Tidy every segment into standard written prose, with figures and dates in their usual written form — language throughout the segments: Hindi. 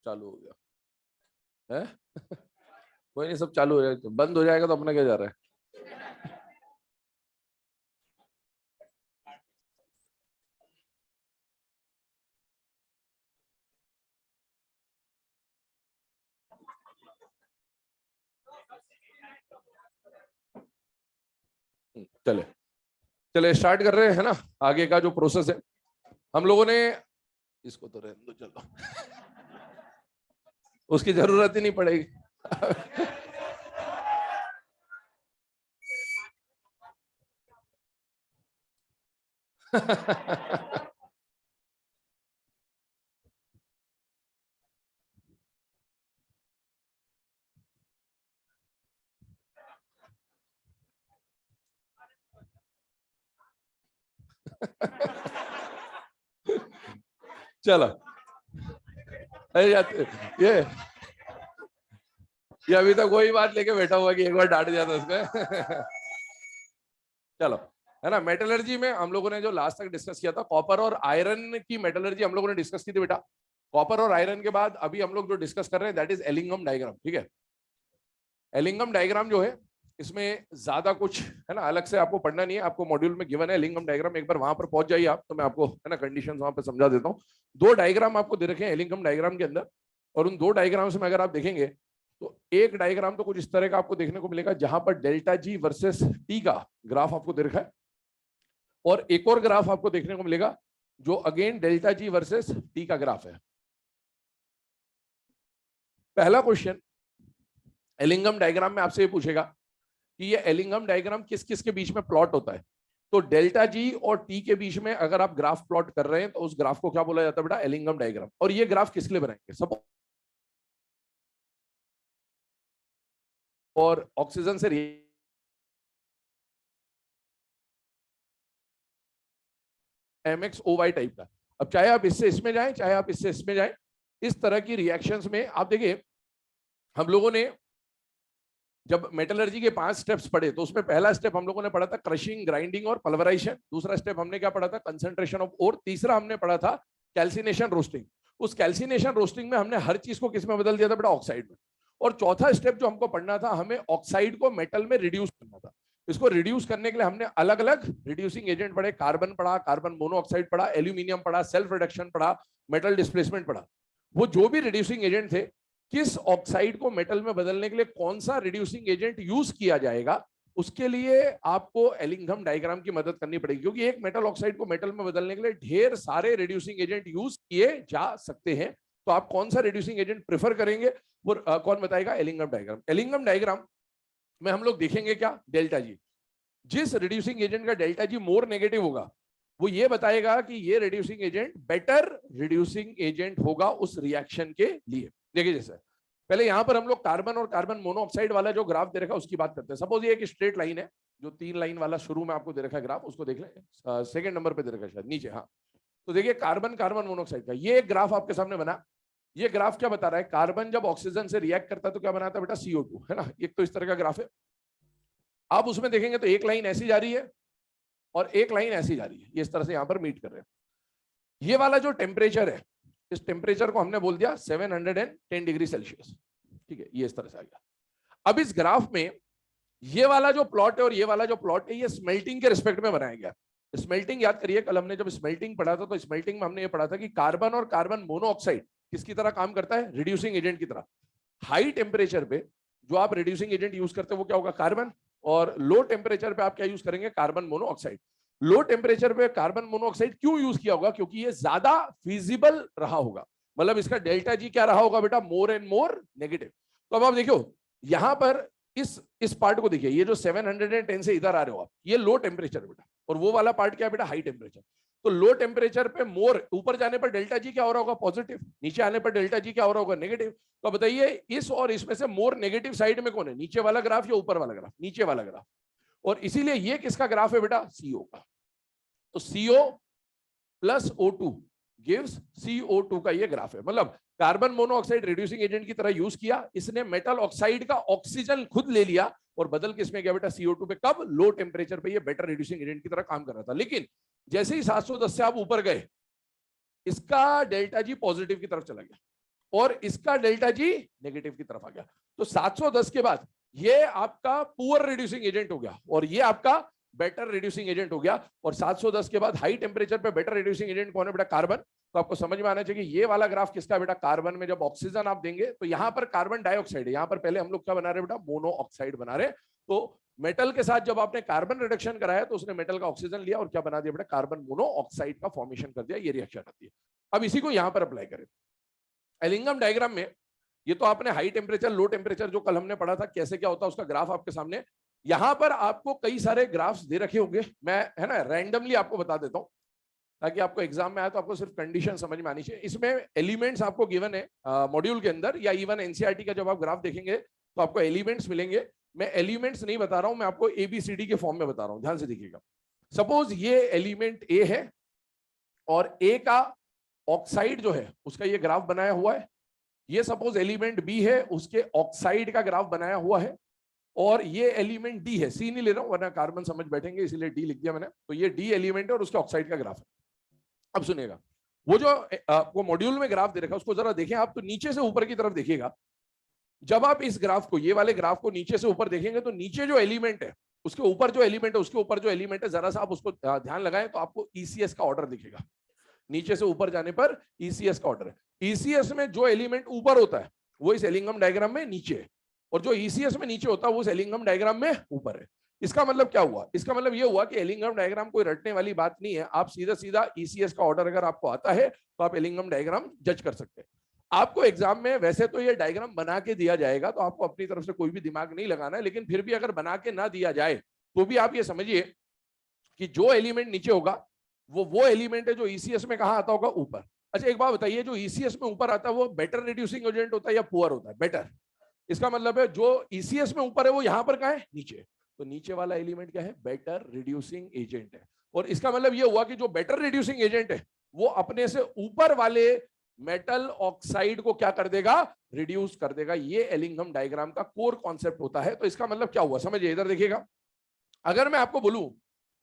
चालू हो गया है। कोई नहीं, सब चालू हो जाए, तो बंद हो जाएगा तो अपना क्या जा रहा है। चले चले स्टार्ट कर रहे हैं ना। आगे का जो प्रोसेस है हम लोगों ने, इसको तो रहने दो, चलो उसकी जरूरत ही नहीं पड़ेगी। चलो, अरे ये अभी तक वही बात लेके बैठा हुआ कि एक बार डांट दिया था उसको। चलो, है ना। मेटलर्जी में हम लोगों ने जो लास्ट तक डिस्कस किया था, कॉपर और आयरन की मेटलर्जी हम लोगों ने डिस्कस की थी बेटा। कॉपर और आयरन के बाद अभी हम लोग जो डिस्कस कर रहे हैं दैट इज एलिंगम डायग्राम। ठीक है, एलिंगम डायग्राम जो है इसमें ज्यादा कुछ है ना अलग से आपको पढ़ना नहीं है, आपको मॉड्यूल में गिवन है एलिंगम डायग्राम। एक बार वहां पर पहुंच जाइए आप, तो मैं आपको है ना कंडीशंस वहां पर समझा देता हूँ। दो डायग्राम आपको दे रखे हैं एलिंगम डायग्राम के अंदर, और उन दो डायग्राम्स में अगर आप देखेंगे तो एक डायग्राम तो कुछ इस तरह का आपको देखने को मिलेगा जहां पर डेल्टा जी वर्सेस टी का ग्राफ आपको दे रखा है, और एक और ग्राफ आपको देखने को मिलेगा जो again delta G versus T का ग्राफ है। पहला क्वेश्चन एलिंगम डायग्राम में आपसे ये पूछेगा कि ये एलिंगम डायग्राम किस किस के बीच में प्लॉट होता है। तो डेल्टा जी और टी के बीच में अगर आप ग्राफ प्लॉट कर रहे हैं तो उस ग्राफ को क्या बोला जाता है बेटा, एलिंगम डायग्राम। और ये ग्राफ किस लिए बनाएंगे, सब और ऑक्सीजन से MXOY टाइप का। अब चाहे आप इससे इसमें जाएं, चाहे आप इससे इसमें जाएं, इस तरह की रिएक्शंस में आप देखिए हम लोगों ने जब मेटलर्जी के 5 स्टेप्स पढ़े तो उसमें पहला स्टेप हम लोगों ने पढ़ा था क्रशिंग, ग्राइंडिंग और पल्वराइजेशन। दूसरा स्टेप हमने क्या पढ़ा था, कंसंट्रेशन ऑफ ओर। तीसरा हमने पढ़ा था कैल्सिनेशन रोस्टिंग। उस कैल्सिनेशन रोस्टिंग में हमने हर चीज को किस में बदल दिया था बेटा, ऑक्साइड में। और चौथा स्टेप जो हमको पढ़ना था, हमें ऑक्साइड को मेटल में रिड्यूस करना था। इसको रिड्यूस करने के लिए हमने अलग अलग रिड्यूसिंग एजेंट पढ़े, कार्बन पढ़ा, कार्बन मोनोऑक्साइड पढ़ा, एल्यूमिनियम पढ़ा, सेल्फ रिडक्शन पढ़ा, मेटल डिस्प्लेसमेंट पढ़ा। वो जो भी रिड्यूसिंग एजेंट थे, किस ऑक्साइड को मेटल में बदलने के लिए कौन सा रिड्यूसिंग एजेंट यूज किया जाएगा, उसके लिए आपको एलिंगम डायग्राम की मदद करनी पड़ेगी। क्योंकि एक मेटल ऑक्साइड को मेटल में बदलने के लिए ढेर सारे रिड्यूसिंग एजेंट यूज किए जा सकते हैं। तो आप कौन सा रिड्यूसिंग एजेंट प्रेफर करेंगे वो कौन बताएगा, एलिंगम डायग्राम। एलिंगम डायग्राम में हम लोग देखेंगे क्या, डेल्टा जी। जिस रिड्यूसिंग एजेंट का डेल्टा जी मोर नेगेटिव होगा वो ये बताएगा कि ये reducing agent better reducing agent होगा उस रिएक्शन के लिए। देखिए जैसे पहले यहां पर हम लोग कार्बन और कार्बन मोनोऑक्साइड वाला जो ग्राफ दे रखा है उसकी बात करते हैं। सपोज ये एक स्ट्रेट लाइन है, जो 3 लाइन वाला शुरू में आपको दे रखा है ग्राफ, उसको देख लें। सेकंड नंबर पे दे रखा है शायद नीचे, हाँ। तो देखिए कार्बन कार्बन मोनोऑक्साइड का ये ग्राफ आपके सामने बना। ये ग्राफ क्या बता रहा है, कार्बन जब ऑक्सीजन से रिएक्ट करता है तो क्या बनाता है बेटा, CO2, है ना। एक तो इस तरह का ग्राफ है। आप उसमें देखेंगे तो एक लाइन ऐसी जा रही है और एक लाइन ऐसी जा रही है, ये इस तरह से यहां पर मीट कर रहे हैं। ये वाला जो टेम्परेचर है, इस टेम्परेचर को हमने बोल दिया 710 डिग्री सेल्सियस। ठीक है, ये इस तरह से आ गया। अब इस ग्राफ में ये वाला जो प्लॉट है और ये वाला जो प्लॉट है, ये स्मेल्टिंग के रिस्पेक्ट में बनाया गया। स्मेल्टिंग याद करिए, कल हमने जब स्मेल्टिंग पढ़ा था तो स्मेल्टिंग में हमने ये पढ़ा था कि कार्बन और कार्बन मोनोऑक्साइड किसकी तरह काम करता है, रिड्यूसिंग एजेंट की तरह। हाई टेम्परेचर पे जो आप रिड्यूसिंग एजेंट यूज करते हैं वो क्या होगा, कार्बन। और लो टेम्परेचर पे आप क्या यूज करेंगे, कार्बन मोनोऑक्साइड। लो टेम्परेचर पे कार्बन मोनोऑक्साइड क्यों यूज किया होगा, क्योंकि ये ज्यादा फिजिबल रहा होगा। मतलब इसका डेल्टा जी क्या रहा होगा बेटा, मोर एंड मोर नेगेटिव। तो अब आप देखो यहां पर इस पार्ट को देखिए, ये जो 710 से इधर आ रहे हो आप, ये लो टेम्परेचर बेटा, और वो वाला पार्ट क्या है बेटा, हाई टेम्परेचर। तो लो टेम्परेचर पे मोर, ऊपर जाने पर डेल्टा जी क्या हो रहा होगा, पॉजिटिव। नीचे आने पर डेल्टा जी क्या हो रहा होगा, नेगेटिव। तो बताइए इस और इसमें से मोर नेगेटिव साइड में कौन है, नीचे वाला ग्राफ या ऊपर वाला ग्राफ, नीचे वाला ग्राफ। और इसीलिए ये किसका ग्राफ है बेटा, CO का। तो CO plus O2 gives CO2 का ये ग्राफ है। मतलब कार्बन मोनोऑक्साइड रिड्यूसिंग एजेंट की तरह यूज किया इसने, मेटल ऑक्साइड का ऑक्सीजन खुद ले लिया और बदल किसमें गया बेटा, CO2 पे। कब, लो टेम्परेचर पे ये बेटर रिड्यूसिंग एजेंट की तरह काम कर रहा था। लेकिन जैसे ही 710 से आप ऊपर गए, इसका डेल्टा जी पॉजिटिव की तरफ चला गया और इसका डेल्टा जी नेगेटिव की तरफ आ गया। तो 710 के बाद ये आपका पुअर रिड्यूसिंग एजेंट हो गया और ये आपका बेटर रिड्यूसिंग एजेंट हो गया। और 710 के बाद हाई टेम्परेचर पे बेटर रिड्यूसिंग एजेंट कौन है बेटा? कार्बन। तो आपको समझ में आना चाहिए ये वाला ग्राफ किसका बेटा? कार्बन में जब ऑक्सीजन आप देंगे तो यहां पर कार्बन डाइऑक्साइड है, यहां पर पहले हम लोग क्या बना रहे बेटा? मोनो ऑक्साइड बना रहे। तो मेटल के साथ जब आपने कार्बन रिडक्शन कराया तो उसने मेटल का ऑक्सीजन लिया और क्या बना दिया बेटा? कार्बन मोनो ऑक्साइड का फॉर्मेशन कर दिया। ये रिएक्शन आती है। अब इसी को यहां पर अप्लाई करें एलिंगम डायग्राम में। ये तो आपने हाई टेम्परेचर लो टेम्परेचर जो कल हमने पढ़ा था कैसे क्या होता है उसका ग्राफ आपके सामने। यहां पर आपको कई सारे ग्राफ्स दे रखे होंगे, मैं है ना रैंडमली आपको बता देता हूं ताकि आपको एग्जाम में आए तो आपको सिर्फ कंडीशन समझ में आनी चाहिए। इसमें एलिमेंट्स आपको गिवन है मॉड्यूल के अंदर या इवन एनसीईआरटी का जब आप ग्राफ देखेंगे तो आपको एलिमेंट्स मिलेंगे। मैं एलिमेंट्स नहीं बता रहा हूं, मैं आपको एबीसीडी के फॉर्म में बता रहा हूं, ध्यान से देखिएगा। सपोज ये एलिमेंट ए है और ए का ऑक्साइड जो है उसका ये ग्राफ बनाया हुआ है। ये सपोज एलिमेंट बी है, उसके ऑक्साइड का ग्राफ बनाया हुआ है। और ये एलिमेंट डी है, सी नहीं ले रहा हूं वरना कार्बन समझ बैठेंगे इसीलिए डी लिख दिया मैंने। तो ये डी एलिमेंट है और उसके ऑक्साइड का ग्राफ है। अब सुनिएगा, वो जो आपको मॉड्यूल में ग्राफ दे रखा है उसको जरा देखें आप, तो नीचे से ऊपर की तरफ देखिएगा। जब आप इस ग्राफ को, ये वाले ग्राफ को नीचे से ऊपर देखेंगे तो नीचे जो एलिमेंट है उसके ऊपर जो एलिमेंट है उसके ऊपर जो एलिमेंट है जरा सा आप उसको ध्यान लगाएं तो आपको ईसीएस का ऑर्डर दिखेगा। नीचे से ऊपर जाने पर ईसीएस का ऑर्डर है। ईसीएस में जो एलिमेंट ऊपर होता है वो इस एलिंगम डायग्राम में नीचे है और जो ईसीएस में नीचे होता है वो इस एलिंगम डायग्राम में ऊपर है। इसका मतलब क्या हुआ? इसका मतलब ये हुआ कि एलिंगम डायग्राम कोई रटने वाली बात नहीं है। आप सीधा सीधा ईसीएस का ऑर्डर अगर आपको आता है तो आप एलिंगम डायग्राम जज कर सकते हैं। आपको एग्जाम में वैसे तो ये डायग्राम बना के दिया जाएगा तो आपको अपनी तरफ से कोई भी दिमाग नहीं लगाना है, लेकिन फिर भी अगर बना के ना दिया जाए तो भी आप ये समझिए कि जो एलिमेंट नीचे होगा वो एलिमेंट है जो ईसीएस में कहां आता होगा? ऊपर। अच्छा एक बात बताइए, जो ईसीएस में ऊपर आता है वो बेटर रिड्यूसिंग एजेंट होता है या पुअर होता है? बेटर। इसका मतलब है जो ईसीएस में ऊपर है वो यहां पर कहां है? नीचे। तो नीचे वाला एलिमेंट क्या है? बेटर रिड्यूसिंग एजेंट है। और इसका मतलब ये हुआ कि जो बेटर रिड्यूसिंग एजेंट है वो अपने से ऊपर वाले मेटल ऑक्साइड को क्या कर देगा? रिड्यूस कर देगा। ये एलिंगम डायग्राम का कोर कॉन्सेप्ट होता है। तो इसका मतलब क्या हुआ समझिए, इधर देखिएगा। अगर मैं आपको बोलूं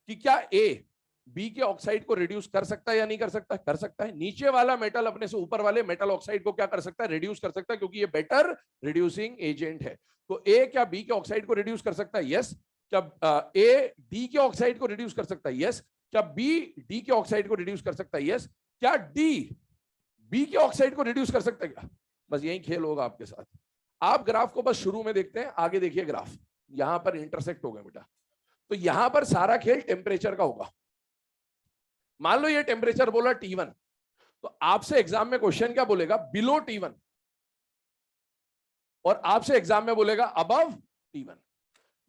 कि क्या ए बी के ऑक्साइड को रिड्यूस कर सकता है या नहीं कर सकता? कर सकता है। नीचे वाला मेटल अपने से ऊपर वाले मेटल ऑक्साइड को क्या कर सकता है? रिड्यूस कर सकता है, क्योंकि ये बेटर रिड्यूसिंग एजेंट है। तो ए क्या बी के ऑक्साइड को रिड्यूस कर सकता है? यस। क्या ए डी के ऑक्साइड को रिड्यूस कर सकता है? यस। क्या बी डी के ऑक्साइड को रिड्यूस कर सकता है? यस। क्या डी बी के ऑक्साइड को रिड्यूस कर सकता है क्या? बस यही खेल होगा आपके साथ। आप ग्राफ को बस शुरू में देखते हैं, आगे देखिए ग्राफ यहां पर इंटरसेक्ट हो गए बेटा। तो यहां पर सारा खेल टेम्परेचर का होगा। मान लो ये टेम्परेचर बोला T1, तो आपसे एग्जाम में क्वेश्चन क्या बोलेगा? Below T1। और आपसे एग्जाम में बोलेगा अबव T1।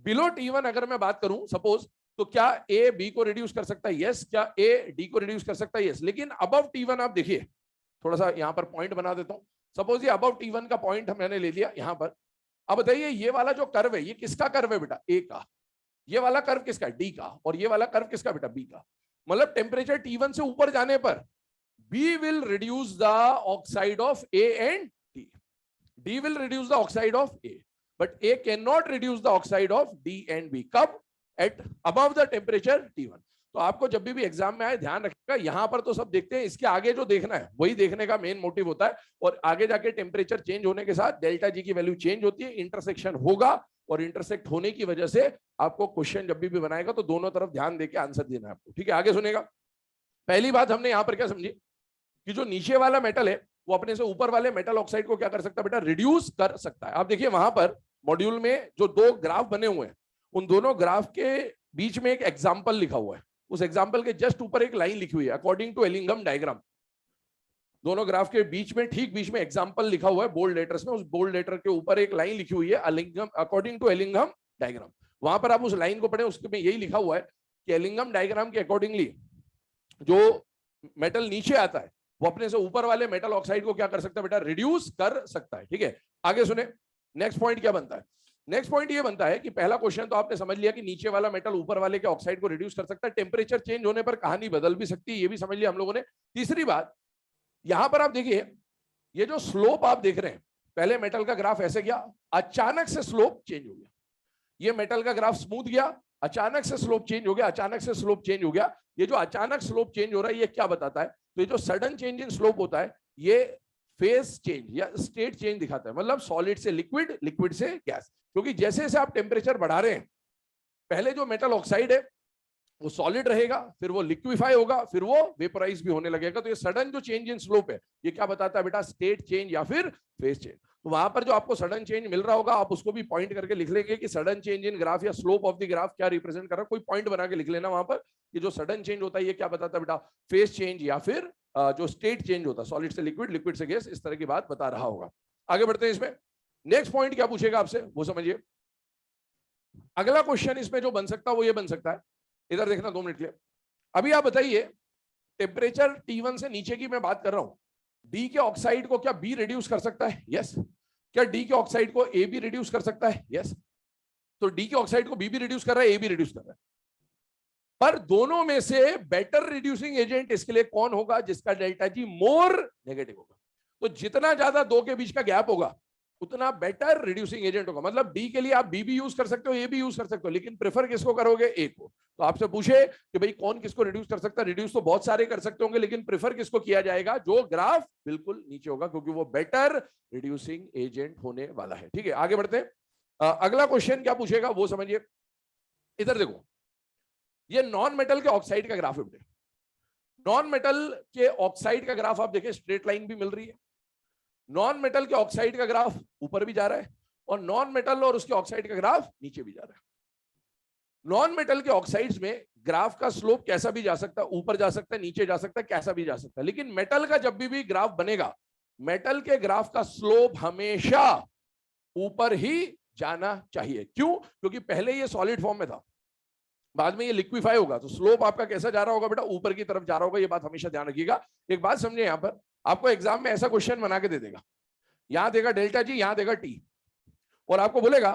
बिलो T1 अगर मैं बात करूं सपोज, तो क्या ए बी को रिड्यूस कर सकता है? यस। क्या ए डी को रिड्यूस कर सकता है? यस। लेकिन अबव T1 आप देखिए, थोड़ा सा यहां पर पॉइंट बना देता हूं। सपोज ये अबव T1 का पॉइंट मैंने ले लिया यहां पर। अब बताइए ये वाला जो कर्व है ये किसका कर्व है बेटा? ए का। ये वाला कर्व किसका है? डी का। और ये वाला कर्व किसका बेटा? बी का। मतलब टेम्परेचर T1 से ऊपर जाने पर B will reduce the oxide of A and D. D will reduce the oxide of A, but A cannot reduce the oxide of D and B. कब? At above the temperature T1. तो आपको जब भी एग्जाम में आए ध्यान रखिएगा, यहां पर तो सब देखते हैं, इसके आगे जो देखना है वही देखने का मेन मोटिव होता है। और आगे जाके टेम्परेचर चेंज होने के साथ डेल्टा जी की वैल्यू चेंज होती है, इंटरसेक्शन होगा और इंटरसेक्ट होने की वजह से आपको क्वेश्चन जब भी बनाएगा तो दोनों तरफ ध्यान देके आंसर देना है आपको। ठीक है, आगे सुनेगा। पहली बात हमने यहां पर क्या समझी कि जो नीचे वाला मेटल है वो अपने से ऊपर वाले मेटल ऑक्साइड को क्या कर सकता है बेटा? रिड्यूस कर सकता है। आप देखिए वहां पर मॉड्यूल में जो दो ग्राफ बने हुए हैं उन दोनों ग्राफ के बीच में एक एग्जाम्पल लिखा हुआ है। उस एग्जाम्पल के जस्ट ऊपर एक लाइन लिखी हुई है अकॉर्डिंग टू एलिंगम डायग्राम। दोनों ग्राफ के बीच में ठीक बीच में एग्जाम्पल लिखा हुआ है बोल्ड लेटर्स में। उस बोल्ड लेटर के ऊपर एक लाइन लिखी हुई है अकॉर्डिंग टू एलिंगम डायग्राम। वहां पर आप उस लाइन को पढ़े, उसमें यही लिखा हुआ है कि एलिंगम डायग्राम के अकॉर्डिंगली जो मेटल नीचे आता है वो अपने से ऊपर वाले मेटल ऑक्साइड को क्या कर सकता है बेटा? रिड्यूस कर सकता है। ठीक है, आगे सुने। नेक्स्ट पॉइंट क्या बनता है? नेक्स्ट पॉइंट ये बनता है कि पहला क्वेश्चन तो आपने समझ लिया कि नीचे वाला मेटल ऊपर वाले के ऑक्साइड को रिड्यूस कर सकता है। टेम्परेचर चेंज होने पर कहानी बदल भी सकती है, ये भी समझ लिया हम लोगों ने। तीसरी बात, यहां पर आप देखिए ये जो स्लोप आप देख रहे हैं, पहले मेटल का ग्राफ ऐसे गया, अचानक से स्लोप चेंज हो गया। ये मेटल का ग्राफ स्मूथ गया, अचानक से स्लोप चेंज हो गया, अचानक से स्लोप चेंज हो गया। ये जो अचानक स्लोप चेंज हो रहा है ये क्या बताता है? तो ये जो सडन चेंज इन स्लोप होता है ये फेज चेंज या स्टेट चेंज दिखाता है, मतलब सॉलिड से लिक्विड, लिक्विड से गैस। क्योंकि जैसे जैसे आप टेम्परेचर बढ़ा रहे हैं, पहले जो मेटल ऑक्साइड है वो सॉलिड रहेगा, फिर वो लिक्विफाई होगा, फिर वो वेपोराइज भी होने लगेगा। तो ये सडन जो चेंज इन स्लोप है, ये क्या बताता है बेटा? स्टेट चेंज या फिर फेज चेंज। तो वहां पर जो आपको सडन चेंज मिल रहा होगा, आप उसको भी पॉइंट करके लिख लेंगे कि सडन चेंज इन ग्राफ या स्लोप ऑफ द ग्राफ क्या रिप्रेजेंट कर रहा है, कोई पॉइंट बना के लिख लेना वहां पर। ये जो सडन चेंज होता है ये क्या बताता है बेटा? फेज चेंज या फिर जो स्टेट चेंज होता है, सॉलिड से लिक्विड, लिक्विड से गैस, इस तरह की बात बता रहा होगा। आगे बढ़ते हैं इसमें। नेक्स्ट पॉइंट क्या पूछेगा आपसे वो समझिए। अगला क्वेश्चन इसमें जो बन सकता है वो ये बन सकता है, इधर देखना 2 मिनट के लिए। अभी आप बताइए, टेम्परेचर T1 से नीचे की मैं बात कर रहा हूं, डी के ऑक्साइड को क्या बी रिड्यूस कर सकता है? यस। क्या डी के ऑक्साइड को ए भी रिड्यूस कर सकता है? यस। तो डी के ऑक्साइड को बी भी रिड्यूस कर रहा है, ए भी रिड्यूस कर रहा है, पर दोनों में से बेटर रिड्यूसिंग एजेंट इसके लिए कौन होगा? जिसका डेल्टा जी मोर नेगेटिव होगा। तो जितना ज्यादा दो के बीच का गैप होगा उतना बेटर रिड्यूसिंग एजेंट होगा। मतलब डी के लिए आप बी भी यूज कर सकते हो, ए भी यूज कर सकते हो, लेकिन प्रेफर किसको करोगे? ए को। तो आपसे पूछे कि भाई कौन किसको रिड्यूस कर सकता है? रिड्यूस तो बहुत सारे कर सकते होंगे, लेकिन प्रेफर किसको किया जाएगा? जो ग्राफ बिल्कुल नीचे होगा, क्योंकि वो बेटर रिड्यूसिंग एजेंट होने वाला है। ठीक है, आगे बढ़ते हैं। अगला क्वेश्चन क्या पूछेगा वो समझिए। इधर देखो, ये नॉन मेटल के ऑक्साइड का ग्राफ है। नॉन मेटल के ऑक्साइड का ग्राफ आप देखें, स्ट्रेट लाइन भी मिल रही है। नॉन मेटल के ऑक्साइड का ग्राफ ऊपर भी जा रहा है, और नॉन मेटल और उसके ऑक्साइड का ग्राफ नीचे भी जा रहा है। नॉन मेटल के ऑक्साइड्स में ग्राफ का स्लोप कैसा भी जा सकता है, ऊपर जा सकता है, नीचे जा सकता है, कैसा भी जा सकता है। लेकिन मेटल का जब भी ग्राफ बनेगा, मेटल के ग्राफ का स्लोप हमेशा ऊपर ही जाना चाहिए। क्यों? क्योंकि पहले ये सॉलिड फॉर्म में था, बाद में ये लिक्विफाई होगा, तो स्लोप आपका कैसा जा रहा होगा बेटा? ऊपर की तरफ जा रहा होगा। ये बात हमेशा ध्यान रखिएगा। एक बात समझे, यहां पर आपको एग्जाम में ऐसा क्वेश्चन बना के दे देगा, यहां देगा डेल्टा जी, यहां देगा टी, और आपको बोलेगा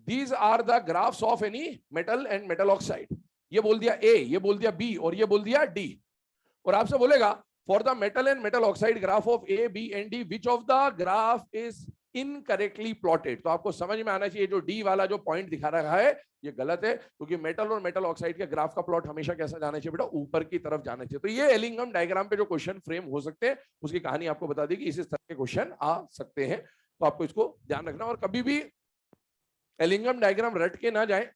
these are the graphs of any metal and metal oxide. ये बोल दिया ए, ये बोल दिया बी, और ये बोल दिया डी, और आपसे बोलेगा for the metal and metal oxide graph of A, B and D, which of the graph is incorrectly plotted. तो आपको समझ में आना चाहिए जो डी वाला जो पॉइंट दिखा रहा है ये गलत है, क्योंकि मेटल और मेटल ऑक्साइड के ग्राफ का प्लॉट हमेशा कैसा जाना चाहिए बेटा? ऊपर की तरफ जाना चाहिए। तो ये एलिंगम डायग्राम पे जो क्वेश्चन फ्रेम हो सकते हैं उसकी कहानी आपको बता दी कि इस तरह के क्वेश्चन आ सकते हैं। तो आपको इसको ध्यान रखना, और कभी भी एलिंगम डायग्राम रट के ना जाए।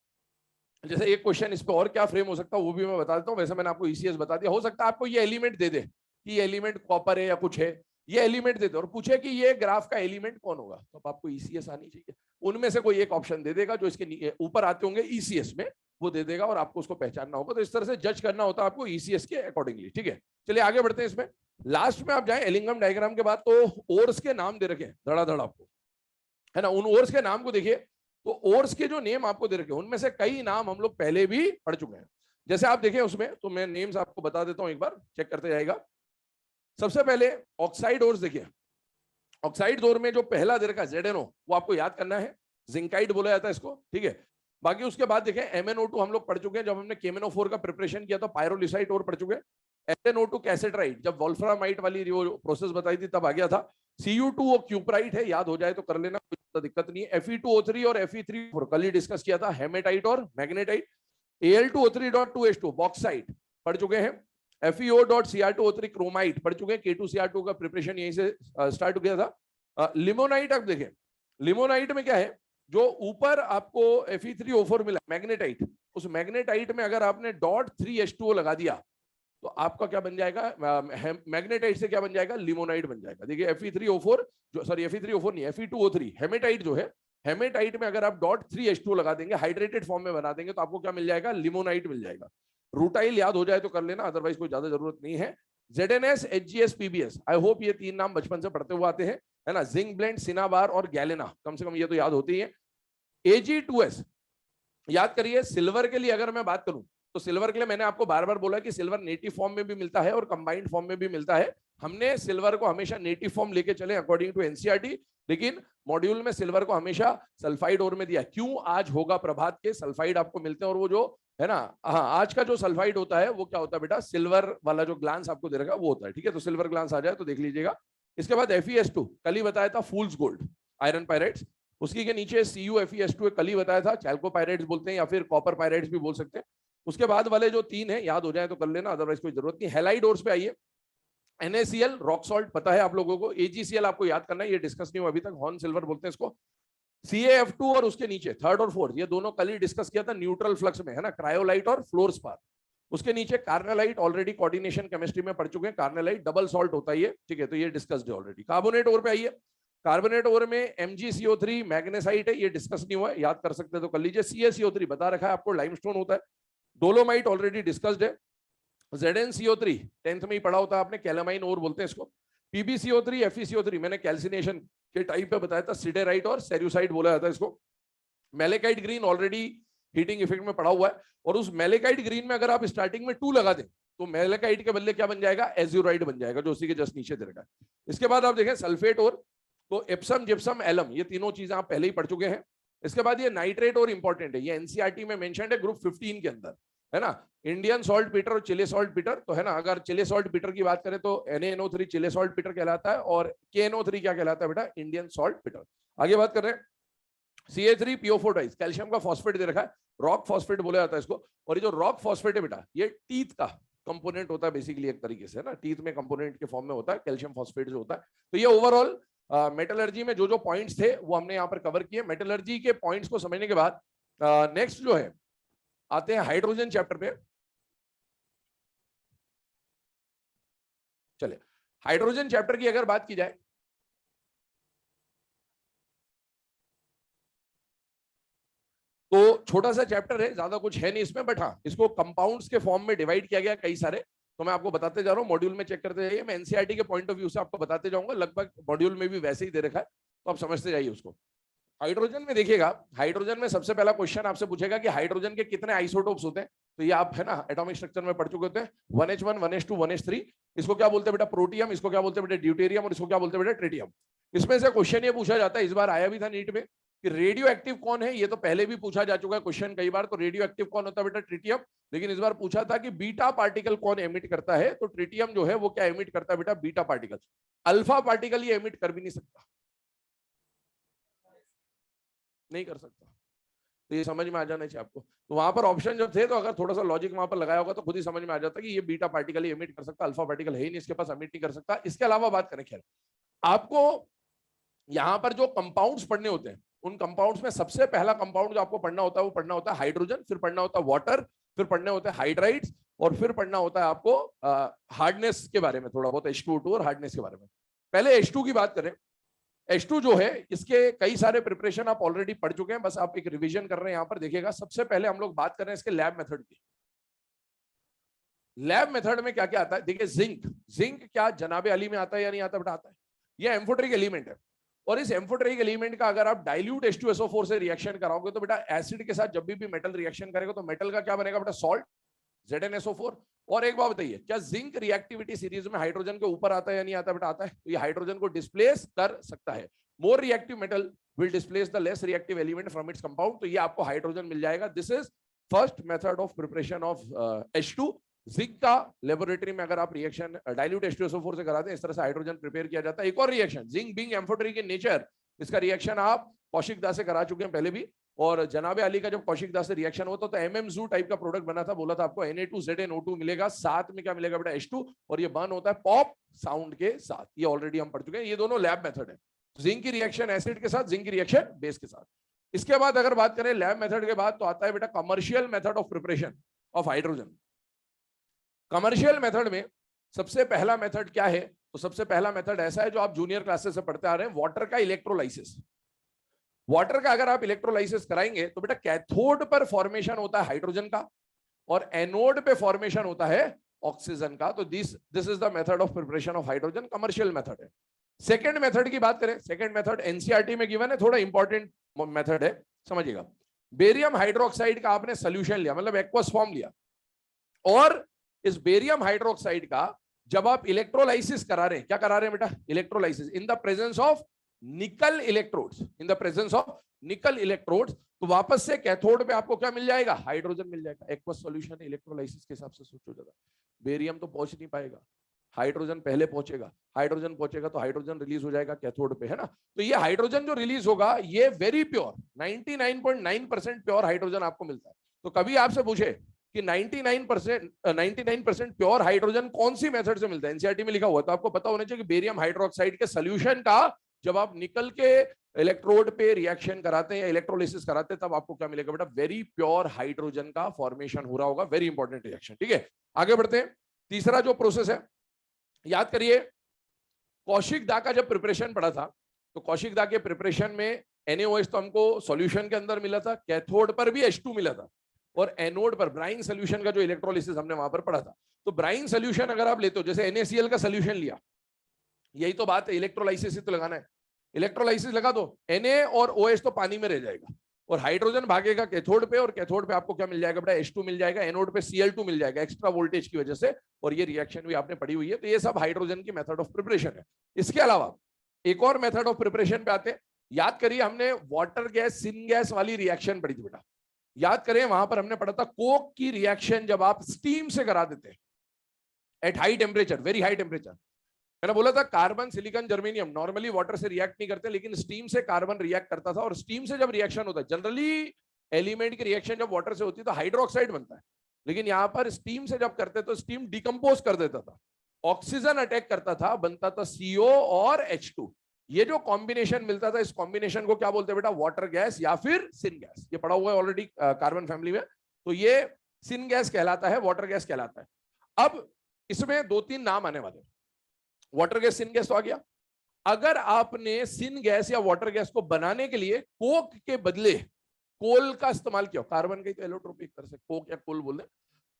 जैसे एक क्वेश्चन इस पर और क्या फ्रेम हो सकता है वो भी मैं बता देता हूँ। वैसे मैंने आपको ईसीएस बता दिया, हो सकता है आपको ये एलिमेंट दे दे कि ये एलिमेंट कॉपर है या कुछ है, ये एलिमेंट दे दे और पूछे कि ये ग्राफ का एलिमेंट कौन होगा, तो आपको ईसीएस आनी चाहिए। उनमें से कोई एक ऑप्शन दे देगा जो इसके ऊपर आते होंगे ईसीएस में, वो दे देगा और आपको उसको पहचानना होगा। तो इस तरह से जज करना होता है आपको ईसीएस के अकॉर्डिंगली। ठीक है, चलिए आगे बढ़ते हैं। इसमें लास्ट में आप जाए एलिंगम डायग्राम के बाद तो ओर्स के नाम दे रखे हैं धड़ाधड़ आपको, है ना। उन ओर्स के नाम को देखिए, तो ओर्स के जो नेम आपको दे रखे हैं उनमें से कई नाम हम लोग पहले भी पढ़ चुके हैं। जैसे आप देखें उसमें, तो मैं नेम्स आपको बता देता हूं, एक बार चेक करते जाएगा। सबसे पहले ऑक्साइड ओर्स देखिए, ऑक्साइड ओर में जो पहला दे रखा है ZNO, वो आपको याद करना है, जिंकाइड बोला जाता है इसको। ठीक है, बाकी उसके बाद देखें MnO2 हम लोग पढ़ चुके हैं, जब हमने KMnO4 का प्रिपरेशन किया तो पायरोलिसाइट और पढ़ चुके हैं। SnO2 कैसेट्राइड, जब वोल्फ्रामाइट वाली प्रोसेस बताई थी तब आ गया था। Cu2 वो क्यूपराइट है, याद हो जाए तो कर लेना, कोई दिक्कत नहीं है। Fe2O3 और Fe3O4 कल ही डिस्कस किया था, हेमेटाइट और मैग्नेटाइट। Al2O3.2H2 बॉक्साइट पढ़ चुके हैं। FeO.Cr2O3 क्रोमाइट पढ़ चुके हैं। K2Cr2 का प्रिपरेशन यहीं से स्टार्ट हो गया था। लिमोनाइट आप देखें, लिमोनाइट में क्या है, जो ऊपर आपको Fe3O4 मिला मैग्नेटाइट, उस मैग्नेटाइट में अगर आपने .3H2O लगा दिया तो आपका क्या बन जाएगा? मैग्नेटाइट से क्या बन जाएगा? लिमोनाइट बन जाएगा। देखिए Fe3O4 जो, सॉरी Fe3O4 नहीं, Fe2O3 हेमेटाइट जो है, हेमेटाइट में अगर आप .3H2O लगा देंगे, हाइड्रेटेड फॉर्म में बना देंगे, तो आपको क्या मिल जाएगा? लिमोनाइट मिल जाएगा। रूटाइल याद हो जाए तो कर लेना, अदरवाइज कोई ज्यादा जरूरत नहीं है। ZnS, HGS, PBS, I hope ये 3 नाम बचपन से पढ़ते हुए आते हैं, है ना। जिंक ब्लेंड, सिनाबार और गैलेना, कम से कम ये तो याद होती ही है। Ag2S याद करिए। सिल्वर के लिए अगर मैं बात करूं तो सिल्वर के लिए मैंने आपको बार बार बोला कि सिल्वर नेटिव फॉर्म में भी मिलता है और कंबाइंड फॉर्म में भी मिलता है। हमने सिल्वर को हमेशा नेटिव फॉर्म लेके चले अकॉर्डिंग टू एनसीईआरटी, लेकिन मॉड्यूल में सिल्वर को हमेशा सल्फाइड ओर में दिया। क्यों? आज होगा प्रभात के सल्फाइड आपको मिलते हैं, और वो जो है ना, हाँ, आज का जो सल्फाइड होता है वो क्या होता है बेटा? सिल्वर वाला जो ग्लांस आपको दे रखा है वो होता है। ठीक है, तो सिल्वर ग्लांस आ जाए तो देख लीजिएगा। इसके बाद FeS2 कल ही बताया था, फूल्स गोल्ड, आयरन पायरेट्स। उसकी के नीचे CuFeS2 कल ही बताया था, चैल्को पायरेट्स बोलते हैं या फिर कॉपर पायरेट्स भी बोल सकते हैं। उसके बाद वाले जो 3 है याद हो जाए तो कर लेना, अदरवाइज कोई जरूरत नहीं। हैलाइड ओर्स पे आइए। NaCl रॉक सॉल्ट पता है आप लोगों को, AgCl आपको याद करना है, ये डिस्कस नहीं हुआ अभी तक, हॉर्न सिल्वर बोलते हैं इसको। CaF2 और उसके नीचे थर्ड और फोर्थ, ये दोनों कल ही डिस्कस किया था न्यूट्रल फ्लक्स में, है ना, क्रायोलाइट और फ्लोरस्पार। उसके नीचे कार्नेलाइट, ऑलरेडी कोऑर्डिनेशन केमिस्ट्री में पढ़ चुके हैं, कार्नेलाइट डबल सॉल्ट होता है ये, ठीक है, तो ये डिस्कस्ड है ऑलरेडी। कार्बोनेट ओर पे आइए, कार्बोनेट ओर में MgCO3 मैग्नेसाइट है, ये डिस्कस नहीं हुआ, याद कर सकते तो कर लीजिए। CaCO3 बता रखा है आपको, लाइमस्टोन होता है। डोलोमाइट ऑलरेडी डिस्कस्ड है। ZnCO3 10th में ही पढ़ा होता है आपने, कैलामाइन ओर बोलते हैं इसको। PbCO3 FeCO3 मैंने कैल्सिनेशन के टाइप पे बताया था, सिडेराइट और सेरुसाइट बोला जाता है इसको। Malachite green already heating effect में पड़ा हुआ है, और उस मेलेकाइट ग्रीन में अगर आप स्टार्टिंग में 2 लगा दें तो मेलेकाइट के बदले क्या बन जाएगा, एज्यूराइड बन जाएगा, जो उसी के जस्ट नीचे दे रखा है। इसके बाद आप देखें सल्फेट और, तो एप्सम जिप्सम एलम, ये तीनों चीजें आप पहले ही पढ़ चुके हैं। इसके बाद ये नाइट्रेट और इंपॉर्टेंट है, ये एनसीईआरटी में मेंशन्ड है ग्रुप 15 के अंदर, है ना। इंडियन सॉल्ट पीटर और चिले सॉल्ट पीटर, तो है ना, अगर चिले सॉल्ट पीटर की बात करें तो NaNO3 चिले सॉल्ट पीटर कहलाता है, और KNO3 क्या कहलाता है बेटा, इंडियन सॉल्ट पीटर। आगे बात कर रहे हैं CA3PO4 डाइस, कैल्शियम का फॉस्फेट दे रखा है, रॉक फॉस्फेट बोला जाता है इसको। और ये जो रॉक फॉस्फेट है बेटा, ये टीथ का कंपोनेंट होता है बेसिकली, एक तरीके से, है ना, टीथ में कंपोनेंट के फॉर्म में होता है कैल्शियम फॉस्फेट जो होता है। तो ये ओवरऑल मेटलर्जी में जो पॉइंट्स थे वो हमने यहाँ पर कवर किए। मेटलर्जी के पॉइंट्स को समझने के बाद नेक्स्ट जो है आते हैं हाइड्रोजन चैप्टर पे। चलिए हाइड्रोजन चैप्टर की अगर बात की जाए तो छोटा सा चैप्टर है, ज्यादा कुछ है नहीं इसमें, बट हाँ इसको कंपाउंड्स के फॉर्म में डिवाइड किया गया कई सारे, तो मैं आपको बताते जा रहा हूँ, मॉड्यूल में चेक करते जाइए, मैं एनसीईआरटी के पॉइंट ऑफ व्यू से आपको बताते जाऊंगा, लगभग मॉड्यूल में भी वैसे ही दे रखा है, तो आप समझते जाइए उसको। हाइड्रोजन में देखिएगा, हाइड्रोजन में सबसे पहला क्वेश्चन आपसे पूछेगा कि हाइड्रोजन के कितने आइसोटोप्स होते हैं, तो ये आप है ना एटॉमिक स्ट्रक्चर में पढ़ चुके होते हैं, 1h1 1h2 1h3। इसको क्या बोलते हैं बेटा, प्रोटियम, इसको क्या बोलते हैं बेटा, ड्यूटेरियम, और इसको क्या बोलते हैं बेटा, ट्रिटियम। इसमें से क्वेश्चन ये पूछा जाता है, इस बार आया भी था नीट में, कि रेडियो एक्टिव कौन है, ये तो पहले भी पूछा जा चुका है क्वेश्चन कई बार, तो रेडियो एक्टिव कौन होता है बेटा, ट्रिटियम। लेकिन इस बार पूछा था कि बीटा पार्टिकल कौन एमिट करता है, तो ट्रिटियम जो है वो क्या एमिट करता है बेटा, बीटा पार्टिकल। अल्फा पार्टिकल ये एमिट कर भी नहीं सकता, नहीं कर सकता, तो ये समझ में आ जाना चाहिए आपको। तो वहां पर ऑप्शन जब थे, तो अगर थोड़ा सा लॉजिक वहां पर लगाया होगा तो खुद ही समझ में आ जाता कि ये बीटा पार्टिकल ही एमिट कर सकता, अल्फा पार्टिकल है ही नहीं इसके पास, एमिट नहीं कर सकता। इसके अलावा बात करें, खैर आपको यहां पर जो कंपाउंड्स पढ़ने होते हैं, उन कंपाउंड्स में सबसे पहला कंपाउंड जो आपको पढ़ना होता है वो पढ़ना होता है हाइड्रोजन, फिर पढ़ना होता है वाटर, फिर पढ़ने होते हैं हाइड्राइड्स, और फिर पढ़ना होता है आपको हार्डनेस के बारे में थोड़ा बहुत, H2O2 और हार्डनेस के बारे में। पहले H2 की बात करें, H2 जो है इसके कई सारे प्रिपरेशन आप ऑलरेडी पढ़ चुके हैं, बस आप एक रिवीजन कर रहे हैं। यहाँ पर देखिएगा, सबसे पहले हम लोग बात कर रहे हैं इसके लैब मेथड की। लैब मेथड में क्या क्या आता है, देखिए जिंक क्या जनाबे अली में आता है या नहीं आता बेटा, आता है। यह एम्फोटेरिक एलिमेंट है, और इस एम्फोटेरिक एलिमेंट का अगर आप डाइल्यूट H2SO4 से रिएक्शन कराओगे तो बेटा एसिड के साथ जब भी मेटल रिएक्शन करेगा तो मेटल का क्या बनेगा बेटा, सॉल्ट, ZnSO4। और एक बात बताइए, क्या जिंक रिएक्टिविटी सीरीज में हाइड्रोजन के ऊपर आता है या नहीं आता बेटा, आता है। तो ये हाइड्रोजन को डिस्प्लेस कर सकता है। More reactive metal will displace the less reactive element from its compound, तो ये आपको हाइड्रोजन मिल जाएगा। This is first method of preparation of H2। Zinc का लेबोरेटरी में अगर आप रिएक्शन डाइल्यूट H2SO4 से कराते हैं, इस तरह से हाइड्रोजन प्रिपेयर किया जाता है। एक और reaction, zinc being amphoteric in nature, इसका रिएक्शन आप कौशिक दास से करा चुके हैं पहले भी, और जनाबे अली का जब कौशिक दास से रिएक्शन होता तो MMZoo टाइप का प्रोडक्ट बना था, बोला था आपको Na2ZnO2 मिलेगा, साथ में क्या मिलेगा बेटा, H2, और ये बर्न होता है पॉप साउंड के साथ। ये ऑलरेडी हम पढ़ चुके हैं, ये दोनों लैब मेथड है, जिंक की रिएक्शन एसिड के साथ, जिंक की रिएक्शन बेस के साथ। इसके बाद अगर बात करें लैब मेथड के बाद, तो आता है बेटा commercial method of preparation of hydrogen. Commercial method में सबसे पहला मेथड क्या है, तो सबसे पहला मेथड ऐसा है जो आप जूनियर क्लासेस से पढ़ते आ रहे हैं, वाटर का इलेक्ट्रोलाइसिस। वाटर का अगर आप इलेक्ट्रोलाइसिस कराएंगे तो बेटा कैथोड पर फॉर्मेशन होता है हाइड्रोजन का, और एनोड पे फॉर्मेशन होता है ऑक्सीजन का। तो this is the method of preparation of hydrogen, commercial method है। सेकंड मेथड की बात करें, सेकंड मेथड एनसीईआरटी में गिवन है, थोड़ा इंपॉर्टेंट मेथड है, समझिएगा। बेरियम हाइड्रोक्साइड का आपने सोल्यूशन लिया, मतलब एक्वस फॉर्म लिया, और इस बेरियम हाइड्रोक्साइड का जब आप इलेक्ट्रोलाइसिस करा रहे हैं, क्या करा रहे हैं बेटा, electrolysis in the presence of निकल electrodes, in the presence of निकल इलेक्ट्रोड्स, तो वापस से कैथोड पे आपको क्या मिल जाएगा, हाइड्रोजन मिल जाएगा। एक्वस सॉल्यूशन इलेक्ट्रोलाइसिस के हिसाब से सोचो जरा, बेरियम तो पहुंच नहीं पाएगा, हाइड्रोजन पहले पहुंचेगा, हाइड्रोजन पहुंचेगा तो हाइड्रोजन रिलीज हो जाएगा कैथोड पे, है ना। तो ये हाइड्रोजन जो रिलीज होगा ये वेरी प्योर 99.9% प्योर हाइड्रोजन आपको मिलता है। तो कभी आपसे पूछे कि 99% प्योर हाइड्रोजन कौन सी मेथड से मिलता है, एनसीईआरटी में लिखा हुआ है, तो आपको पता होना चाहिए कि बेरियम हाइड्रोक्साइड के सोल्यूशन का जब आप निकल के इलेक्ट्रोड पे रिएक्शन कराते हैं या इलेक्ट्रोलिसिस कराते हैं तब आपको क्या मिलेगा बेटा, वेरी प्योर हाइड्रोजन का फॉर्मेशन हो रहा होगा, वेरी इंपॉर्टेंट रिएक्शन। ठीक है, आगे बढ़ते हैं। तीसरा जो प्रोसेस है, याद करिए कौशिक दा का जब प्रिपरेशन पढ़ा था तो कौशिक दा के प्रिपरेशन में NaOH तो हमको सॉल्यूशन के अंदर मिला था, कैथोड पर भी H2 मिला था, और एनोड पर ब्राइन सोल्यूशन का जो इलेक्ट्रोलिसिस हमने वहां पर पढ़ा था। तो ब्राइन सोल्यूशन अगर आप लेते हो, जैसे NaCl का सोल्यूशन लिया, यही तो बात है, इलेक्ट्रोलाइसिस ही तो लगाना है, इलेक्ट्रोलाइसिस लगा दो, Na और OH तो पानी में रह जाएगा और हाइड्रोजन भागेगा कैथोड पे, और कैथोड पे आपको क्या मिल जाएगा बेटा, H2 मिल जाएगा, एनोड पे Cl2 मिल जाएगा एक्स्ट्रा वोल्टेज की वजह से, और ये रिएक्शन भी आपने पढ़ी हुई है। तो ये सब हाइड्रोजन की मेथड ऑफ प्रिपरेशन है। इसके अलावा एक और मेथड ऑफ प्रिपरेशन पे आते हैं। याद करिए हमने वाटर गैस सिन गैस वाली रिएक्शन पढ़ी थी बेटा, याद करें वहां पर हमने पढ़ा था कोक की रिएक्शन जब आप स्टीम से करा देते हैं at high temperature, very high temperature, मैंने बोला था carbon silicon germanium normally water से रिएक्ट नहीं करते, लेकिन स्टीम से कार्बन रिएक्ट करता था, और स्टीम से जब रिएक्शन होता है, जनरली एलिमेंट की रिएक्शन जब वाटर से होती है तो हाइड्रोक्साइड बनता है, लेकिन यहां पर स्टीम से जब करते तो स्टीम डिकम्पोज कर देता था, ऑक्सीजन अटैक करता था, बनता था CO और H2। ये जो कॉम्बिनेशन मिलता था, इस कॉम्बिनेशन को क्या बोलते हैं बेटा, वाटर गैस या फिर सिन गैस। ये पढ़ा हुआ है ऑलरेडी कार्बन फैमिली में, तो ये सिन गैस कहलाता है, वाटर गैस कहलाता है। अब इसमें 2-3 नाम आने वाले, वाटर गैस सिन गैस तो आ गया। अगर आपने सिन गैस या वाटर गैस को बनाने के लिए कोक के बदले कोल का इस्तेमाल किया, कार्बन का ही तो एलोट्रोपी एक तरह से कोक या कोल बोल रहे,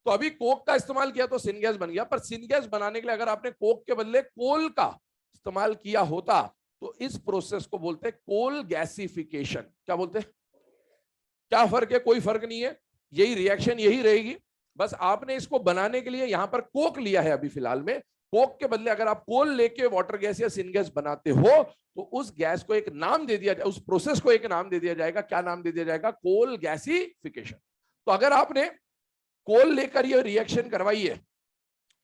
तो अभी कोक का इस्तेमाल किया तो सिन गैस बन गया, पर सिन गैस बनाने के लिए अगर आपने कोक के बदले कोल का इस्तेमाल किया होता तो इस प्रोसेस को बोलते हैं कोल गैसिफिकेशन। क्या बोलते हैं, क्या फर्क है, कोई फर्क नहीं है, यही रिएक्शन यही रहेगी, बस आपने इसको बनाने के लिए यहां पर कोक लिया है अभी फिलहाल में, कोक के बदले अगर आप कोल लेके वाटर गैस या सिन गैस बनाते हो तो उस गैस को एक नाम दे दिया जाए, उस प्रोसेस को एक नाम दे दिया जाएगा। क्या नाम दे दिया जाएगा, कोल गैसिफिकेशन। तो अगर आपने कोल लेकर ये रिएक्शन करवाई है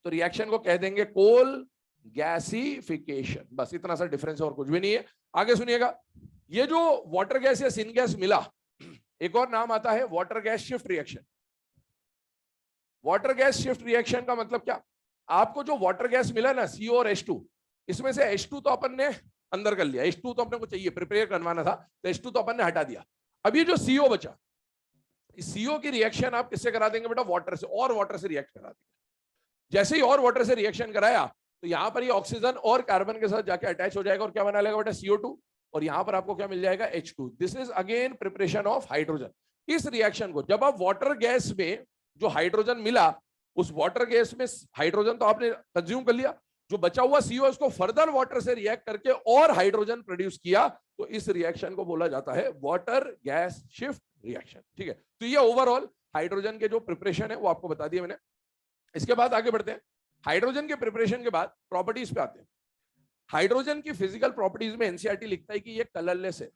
तो रिएक्शन को कह देंगे कोल गैसिफिकेशन, बस इतना सा डिफरेंस और कुछ भी नहीं है। आगे सुनिएगा, ये जो वाटर गैस या सिन गैस मिला, एक और नाम आता है water gas shift reaction. Water gas shift reaction का मतलब क्या, आपको जो वाटर गैस मिला ना CO और H2, इसमें से H2 तो अपन ने अंदर कर लिया, H2 तो अपने को चाहिए, प्रिपेयर करवाना था, तो H2 तो अपन ने हटा दिया। अब ये जो CO बचा, इस CO की रिएक्शन आप किससे करा देंगे बेटा, वाटर से, और वाटर से रिएक्ट करा देंगे। जैसे ही और वाटर से रिएक्शन कराया तो यहां पर ये ऑक्सीजन और कार्बन के साथ जाके अटैच हो जाएगा और क्या बना लेगा बेटा, CO2, और यहां पर आपको क्या मिल जाएगा, H2। This is again preparation of hydrogen. इस रिएक्शन को जब आप वाटर गैस में जो हाइड्रोजन मिला, उस वाटर गैस में हाइड्रोजन तो आपने कंज्यूम कर लिया, जो बचा हुआ CO उसको फर्दर वाटर से रिएक्ट करके और हाइड्रोजन प्रोड्यूस किया, तो इस रिएक्शन को बोला जाता है वाटर गैस शिफ्ट रिएक्शन। ठीक है, तो ये ओवरऑल हाइड्रोजन के जो प्रिपरेशन है वो आपको बता दिया मैंने। इसके बाद आगे बढ़ते हैं, हाइड्रोजन के प्रिपरेशन के बाद प्रॉपर्टीज पे आते हैं। हाइड्रोजन की फिजिकल प्रॉपर्टीज में एनसीईआरटी लिखता है कि ये कलरलेस है,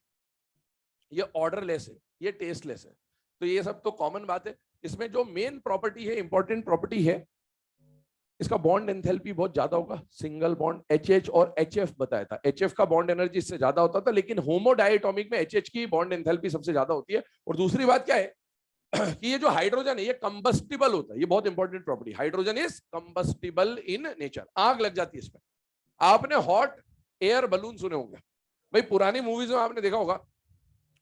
ये ऑर्डरलेस है, ये टेस्टलेस है, तो ये सब तो कॉमन बात है। इसमें जो मेन प्रॉपर्टी है, इंपॉर्टेंट प्रॉपर्टी है, इसका बॉन्ड एंथैल्पी बहुत ज्यादा होगा, सिंगल बॉन्ड HH और HF बताया था, HF का बॉन्ड एनर्जी इससे ज्यादा होता था, लेकिन होमोडायटोमिक में HH की बॉन्ड एंथैल्पी सबसे ज्यादा होती है। और दूसरी बात क्या है कि ये जो हाइड्रोजन है ये कंबस्टिबल होता है, ये बहुत important property, hydrogen is combustible in nature, आग लग जाती है इसमें। आपने हॉट एयर बलून सुने होंगे भाई, पुरानी मूवीज में आपने देखा होगा,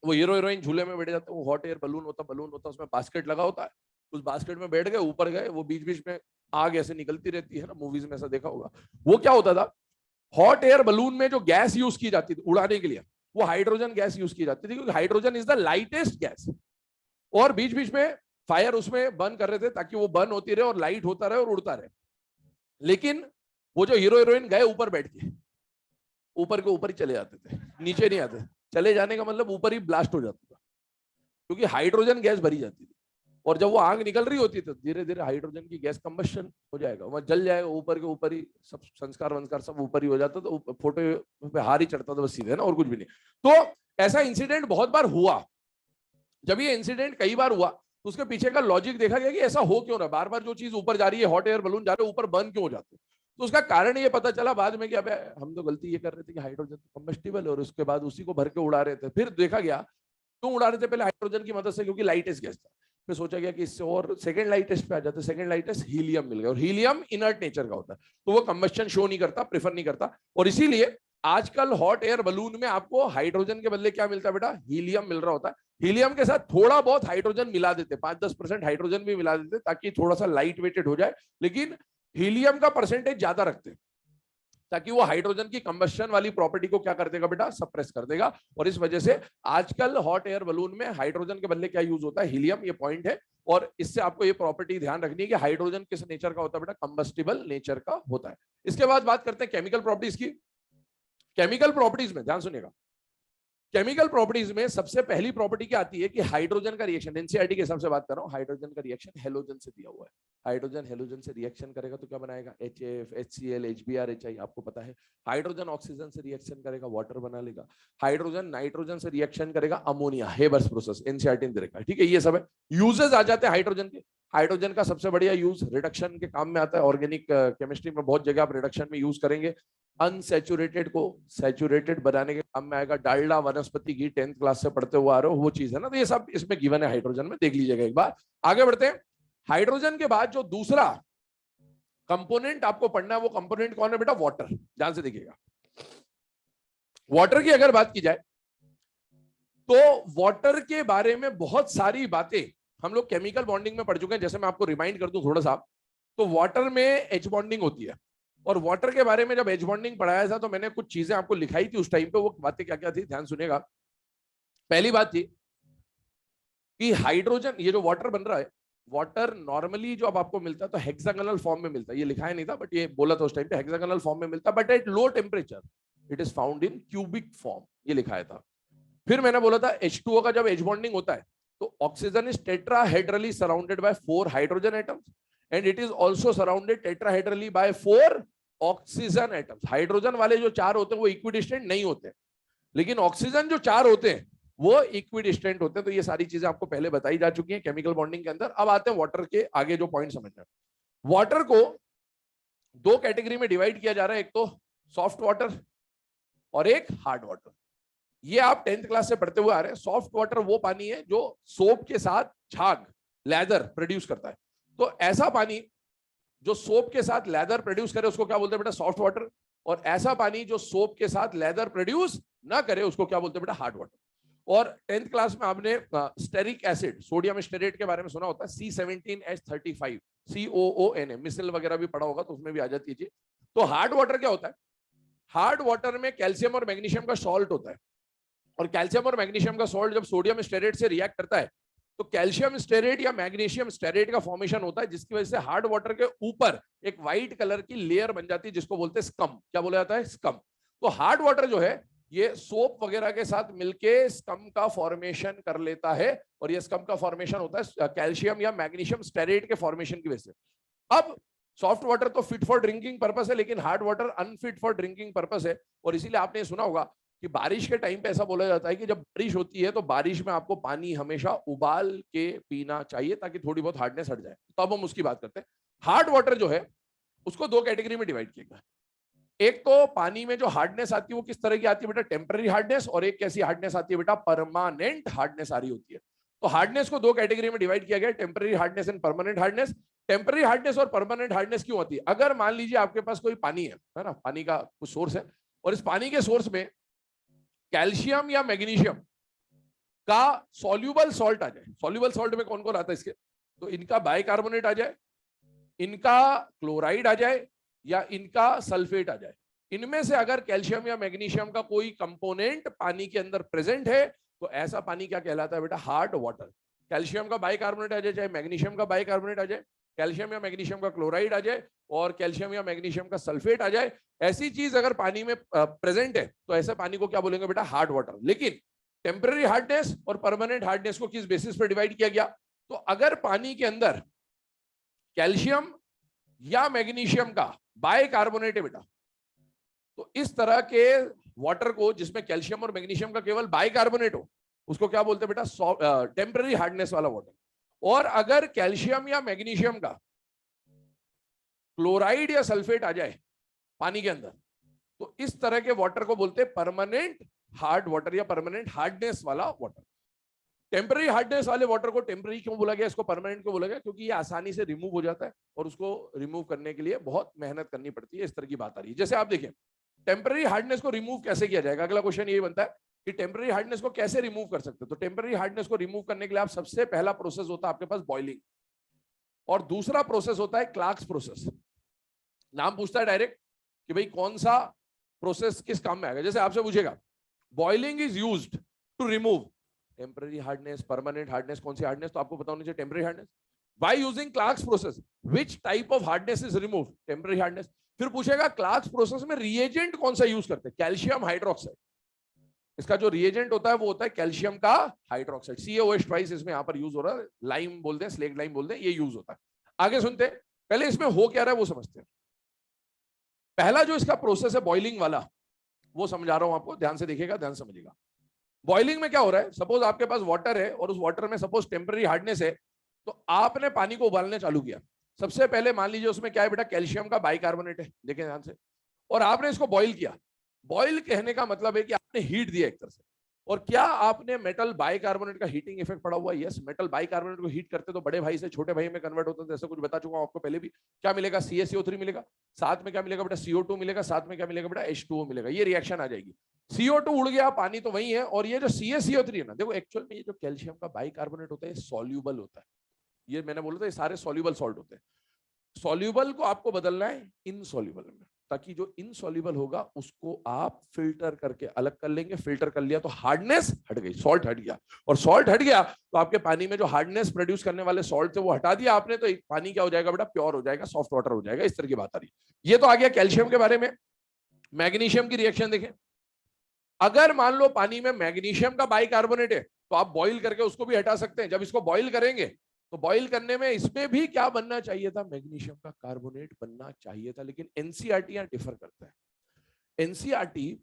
वो हीरो हीरोइन झूले में बैठ जाते हैं, वो हॉट एयर बलून होता उसमें बास्केट लगा होता है, उस बास्केट में बैठ गए, ऊपर गए, वो बीच बीच में आग ऐसे निकलती रहती है ना, मूवीज में ऐसा देखा होगा। वो क्या होता था, हॉट एयर बलून में जो गैस यूज की जाती थी उड़ाने के लिए, वो हाइड्रोजन गैस यूज की जाती थी, क्योंकि hydrogen is the lightest gas, और बीच बीच में फायर उसमें बर्न कर रहे थे ताकि वो बर्न होती रहे और लाइट होता रहे और उड़ता रहे। लेकिन वो जो हीरो हीरोइन गए ऊपर बैठ के, ऊपर के ऊपर ही चले जाते थे, नीचे नहीं आते, चले जाने का मतलब ऊपर ही ब्लास्ट हो जाता था, क्योंकि हाइड्रोजन गैस भरी जाती थी, और जब वो आग निकल रही होती तो धीरे धीरे हाइड्रोजन की गैस कंबशन हो जाएगा, वहां जल जाएगा, ऊपर के ऊपर ही सब संस्कार वंस्कार सब ऊपर ही हो जाता, तो फोटो पे हार ही चढ़ता था बस सीधे ना, और कुछ भी नहीं। तो ऐसा इंसिडेंट बहुत बार हुआ। जब ये इंसिडेंट कई बार हुआ तो उसके पीछे का लॉजिक देखा गया कि ऐसा हो क्यों रहा, बार बार जो चीज ऊपर जा रही है, हॉट एयर बलून जा रहे हैं ऊपर, बर्न क्यों हो जाते हैं। तो उसका कारण ये पता चला बाद में कि अबे हम तो गलती ये कर रहे थे कि हाइड्रोजन तो कंबस्टिबल है, और उसके बाद उसी को भर के उड़ा रहे थे। फिर देखा गया क्यों उड़ा रहे थे, पहले हाइड्रोजन की मदद से, क्योंकि लाइटेस्ट गैस था। फिर सोचा गया कि इससे और सेकंड लाइटेस्ट पे आ जाते, सेकंड लाइटेस्ट हीलियम मिल गया, और हीलियम इनर्ट नेचर का होता है, तो वो कंबस्शन शो नहीं करता, प्रेफर नहीं करता, और इसीलिए आजकल हॉट एयर बलून में आपको हाइड्रोजन के बदले क्या मिलता है बेटा, हीलियम मिल रहा होता है। हीलियम के साथ थोड़ा बहुत हाइड्रोजन मिला देते, 5-10% हाइड्रोजन भी मिला देते ताकि थोड़ा सा लाइट वेटेड हो जाए, लेकिन हीलियम का परसेंटेज ज्यादा रखते हैं ताकि वो हाइड्रोजन की कंबस्शन वाली प्रॉपर्टी को क्या कर देगा बेटा, सप्रेस कर देगा। और इस वजह से आजकल हॉट एयर बलून में हाइड्रोजन के बदले क्या यूज होता है, हीलियम, ये पॉइंट है। और इससे आपको ये प्रॉपर्टी ध्यान रखनी है कि हाइड्रोजन किस नेचर का होता है बेटा, कंबस्टिबल नेचर का होता है। इसके बाद बात करते हैं केमिकल प्रॉपर्टीज की। केमिकल प्रॉपर्टीज में ध्यान सुनिएगा, केमिकल प्रॉपर्टीज में सबसे पहली प्रॉपर्टी क्या आती है कि हाइड्रोजन का रिएक्शन, एनसीईआरटी के हिसाब से बात कर रहा हूं, हाइड्रोजन का रिएक्शन हेलोजन से दिया हुआ है। हाइड्रोजन हेलोजन से रिएक्शन करेगा तो क्या बनाएगा, HF, HCl, HBr, HI, आपको पता है। हाइड्रोजन ऑक्सीजन से रिएक्शन करेगा, वाटर बना लेगा। हाइड्रोजन नाइट्रोजन से रिएक्शन करेगा, अमोनिया, हेबर्स प्रोसेस, एनसीईआरटी ने दे रखा है, ठीक है। ये सब है, यूजेस आ जाते हैं हाइड्रोजन के। हाइड्रोजन का सबसे बढ़िया यूज रिडक्शन के काम में आता है, ऑर्गेनिक केमिस्ट्री में बहुत जगह आप रिडक्शन में यूज करेंगे। अनसैचुरेटेड को सैचुरेटेड बनाने के काम में आएगा, डालडा, वनस्पति घी 10th क्लास से पढ़ते हुए आ रहे हो, वो चीज है ना, तो ये सब इसमें गिवन है हाइड्रोजन में, देख लीजिएगा एक बार। आगे बढ़ते हैं, हाइड्रोजन के बाद जो दूसरा कंपोनेंट आपको पढ़ना है वो कंपोनेंट कौन है बेटा, वाटर। ध्यान से देखिएगा, वाटर की अगर बात की जाए तो वाटर के बारे में बहुत सारी बातें हम लोग केमिकल बॉन्डिंग में पढ़ चुके हैं। जैसे मैं आपको रिमाइंड कर दूं थोड़ा सा, तो वाटर में एच बॉन्डिंग होती है, और वाटर के बारे में जब एच बॉन्डिंग पढ़ाया था तो मैंने कुछ चीजें आपको लिखाई थी उस टाइम पे, वो बातें क्या क्या थी, ध्यान सुनिएगा। पहली बात थी कि हाइड्रोजन, ये जो वाटर बन रहा है, वाटर नॉर्मली जो अब आपको मिलता है तो हेक्सागोनल फॉर्म में मिलता है, ये लिखाया नहीं था बट ये बोला था उस टाइम पे, हेक्सागोनल फॉर्म में मिलता है, but at low temperature it is found in cubic form, ये लिखाया था। फिर मैंने बोला था H2O का जब एच बॉन्डिंग होता है तो oxygen is tetrahedrally surrounded by 4 hydrogen atoms and it is also surrounded tetrahedrally by 4 oxygen atoms. Hydrogen वाले जो 4 होते हैं वो इक्विडिस्टेंट नहीं होते, लेकिन ऑक्सीजन जो 4 होते हैं वो इक्विडिस्टेंट होते हैं। तो ये सारी चीजें आपको पहले बताई जा चुकी हैं केमिकल बॉन्डिंग के अंदर। अब आते हैं वाटर के आगे जो पॉइंट समझना है। वाटर को 2 कैटेगरी में डिवाइड किया जा रहा है, एक तो सॉफ्ट वाटर और एक हार्ड वाटर। ये आप 10th क्लास से पढ़ते हुए आ रहे हैं। सॉफ्ट वाटर वो पानी है जो सोप के साथ झाग, लेदर प्रोड्यूस करता है। तो ऐसा पानी जो सोप के साथ लेदर प्रोड्यूस करे उसको क्या बोलते हैं बेटा, सॉफ्ट वाटर। और ऐसा पानी जो सोप के साथ लेदर प्रोड्यूस ना करे उसको क्या बोलते हैं बेटा, हार्ड वाटर। और 10th क्लास में आपने स्टेरिक एसिड, सोडियम स्टेरेट के बारे में सुना होता है, C17H35, COON, मिसल वगैरह भी पढ़ा होगा तो उसमें भी आ जाती है। तो हार्ड वाटर क्या होता है, हार्ड वाटर में कैल्शियम और मैग्नीशियम का सॉल्ट होता है, और कैल्शियम और मैग्नीशियम का सॉल्ट जब सोडियम स्टेरेट से रिएक्ट करता है तो कैल्शियम स्टेरेट या मैग्नीशियम स्टेरेट का फॉर्मेशन होता है, जिसकी वजह से हार्ड वाटर के ऊपर एक व्हाइट कलर की लेयर बन जाती है जिसको बोलते हैं स्कम। क्या बोला जाता है, स्कम। तो हार्ड वाटर जो है ये सोप वगैरह के साथ मिलके स्कम का फॉर्मेशन कर लेता है, और ये स्कम का फॉर्मेशन होता है कैल्शियम या मैग्नीशियम स्टेरेट के फॉर्मेशन की वजह से। अब सॉफ्ट वाटर तो फिट फॉर ड्रिंकिंग पर्पस है, लेकिन hard water unfit for drinking purpose है। और इसीलिए आपने सुना होगा कि बारिश के टाइम पे ऐसा बोला जाता है कि जब बारिश होती है तो बारिश में आपको पानी हमेशा उबाल के पीना चाहिए ताकि थोड़ी बहुत हार्डनेस हट जाए। तो अब हम उसकी बात करते हैं। हार्ड वाटर जो है उसको 2 कैटेगरी में डिवाइड किया गया। एक तो पानी में जो हार्डनेस आती है वो किस तरह की आती है बेटा, टेम्पररी हार्डनेस, और एक कैसी हार्डनेस आती है बेटा, परमानेंट हार्डनेस आ रही होती है। तो हार्डनेस को 2 कैटेगरी में डिवाइड किया गया, temporary hardness and permanent hardness. Temporary hardness और परमानेंट हार्डनेस क्यों होती है, अगर मान लीजिए आपके पास कोई पानी है ना, पानी का कुछ सोर्स है, और इस पानी के सोर्स में कैल्शियम या मैग्नीशियम का सॉल्यूबल सॉल्ट आ जाए। सॉल्यूबल सॉल्ट में कौन कौन आता है इसके, तो इनका बाइकार्बोनेट आ जाए, इनका क्लोराइड आ जाए, या इनका सल्फेट आ जाए। इनमें से अगर कैल्शियम या मैग्नीशियम का कोई कंपोनेंट पानी के अंदर प्रेजेंट है तो ऐसा पानी क्या कहलाता है बेटा, हार्ड वाटर। कैल्शियम का बाइकार्बोनेट आ जाए, चाहे मैग्नीशियम का बाइकार्बोनेट आ जाए, कैल्शियम या मैग्नीशियम का क्लोराइड आ जाए, और कैल्शियम या मैग्नीशियम का सल्फेट आ जाए, ऐसी चीज अगर पानी में प्रेजेंट है तो ऐसे पानी को क्या बोलेंगे बेटा, हार्ड वाटर। लेकिन टेम्पररी हार्डनेस और परमानेंट हार्डनेस को किस बेसिस पर डिवाइड किया गया, तो अगर पानी के अंदर कैल्शियम या मैग्नीशियम का बाइकार्बोनेट है बेटा, तो इस तरह के वाटर को जिसमें कैल्शियम और मैग्नीशियम का केवल बाइकार्बोनेट हो उसको क्या बोलते हैं बेटा, टेम्पररी हार्डनेस वाला वाटर। और अगर कैल्शियम या मैग्नीशियम का क्लोराइड या सल्फेट आ जाए पानी के अंदर तो इस तरह के वाटर को बोलते हैं परमानेंट हार्ड वाटर या परमानेंट हार्डनेस वाला वाटर। टेम्पररी हार्डनेस वाले वाटर को टेम्पररी क्यों बोला गया, इसको परमानेंट क्यों बोला गया, क्योंकि ये आसानी से रिमूव हो जाता है और उसको रिमूव करने के लिए बहुत मेहनत करनी पड़ती है, इस तरह की बात आ रही है। जैसे आप देखिए टेम्पररी हार्डनेस को रिमूव कैसे किया जाएगा, अगला क्वेश्चन ये बनता है कि टेम्पररी हार्डनेस को कैसे रिमूव कर सकते हैं। तो टेम्पररी हार्डनेस को रिमूव करने के लिए आप सबसे पहला प्रोसेस होता है आपके पास बॉइलिंग, और दूसरा प्रोसेस होता है क्लार्क्स प्रोसेस। नाम पूछता है डायरेक्ट कि भाई कौन सा प्रोसेस किस काम में आएगा। जैसे आपसे पूछेगा boiling is used to remove temporary hardness, permanent hardness, कौन सी हार्डनेस, तो आपको पता होना चाहिए temporary hardness. By using Clark's process which type of hardness is removed, temporary hardness. फिर पूछेगा क्लार्क्स प्रोसेस में रिएजेंट कौन सा यूज करते हैं, कैल्शियम हाइड्रोक्साइड। इसका जो रिएजेंट होता है वो होता है कैल्शियम का हाइड्रोक्साइड, CaOH ट्वाइस इसमें यहां पर यूज हो रहा है, लाइम बोलते हैं, स्लेट लाइम बोलते हैं, ये यूज होता है। आगे सुनते हैं, पहले इसमें हो क्या रहा है वो समझते हैं। पहला जो इसका प्रोसेस है बॉइलिंग वाला, वो समझा रहा हूं आपको, ध्यान से देखिएगा, ध्यान समझिएगा। बॉइलिंग में क्या हो रहा है, सपोज आपके पास वाटर है और उस वाटर में सपोज टेम्पररी हार्डनेस है, तो आपने पानी को उबालने चालू किया। सबसे पहले मान लीजिए उसमें क्या है बेटा, कैल्शियम का बाइकार्बोनेट है, देखें ध्यान से, और आपने इसको बॉइल किया। बॉइल कहने का मतलब है कि आपने हीट दिया एक तरह से, और क्या आपने मेटल बाइकार्बोनेट का हीटिंग इफेक्ट पड़ा हुआ है? यस, मेटल बाइकार्बोनेट को हीट करते तो बड़े भाई से छोटे भाई में कन्वर्ट होता है, जैसे कुछ बता चुका हूं आपको पहले भी। क्या मिलेगा, CaCO3 मिलेगा, साथ में क्या मिलेगा बेटा, CO2 मिलेगा, साथ में क्या मिलेगा बेटा, H2O मिलेगा। ये रिएक्शन आ जाएगी, CO2 उड़ गया, पानी तो वही है, और ये जो CaCO3 है ना, देखो एक्चुअल में ये जो कैल्शियम का बाइकार्बोनेट होता है सॉल्यूबल होता है। ये मैंने बोला था ये सारे सॉल्यूबल सॉल्ट होते हैं। सॉल्यूबल को आपको बदलना है इनसॉल्यूबल में, ताकि जो इनसॉल्यूबल होगा उसको आप फिल्टर करके अलग कर लेंगे। फिल्टर कर लिया तो हार्डनेस हट गई, सॉल्ट हट गया, और सॉल्ट हट गया तो आपके पानी में जो हार्डनेस प्रोड्यूस करने वाले सॉल्ट थे वो हटा दिया आपने, तो पानी क्या हो जाएगा बेटा, प्योर हो जाएगा, सॉफ्ट वाटर हो जाएगा। इस तरह की बात आ रही है। ये तो आ गया कैल्शियम के बारे में। मैग्नीशियम की रिएक्शन देखें, अगर मान लो पानी में मैग्नीशियम का बाइकार्बोनेट है तो आप बॉइल करके उसको भी हटा सकते हैं। जब इसको बॉइल करेंगे तो बॉइल करने में इसमें भी क्या बनना चाहिए था, मैग्नीशियम का कार्बोनेट बनना चाहिए था, लेकिन एनसीईआरटी यहां डिफर करता है। एनसीईआरटी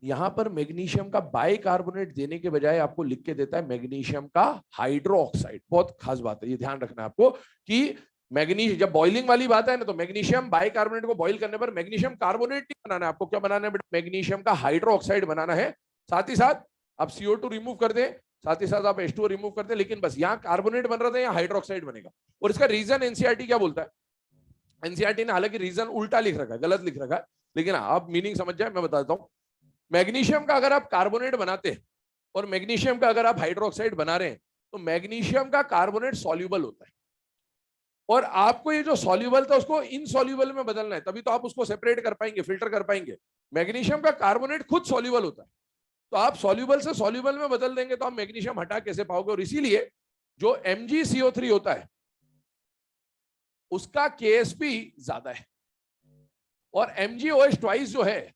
यहां पर मैग्नीशियम का बाइकार्बोनेट देने के बजाय आपको लिख के देता है मैग्नीशियम का हाइड्रोक्साइड। बहुत खास बात है, ये ध्यान रखना है आपको कि मैग्नीशियम, जब बॉइलिंग वाली बात है ना, तो मैग्नीशियम बाइकार्बोनेट को बॉइल करने पर मैग्नीशियम कार्बोनेट नहीं बनाना है आपको, क्या बनाना है बेटा, मैग्नीशियम का हाइड्रोक्साइड बनाना है। साथ ही साथ आप CO2 रिमूव कर दें, साथ ही साथ आप H2O रिमूव कर दें, लेकिन बस यहाँ कार्बोनेट बन रहा था, यहाँ हाइड्रोक्साइड बनेगा। और इसका रीजन एनसीईआरटी क्या बोलता है, एनसीईआरटी ने हालांकि रीजन उल्टा लिख रखा है, गलत लिख रखा है, लेकिन आप मीनिंग समझ जाए, मैं बताता हूं। मैग्नीशियम का अगर आप कार्बोनेट बनाते हैं और मैग्नीशियम का अगर आप हाइड्रोक्साइड बना रहे हैं, तो मैग्नीशियम का कार्बोनेट सॉल्यूबल होता है, और आपको ये जो सॉल्यूबल था उसको इनसॉल्यूबल में बदलना है, तभी तो आप उसको सेपरेट कर पाएंगे, फिल्टर कर पाएंगे। मैग्नीशियम का कार्बोनेट खुद सॉल्यूबल होता है, तो आप सॉल्यूबल से सॉल्यूबल में बदल देंगे तो आप मैग्नीशियम हटा कैसे पाओगे। और इसीलिए जो MgCO3 होता है उसका KSP ज्यादा है, और MgOH ट्वाइस जो है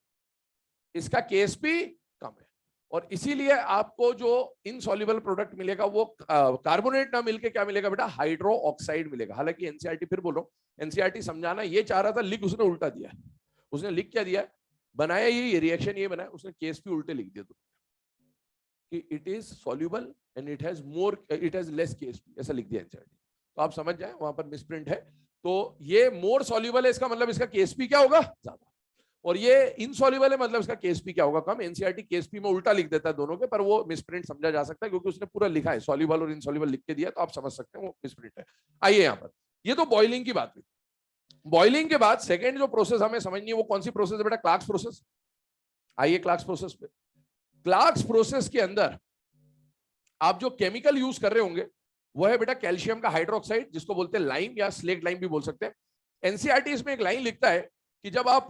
इसका KSP कम है, और इसीलिए आपको जो इनसॉल्यूबल प्रोडक्ट मिलेगा वो कार्बोनेट ना मिलके क्या मिलेगा बेटा, हाइड्रो ऑक्साइड मिलेगा। हालांकि एनसीईआरटी, फिर बोलो, एनसीईआरटी समझाना ये चाह रहा था, लिख उसने उल्टा दिया। उसने लिख क्या दिया, बनाया ये रिएक्शन ये बनाया, उसने KSP उल्टे लिख दिया कि it is soluble and it has less KSP, ऐसा लिख दिया एनसीईआरटी। तो आप समझ जाए वहां पर मिसप्रिंट है। तो ये मोर सॉल्यूबल है, इसका मतलब इसका KSP क्या होगा, ज्यादा, और ये इनसॉल्यूबल है, मतलब इसका KSP क्या होगा, कम। एनसीईआरटी KSP में उल्टा लिख देता है दोनों के, पर वो मिसप्रिंट समझा जा सकता है क्योंकि उसने पूरा लिखा है, सॉल्यूबल और इनसॉल्यूबल लिख के दिया, तो आप समझ सकते हैं वो मिसप्रिंट है। आइए यहाँ पर, ये तो बॉइलिंग की बात हुई। बॉइलिंग के बाद सेकेंड जो प्रोसेस हमें समझनी है वो कौन सी प्रोसेस है बेटा, क्लार्क्स प्रोसेस। आइए क्लार्क्स प्रोसेस पे। क्लार्क्स प्रोसेस के अंदर आप जो केमिकल यूज कर रहे होंगे वो है बेटा कैल्शियम का हाइड्रोक्साइड, जिसको बोलते हैं लाइम या स्लेट लाइम भी बोल सकते हैं। एनसीईआरटी इसमें एक लाइन लिखता है कि जब आप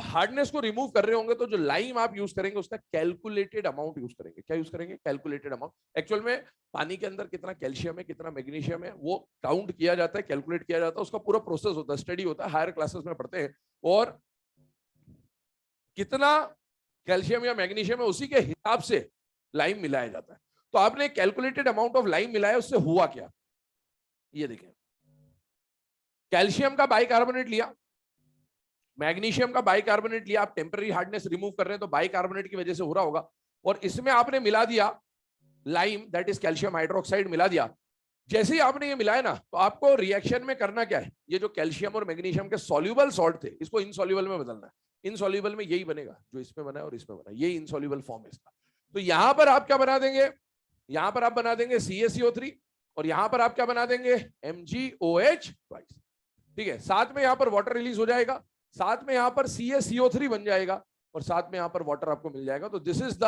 हार्डनेस को रिमूव कर रहे होंगे तो जो लाइम आप यूज करेंगे उसका कैलकुलेटेड अमाउंट यूज करेंगे। क्या यूज करेंगे, कैलकुलेटेड अमाउंट। एक्चुअल में पानी के अंदर कितना कैल्शियम है, कितना मैग्नीशियम है, वो काउंट किया जाता है, कैलकुलेट किया जाता है, उसका पूरा प्रोसेस होता है, स्टडी होता है, हायर क्लासेस में पढ़ते हैं। और कितना कैल्शियम या मैग्नीशियम है उसी के हिसाब से लाइम मिलाया जाता है। तो आपने कैलकुलेटेड अमाउंट ऑफ लाइम मिलाया, उससे हुआ क्या, ये देखें। कैल्शियम का बाइकार्बोनेट लिया, मैग्नीशियम का बाइकार्बोनेट लिया, आप टेम्पररी हार्डनेस रिमूव कर रहे हैं तो बाइकार्बोनेट की वजह से हो रहा होगा, और इसमें आपने मिला दिया lime, that is calcium hydroxide मिला दिया। जैसे ही आपने ये मिलाया ना, तो आपको रिएक्शन में करना क्या है, ये जो कैल्शियम और मैग्नीशियम के सॉल्यूबल सॉल्ट थे इसको इनसॉल्यूबल में बदलना है। इनसॉल्यूबल में यही बनेगा जो इसमें बना है और इसमें बना है, ये इनसॉल्यूबल फॉर्म है इसका। तो यहां पर आप क्या बना देंगे, यहां पर आप बना देंगे CaCO3 और यहां पर आप क्या बना देंगे MgOH ट्वाइस। ठीक है, साथ में यहां पर वाटर रिलीज हो जाएगा, साथ में यहां पर CaCO3 बन जाएगा और साथ में यहां पर वाटर आपको मिल जाएगा। तो this is the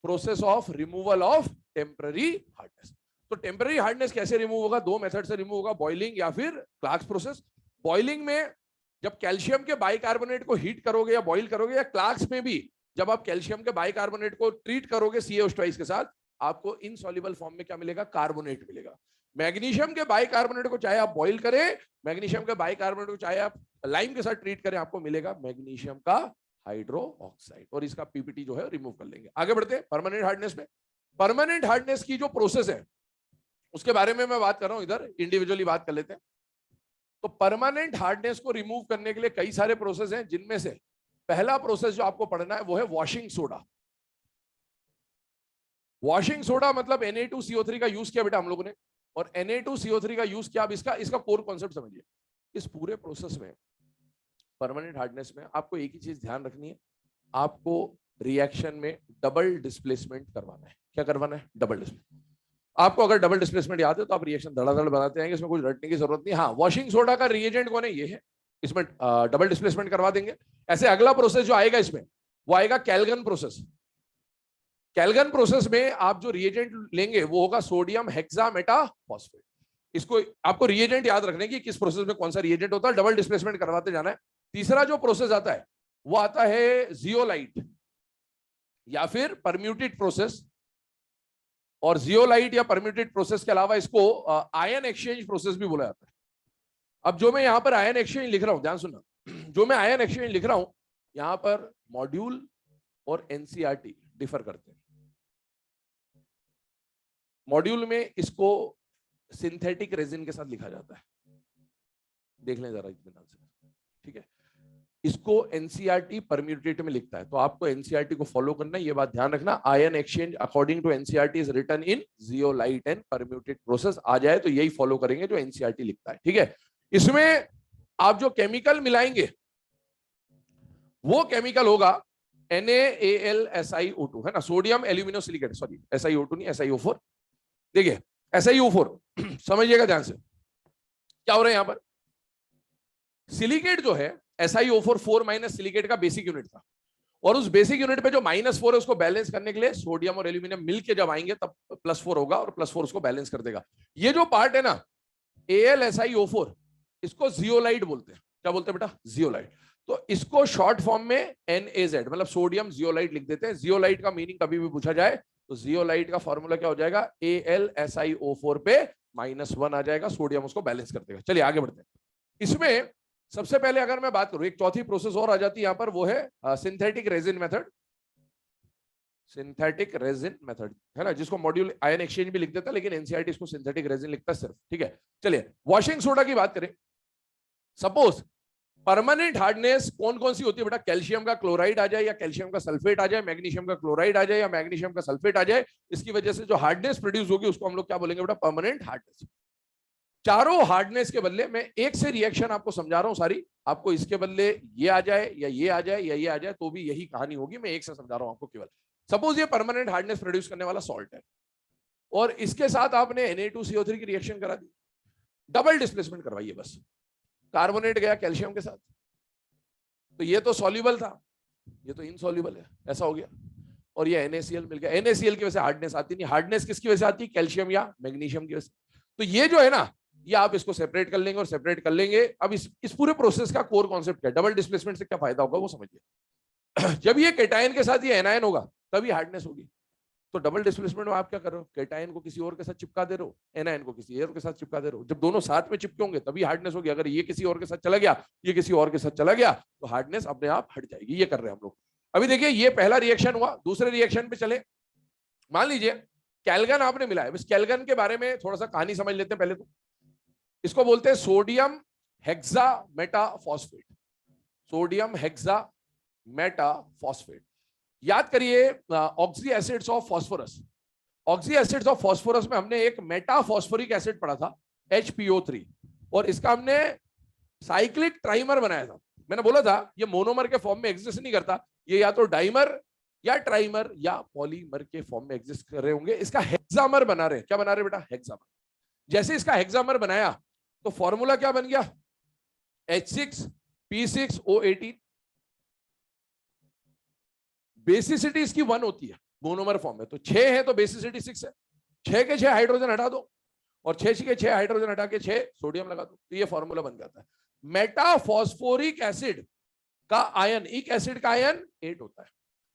process of removal of temporary hardness. तो टेम्पररी हार्डनेस कैसे रिमूव होगा? दो मेथड से रिमूव होगा, बॉइलिंग या फिर क्लार्क्स प्रोसेस। बॉइलिंग में जब कैल्शियम के बाइकार्बोनेट को हीट करोगे या बॉइल करोगे, या क्लार्क्स में भी जब आप कैल्शियम के बाइकार्बोनेट को ट्रीट करोगे CaO2 के साथ, आपको इनसॉल्युबल फॉर्म में क्या मिलेगा? कार्बोनेट मिलेगा। मैग्नीशियम के बाइकार्बोनेट को चाहे आप बॉइल करें, मैग्नीशियम के बाइकार्बोनेट को चाहे आप लाइम के साथ ट्रीट करें, आपको मिलेगा मैग्नीशियम का हाइड्रो ऑक्साइड, और इसका पीपीटी जो है रिमूव कर लेंगे। आगे बढ़ते हैं परमानेंट हार्डनेस में। परमानेंट हार्डनेस की जो प्रोसेस है उसके बारे में मैं बात कर रहा हूं, इधर इंडिविजुअली बात कर लेते हैं। तो परमानेंट हार्डनेस को रिमूव करने के लिए कई सारे प्रोसेस हैं, जिनमें से पहला प्रोसेस जो आपको पढ़ना है वो है वॉशिंग सोडा। वॉशिंग सोडा मतलब Na2CO3 का यूज किया बेटा हम लोगों ने, और Na2CO3 का यूज किया। अब इसका कोर कॉन्सेप्ट समझिए। इस पूरे प्रोसेस में, परमानेंट हार्डनेस में, आपको एक ही चीज ध्यान रखनी है, आपको रिएक्शन में डबल डिस्प्लेसमेंट करवाना है। क्या करवाना है? Double displacement. आपको अगर डबल डिस्प्लेसमेंट याद है तो आप रिएक्शन धड़ाधड़ बनाते जाएंगे, इसमें कुछ रटने की जरूरत नहीं। हाँ, वॉशिंग सोडा का रिएजेंट कौन है? ये है, इसमें डबल डिस्प्लेसमेंट करवा देंगे। ऐसे अगला प्रोसेस जो आएगा इसमें वो आएगा कैल्गन प्रोसेस। कैल्गन प्रोसेस में आप जो रिएजेंट लेंगे वो होगा सोडियम हेक्सामेटाफॉस्फेट। इसको आपको रिएजेंट याद रखने की किस प्रोसेस में कौन सा रिएजेंट होता है, डबल डिस्प्लेसमेंट करवाते जाना है। तीसरा जो प्रोसेस आता है वो आता है जियोलाइट या फिर परम्यूटेड प्रोसेस। और जियोलाइट या परम्यूटेड प्रोसेस के अलावा इसको आयन एक्सचेंज प्रोसेस भी बोला जाता है। अब जो मैं यहां पर आयन एक्सचेंज लिख रहा हूं, ध्यान सुनना, जो मैं आयन एक्सचेंज लिख रहा हूं यहां पर मॉड्यूल और एनसीईआरटी डिफर करते हैं। मॉड्यूल में इसको सिंथेटिक रेजिन के साथ लिखा जाता है, देख लें जरा इत्मीनान से, ठीक है। इसको एनसीईआरटी परम्यूटेट में लिखता है, तो आपको एनसीईआरटी को फॉलो करना है, ये बात ध्यान रखना। Ion exchange according to NCERT is written in zeolite and permuted process. आ जाए तो यही फॉलो करेंगे जो एनसीईआरटी लिखता है, ठीक है। इसमें आप जो केमिकल मिलाएंगे वो केमिकल होगा NaAlSiO2, है ना, sodium alumino silicate, sorry SiO2 नहीं, SiO4। देखिए SiO4 समझिएगा ध्यान से, क्या हो रहा है यहां पर? सिलिकेट जो है SiO4 4- सिलिकेट का बेसिक यूनिट था, और उस बेसिक यूनिट पे जो -4 है उसको बैलेंस करने के लिए सोडियम और एल्यूमिनियम मिलके जब आएंगे तब +4 होगा, और +4 उसको बैलेंस कर देगा। ये जो पार्ट है ना AlSiO4, इसको जियोलाइट बोलते हैं। क्या बोलते हैं बेटा? जियोलाइट। तो इसको शॉर्ट फॉर्म में NaZ मतलब सोडियम जियोलाइट लिख देते हैं। जियोलाइट का मीनिंग कभी भी पूछा जाए तो जियोलाइट का फॉर्मूला क्या हो जाएगा? AlSiO4 पे -1 आ जाएगा, सोडियम उसको बैलेंस कर देगा। चलिए आगे बढ़ते हैं। इसमें सबसे पहले अगर मैं बात करूं, एक चौथी प्रोसेस और आ जाती है यहां पर, वो है synthetic resin method. Synthetic resin method है ना, जिसको मॉड्यूल आयन एक्सचेंज भी लिख देता है, लेकिन एनसीईआरटी इसको सिंथेटिक रेजिन लिखता है सिर्फ, ठीक है। चलिए वॉशिंग सोडा की बात करें। सपोज परमानेंट हार्डनेस कौन कौन सी होती है बेटा? कैल्शियम का क्लोराइड आ जाए या कैल्शियम का सल्फेट आ जाए, मैग्नीशियम का क्लोराइड आ जाए या मैग्नीशियम का सल्फेट आ जाए, इसकी वजह से जो हार्डनेस प्रोड्यूस होगी उसको हम लोग क्या बोलेंगे बेटा? Permanent hardness. चारों हार्डनेस के बदले मैं एक से रिएक्शन आपको समझा रहा हूं सारी, आपको इसके बदले ये आ जाए या ये आ जाए या ये आ जाए तो भी यही कहानी होगी। मैं एक से समझा रहा हूं आपको केवल। सपोज ये परमानेंट हार्डनेस प्रोड्यूस करने वाला सॉल्ट है और इसके साथ आपने Na2CO3 की रिएक्शन करा दी, डबल डिस्प्लेसमेंट करवाइए बस। कार्बोनेट गया कैल्शियम के साथ, तो ये तो सॉल्युबल था, ये तो इनसॉल्युबल है, ऐसा हो गया, और ये NaCl मिल गया। NaCl की वजह से हार्डनेस आती नहीं। हार्डनेस किसकी वजह से आती है? कैल्शियम या मैग्नीशियम की वजह से। तो ये जो है ना, ये आप इसको सेपरेट कर लेंगे और सेपरेट कर लेंगे। अब इस पूरे प्रोसेस का कोर कॉन्सेप्ट क्या है? डबल डिस्प्लेसमेंट से क्या फायदा होगा वो समझिए। जब ये केटायन के साथ ये एनायन होगा तभी हार्डनेस होगी। तो डबल डिस्प्लेसमेंट में आप क्या कर रहे हो? केटायन को किसी और के साथ चिपका दे रहे हो, एनायन को किसी और के साथ चिपका दे रहे हो। जब दोनों साथ में चिपके होंगे तभी हार्डनेस होगी। अगर ये किसी और के साथ चला गया, ये किसी और के साथ चला गया, तो हार्डनेस अपने आप हट जाएगी। ये कर रहे हैं हम लोग। अभी देखिए ये पहला रिएक्शन हुआ, दूसरे रिएक्शन पे चले। मान लीजिए कैल्गन आपने मिलाया। बस कैल्गन के बारे में थोड़ा सा कहानी समझ लेते हैं पहले तो। इसको बोलते हैं सोडियम हेक्सामेटाफॉस्फेट। Sodium hexametaphosphate. याद करिए oxy acids of phosphorus. Oxy acids of phosphorus में हमने एक मेटाफॉस्फोरिक एसिड पढ़ा था HPO3, और इसका हमने साइक्लिक ट्राइमर बनाया था। मैंने बोला था ये मोनोमर के फॉर्म में एग्जिस्ट नहीं करता, ये या तो डाइमर या ट्राइमर या पॉलीमर के फॉर्म में एग्जिस्ट कर रहे होंगे। इसका हेक्सामर बना रहे हैं। क्या बना रहे बेटा? हेक्सामर। जैसे इसका हेक्सामर बनाया तो फॉर्मूला क्या बन गया? H6P6O18। बेसिसिटी इसकी 1 होती है मोनोमर फॉर्म में, तो 6 है तो बेसिसिटी 6 है। 6 के 6 हाइड्रोजन हटा दो और 6 के 6 हाइड्रोजन हटा के 6 सोडियम लगा दो, तो ये फॉर्मूला बन जाता है। मेटाफॉस्फोरिक एसिड का आयन, एक एसिड का आयन 8 होता है,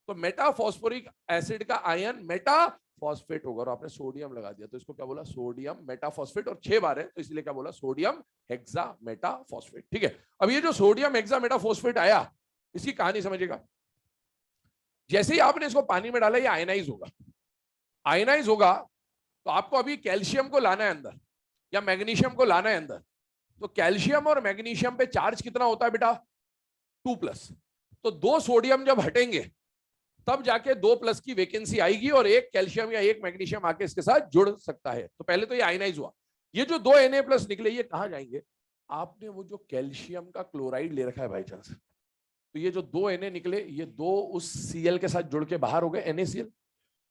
तो मेटाफॉस्फोरिक एसिड का आयन मेटाफॉस्फेट होगा। और आपने सोडियम लगा दिया तो इसको क्या बोला? Sodium metaphosphate. और 6 बार है तो इसलिए क्या बोला? Sodium hexametaphosphate. ठीक है, अब ये जो सोडियम हेक्सा मेटाफॉस्फेट आया, इसकी कहानी समझिएगा। जैसे ही आपने इसको पानी में डाला ये आयनाइज होगा। आयनाइज होगा तो आपको अभी कैल्शियम को लाना है अंदर या मैग्नीशियम को लाना है अंदर। तो कैल्शियम और मैग्नीशियम पे चार्ज कितना होता है बेटा? 2+। तो 2 सोडियम जब हटेंगे तब जाके 2+ की वैकेंसी आएगी और एक कैल्शियम या एक मैग्नीशियम आके इसके साथ जुड़ सकता है। तो पहले तो ये आयनाइज हुआ। ये जो 2 Na+ निकले ये कहां जाएंगे? आपने वो जो कैल्शियम का क्लोराइड ले रखा है बाई चांस, तो ये जो 2 Na निकले ये 2 उस Cl के साथ जुड़ के बाहर हो गए NaCl।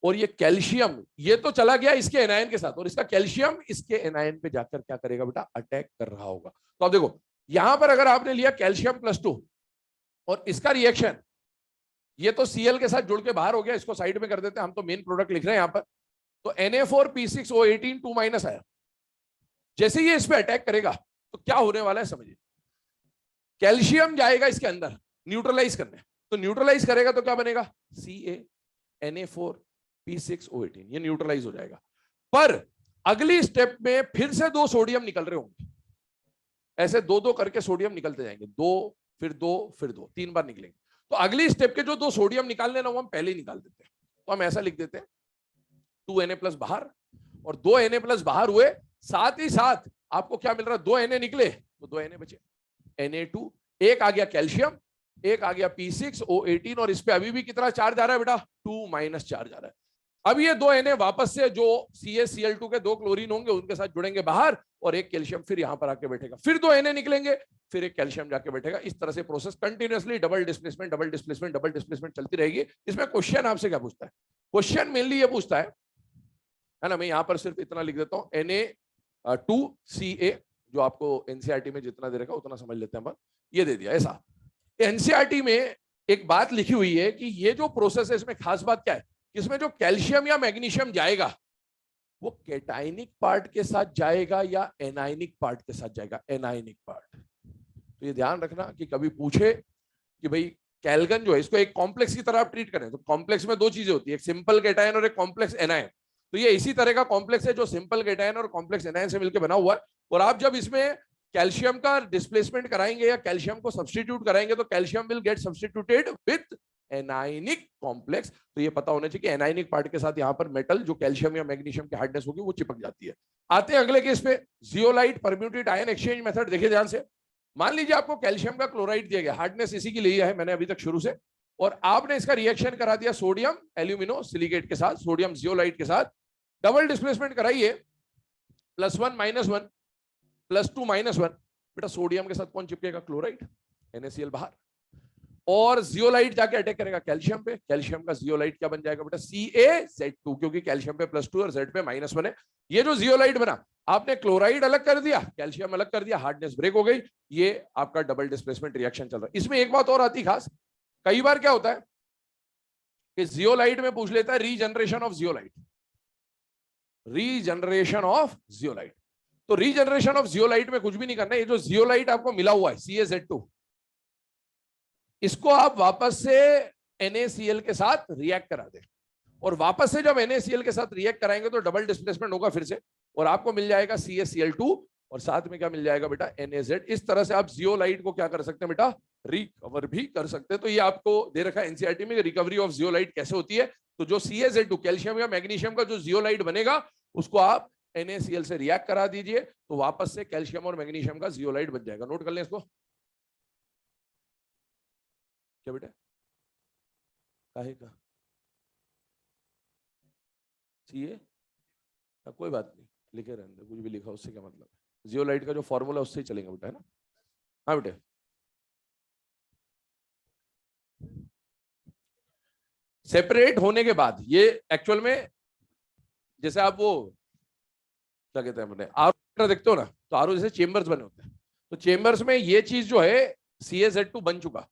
और ये कैल्शियम ये तो चला गया इसके एनायन के साथ, और इसका कैल्शियम इसके एनायन पे जाकर क्या करेगा बेटा? अटैक कर रहा होगा। तो अब देखो यहां पर अगर आपने लिया कैल्शियम +2 और इसका रिएक्शन, ये तो Cl के साथ जुड़ के बाहर हो गया, इसको साइड में कर देते हैं, हम तो मेन प्रोडक्ट लिख रहे हैं यहां पर। तो Na4P6O18 2- आया। जैसे ये इस पे अटैक करेगा तो क्या होने वाला है समझिए। कैल्शियम जाएगा इसके अंदर न्यूट्रलाइज करने, तो न्यूट्रलाइज करेगा तो क्या बनेगा? CaNa4P6O18, ये न्यूट्रलाइज हो जाएगा। पर अगली स्टेप में फिर से 2 सोडियम निकल रहे होंगे, ऐसे 2-2 करके सोडियम निकलते जाएंगे, 2 फिर 2 फिर 2, 3 बार निकलेंगे। तो अगली स्टेप के जो 2 सोडियम निकालने ना वो हम पहले ही निकाल देते हैं। तो हम ऐसा लिख देते हैं 2 Na+ बाहर और 2 Na+ बाहर हुए, साथ ही साथ आपको क्या मिल रहा है? 2 Na निकले तो 2 Na बचे, Na2, एक आ गया कैल्शियम, एक आ गया P6O18 और इस पे अभी भी कितना चार्ज आ रहा है बेटा? 2- चार्ज आ रहा है। अब ये 2 Na वापस से जो CaCl2 के 2 क्लोरीन होंगे उनके साथ जुड़ेंगे बाहर और एक कैल्शियम फिर यहां पर आके बैठेगा, फिर 2 Na निकलेंगे, फिर एक कैल्शियम जाके बैठेगा। इस तरह से process continuously double displacement double displacement double displacement चलती रहेगी। इसमें क्वेश्चन आपसे क्या पूछता है? क्वेश्चन मेनली ये पूछता है ना, मैं यहां पर सिर्फ इतना लिख देता हूं Na2Ca, जो आपको एनसीईआरटी में जितना दे रखा उतना समझ लेते हैं हम। ये दे दिया ऐसा। एनसीईआरटी में एक बात लिखी हुई है कि ये जो प्रोसेस है इसमें खास बात क्या है? इसमें जो कैल्शियम या मैग्नीशियम जाएगा वो कैटायनिक पार्ट के साथ जाएगा या एनायनिक पार्ट के साथ जाएगा? Anionic part. तो ये ध्यान रखना कि कभी पूछे कि भाई कैल्गन जो है इसको एक कॉम्प्लेक्स की तरह आप ट्रीट करें, तो कॉम्प्लेक्स में 2 चीजें होती है, एक सिंपल कैटायन और एक कॉम्प्लेक्स एनायन। तो ये इसी तरह का कॉम्प्लेक्स है जो सिंपल कैटायन और कॉम्प्लेक्स एनायन से मिलकर बना हुआ है। और आप जब इसमें कैल्शियम का डिस्प्लेसमेंट कराएंगे या कैल्शियम को सब्स्टिट्यूट कराएंगे तो calcium will get substituted with anionic complex. तो ये पता होना चाहिए कि एनायनिक पार्ट के साथ यहां पर मेटल जो कैल्शियम या मैग्नीशियम की हार्डनेस होगी वो चिपक जाती है। आते हैं अगले केस पे, zeolite permuted ion exchange method. देखिए ध्यान से, मान लीजिए आपको कैल्शियम का क्लोराइड दिया गया, हार्डनेस इसी की ली है मैंने अभी तक शुरू से, और आपने इसका रिएक्शन करा दिया सोडियम एल्यूमिनो सिलिकेट के साथ, सोडियम जियोलाइट के साथ। डबल डिस्प्लेसमेंट कराइए, +1 -1 +2 -1। बेटा सोडियम के साथ कौन चिपकेगा? क्लोराइड, NaCl बाहर। और जियोलाइट जाके अटैक करेगा कैल्शियम पे, कैल्शियम का जियोलाइट क्या बन जाएगा बेटा? CaZ2, क्योंकि कैल्शियम पे +2 और Z पे -1 है। ये जो जियोलाइट बना, आपने क्लोराइड अलग कर दिया, कैल्शियम अलग कर दिया, हार्डनेस ब्रेक हो गई, ये आपका डबल डिस्प्लेसमेंट रिएक्शन चल रहा है। इसमें एक बात और आती खास, कई बार क्या होता है कि जियोलाइट में पूछ लेता है regeneration of zeolite, regeneration of zeolite. तो रीजनरेशन ऑफ जियोलाइट में कुछ भी नहीं करना है, ये जो जियोलाइट आपको मिला हुआ है CaZ2, इसको आप वापस से NaCl के साथ रिएक्ट करा दें, और वापस से जब NaCl के साथ रिएक्ट कराएंगे तो डबल डिस्प्लेसमेंट होगा फिर से, और आपको मिल जाएगा CaCl2 और साथ में क्या मिल जाएगा बेटा? Na-Z। इस तरह से आप जियोलाइट को क्या कर सकते हैं बेटा? रिकवर भी कर सकते हैं। तो ये आपको दे रखा है एनसीईआरटी में, रिकवरी ऑफ जियोलाइट कैसे होती है। तो जो CaZ2 कैल्शियम या मैग्नीशियम का जो जियोलाइट बनेगा उसको आप NaCl से रिएक्ट करा दीजिए तो वापस से कैल्शियम और मैग्नीशियम का जियोलाइट बन जाएगा। नोट कर लें इसको। क्या बेटा? काहे का CA? कोई बात नहीं, लिखे रहने दो, कुछ भी लिखा उससे क्या मतलब है। जियोलाइट का जो फॉर्मूला उससे ही चलेगा बेटा, है ना? हाँ बेटे। सेपरेट होने के बाद ये एक्चुअल में जैसे आप वो क्या कहते हैं अपने आरओ देखते हो ना, तो आरओ जैसे चेंबर्स बने होते हैं, तो चेंबर्स में ये चीज जो है CaZ2 बन चुका,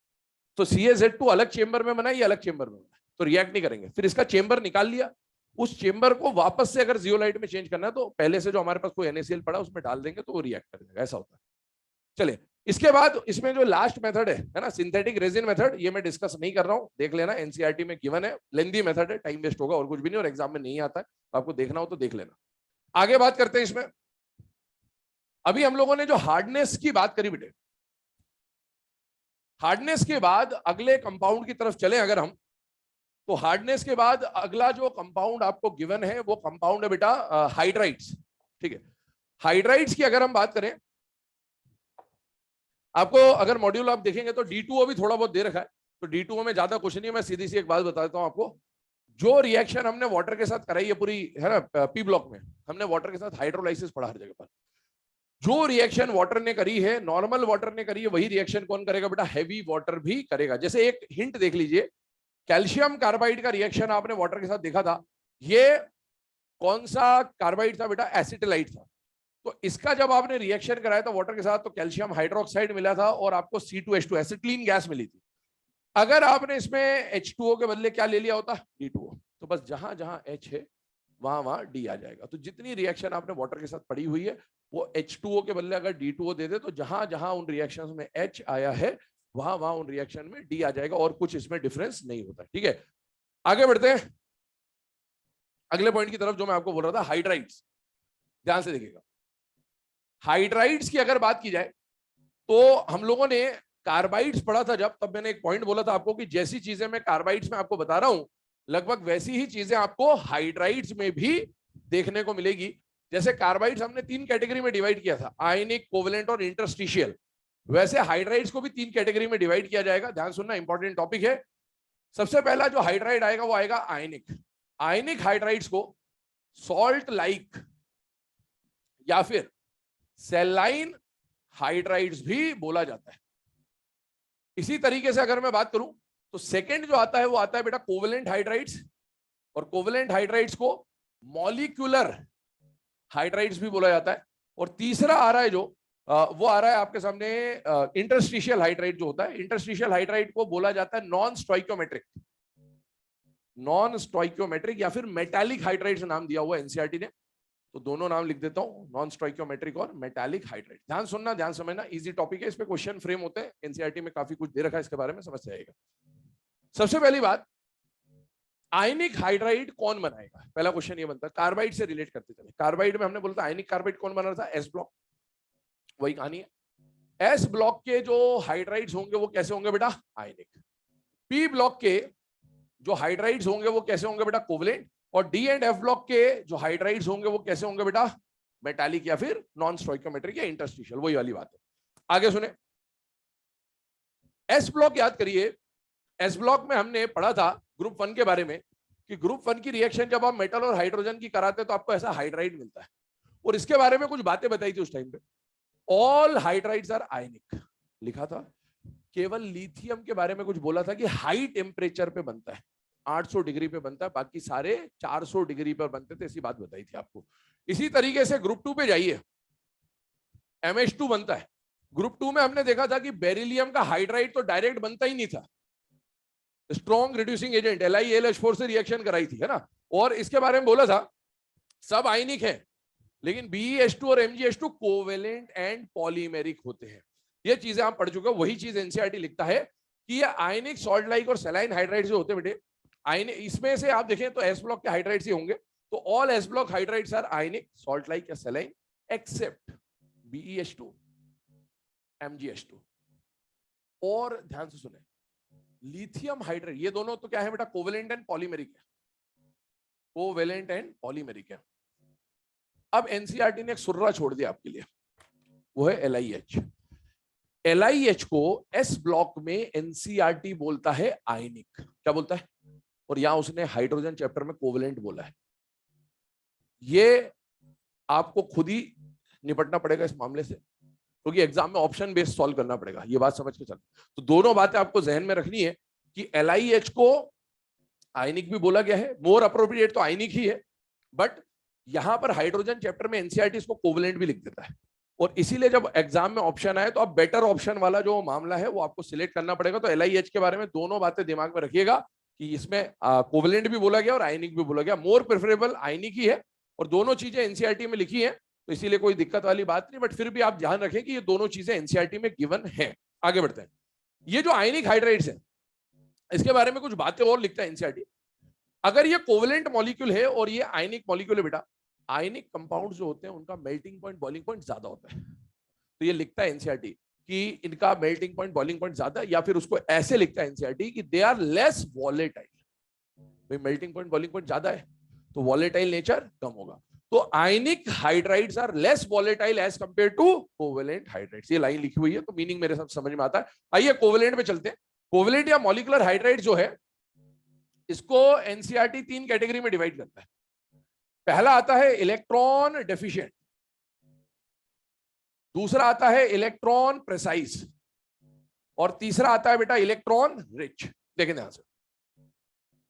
तो CaZ2 अलग चेंबर में बना, ये अलग चेंबर में बना, तो रिएक्ट नहीं करेंगे। फिर इसका चेंबर निकाल लिया, उस चेंबर को वापस से अगर जियोलाइट में चेंज करना है तो पहले से जो हमारे पास कोई NaCl पड़ा उसमें डाल देंगे तो वो रिएक्ट कर देगा, ऐसा होता है। चलिए, इसके बाद इसमें जो लास्ट मेथड है ना, सिंथेटिक रेजिन मेथड, ये मैं डिस्कस नहीं कर रहा हूं, देख लेना, एनसीईआरटी में गिवन है, लेंदी मेथड है, टाइम वेस्ट होगा और कुछ भी नहीं, और एग्जाम में नहीं आता है, तो आपको देखना हो तो देख लेना। आगे बात करते हैं इसमें। अभी हम लोगों ने जो हार्डनेस की बात करी बेटे, हार्डनेस के बाद अगले कंपाउंड की तरफ चले अगर हम, तो हार्डनेस के बाद अगला जो कंपाउंड आपको गिवन है वो कंपाउंड है बेटा हाइड्राइड्स। ठीक है, हाइड्राइड्स की अगर हम बात करें, आपको अगर मॉड्यूल आप देखेंगे तो D2O भी थोड़ा बहुत दे रखा है, तो D2O में ज्यादा कुछ नहीं है, मैं सीधी सी एक बात बता देता हूं आपको, जो रिएक्शन हमने वाटर के साथ कराई है पूरी, है ना, पी ब्लॉक में हमने वाटर के साथ हाइड्रोलाइसिस पढ़ा हर जगह पर, जो रिएक्शन वाटर ने करी है, नॉर्मल वाटर ने करी है, वही रिएक्शन कौन करेगा बेटा, हैवी वाटर भी करेगा। जैसे एक हिंट देख लीजिए, कैल्शियम कार्बाइड का रिएक्शन आपने वाटर के साथ देखा था, ये कौन सा कार्बाइड था बेटा, एसिटिलाइट था, तो इसका जब आपने रिएक्शन कराया था वाटर के साथ तो कैल्शियम हाइड्रोक्साइड मिला था और आपको C2H2 एसिटिलीन गैस मिली थी। अगर आपने इसमें H2O के बदले क्या ले लिया होता, D2O, तो बस जहां जहां H है वहां वहां D आ जाएगा। तो जितनी रिएक्शन आपने वाटर के साथ पड़ी हुई है वो H2O के बदले अगर D2O दे दे तो जहां जहां उन रिएक्शंस में H आया है वहां वहां उन रिएक्शन में D आ जाएगा, और कुछ इसमें डिफरेंस नहीं होता। ठीक है, आगे बढ़ते हैं अगले पॉइंट की तरफ जो मैं आपको बोल रहा था, हाइड्राइड्स। ध्यान से देखिएगा, हाइड्राइड्स की अगर बात की जाए तो हम लोगों ने कार्बाइड्स पढ़ा था जब, तब मैंने एक पॉइंट बोला था आपको कि जैसी चीजें मैं कार्बाइड्स में आपको बता रहा हूं लगभग वैसी ही चीजें आपको हाइड्राइड्स में भी देखने को मिलेगी। जैसे कार्बाइड्स हमने 3 कैटेगरी में डिवाइड किया था, आयनिक, कोवेलेंट और इंटरस्टिशियल, वैसे हाइड्राइड्स को भी 3 कैटेगरी में डिवाइड किया जाएगा। ध्यान सुनना, इंपॉर्टेंट टॉपिक है। सबसे पहला जो हाइड्राइड आएगा वो आएगा आयनिक। आयनिक हाइड्राइड्स को सॉल्ट लाइक या फिर सैलाइन हाइड्राइड्स भी बोला जाता है। इसी तरीके से अगर मैं बात करूं तो सेकंड जो आता है वो आता है बेटा कोवेलेंट हाइड्राइड्स, और कोवेलेंट हाइड्राइड्स को मॉलिक्यूलर हाइड्राइड्स भी बोला जाता है। और तीसरा आ रहा है जो वो आ रहा है आपके सामने इंटरस्टिशियल हाइड्राइड जो होता है। इंटरस्टिशियल हाइड्राइड को बोला जाता है नॉन स्टोइकियोमेट्रिक, नॉन स्टोइकियोमेट्रिक या फिर मेटालिक हाइड्राइड्स नाम दिया हुआ एनसीईआरटी ने, तो दोनों नाम लिख देता हूं, नॉन स्टोइकियोमेट्रिक और मेटालिक हाइड्राइड। ध्यान सुनना, ध्यान समझना, इजी टॉपिक है, इस पे क्वेश्चन फ्रेम होते हैं, एनसीईआरटी में काफी कुछ दे रखा है इसके बारे में, समझ जाएगा। सबसे पहली बात, आयनिक हाइड्राइड कौन बनाएगा, पहला क्वेश्चन ये बनता है, कार्बाइड से रिलेट करते चले। कार्बाइड में हमने बोला था आयनिक कार्बाइड कौन बना रहा था, एस ब्लॉक, वही कहानी है। एस ब्लॉक के जो हाइड्राइड्स होंगे वो कैसे होंगे बेटा, आयनिक। पी ब्लॉक के जो हाइड्राइड्स होंगे वो कैसे होंगे बेटा, कोवेलेंट। और डी एंड एफ ब्लॉक के जो हाइड्राइड्स होंगे वो कैसे होंगे बेटा, मेटालिक या फिर नॉन स्टोइकियोमेट्रिक या इंटरस्टिशियल, वही वाली बात है। आगे सुने, एस ब्लॉक याद करिए, एस ब्लॉक में हमने पढ़ा था ग्रुप 1 के बारे में कि ग्रुप 1 की रिएक्शन जब आप मेटल और हाइड्रोजन की कराते तो आपको ऐसा हाइड्राइड मिलता है, और इसके बारे में कुछ बातें बताई थी उस टाइम पे। ऑल हाइड्राइड्स आर आयनिक लिखा था, केवल लिथियम के बारे में कुछ बोला था कि हाई टेम्परेचर पे बनता है, 800 डिग्री पे बनता है, बाकी सारे 400 डिग्री पर बनते थे, ऐसी बात बताई थी आपको। इसी तरीके से ग्रुप 2 पे जाइए, MH2 बनता है। ग्रुप 2 में हमने देखा था कि बेरिलियम का हाइड्राइड तो डायरेक्ट बनता ही नहीं था, स्ट्रॉन्ग रिड्यूसिंग एजेंट LiAlH4 से रिएक्शन कराई थी, है ना, और इसके बारे में बोला था सब आयनिक है, लेकिन BeH2 और MgH2 कोवेलेंट एंड पॉलीमेरिक होते हैं। ये चीजें आप पढ़ चुके हो, वही चीज एनसीईआरटी लिखता है कि ये आयनिक, सॉल्ट लाइक और सैलाइन हाइड्राइड्स जो होते हैं बेटे, आयनिक, इसमें से आप देखें तो एस ब्लॉक के हाइड्राइड्स ही होंगे, तो all S block hydrides are ionic, salt like या सैलाइन, एक्सेप्ट BeH2, MgH2। और ध्यान से सुने, लिथियम हाइड्राइड, ये दोनों तो क्या है बेटा, कोवेलेंट एंड पॉलीमेरिक है, कोवेलेंट एंड पॉलीमेरिक है। अब एनसीईआरटी ने एक सुर्रा छोड़ दिया आपके लिए, वो है LiH। LiH को एस ब्लॉक में एनसीईआरटी बोलता है आयनिक, क्या बोलता है, और यहां उसने हाइड्रोजन चैप्टर में कोवेलेंट बोला है। ये आपको खुद ही निपटना पड़ेगा इस मामले से, क्योंकि एग्जाम में ऑप्शन बेस्ड सॉल्व करना पड़ेगा, ये बात समझ के चल। तो दोनों बातें आपको जहन में रखनी है कि LiH को आयनिक भी बोला गया है, मोर अप्रोप्रिएट तो आयनिक ही है, बट यहां पर हाइड्रोजन चैप्टर में एनसीईआरटी इसको कोवेलेंट भी लिख देता है, और इसीलिए जब एग्जाम में ऑप्शन आए तो अब बेटर ऑप्शन वाला जो मामला है वो आपको सिलेक्ट करना पड़ेगा। तो LIH के बारे में दोनों बातें दिमाग में रखिएगा कि इसमें कोवेलेंट भी बोला गया और आयनिक भी बोला गया। मोर प्रेफरेबल आयनिक ही है, और दोनों चीजें एनसीईआरटी में लिखी है, तो इसीलिए कोई दिक्कत वाली बात नहीं, बट फिर भी आप ध्यान रखें कि ये दोनों चीजें एनसीईआरटी में गिवन है। आगे बढ़ते हैं। ये जो आयनिक हाइड्राइड्स है इसके बारे में कुछ बातें और लिखता है एनसीईआरटी। अगर ये कोवेलेंट मॉलिक्यूल है और ये आयनिक मॉलिक्यूल है बेटा, आयनिक कंपाउंड जो होते हैं उनका मेल्टिंग पॉइंट बॉइलिंग पॉइंट ज्यादा होता है। तो ये लिखता है एनसीईआरटी कि इनका मेल्टिंग पॉइंट बॉइलिंग पॉइंट ज्यादा, या फिर उसको ऐसे लिखता है एनसीईआरटी कि दे आर लेस वॉलेटाइल। भाई मेल्टिंग पॉइंट बॉइलिंग पॉइंट ज्यादा है तो वॉलेटाइल नेचर कम होगा। तो ionic hydrides are less volatile as compared to covalent hydrides. ये लाइन लिखी हुई है तो मीनिंग मेरे सब समझ में आता है। आइए कोवेलेंट में चलते हैं। कोवेलेंट या मॉलिक्यूलर हाइड्राइड जो है इसको एनसीईआरटी 3 कैटेगरी में डिवाइड करता है। पहला आता है इलेक्ट्रॉन डेफिशिएंट, दूसरा आता है इलेक्ट्रॉन प्रिसाइज, और तीसरा आता है बेटा इलेक्ट्रॉन रिच। देखें ध्यान से,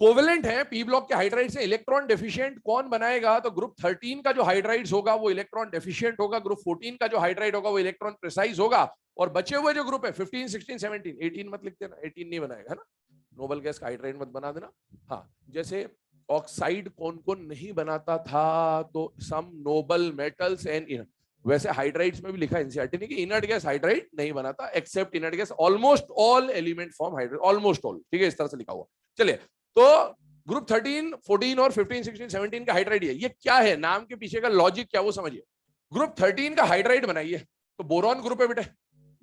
कोवेलेंट है पी ब्लॉक के हाइड्राइड से। इलेक्ट्रॉन डेफिशिएंट कौन बनाएगा? तो ग्रुप 13 का जो हाइड्राइड्स होगा वो इलेक्ट्रॉन डेफिशिएंट होगा, ग्रुप 14 का जो हाइड्राइड होगा वो इलेक्ट्रॉन प्रिसाइज होगा, और बचे हुए जो ग्रुप है 15, 16, 17, 18 मत लिख देना, 18 नहीं बनाएगा ना, नोबल गैस का हाइड्राइड मत बना देना। हाँ, जैसे ऑक्साइड कौन कौन नहीं बनाता था, तो सम नोबल मेटल्स एंड, वैसे हाइड्राइड्स में भी लिखा एनसीईआरटी ने कि इनर्ट गैस हाइड्राइड नहीं बनाता except inert gas almost all element form hydride, almost all, ठीक है, इस तरह से लिखा हुआ। चलिए, तो ग्रुप 13, 14 और 15, 16, 17 का हाइड्राइड है। ये क्या है, नाम के पीछे का लॉजिक क्या वो समझिए। ग्रुप 13 का हाइड्राइड बनाइए तो बोरॉन ग्रुप है बेटा,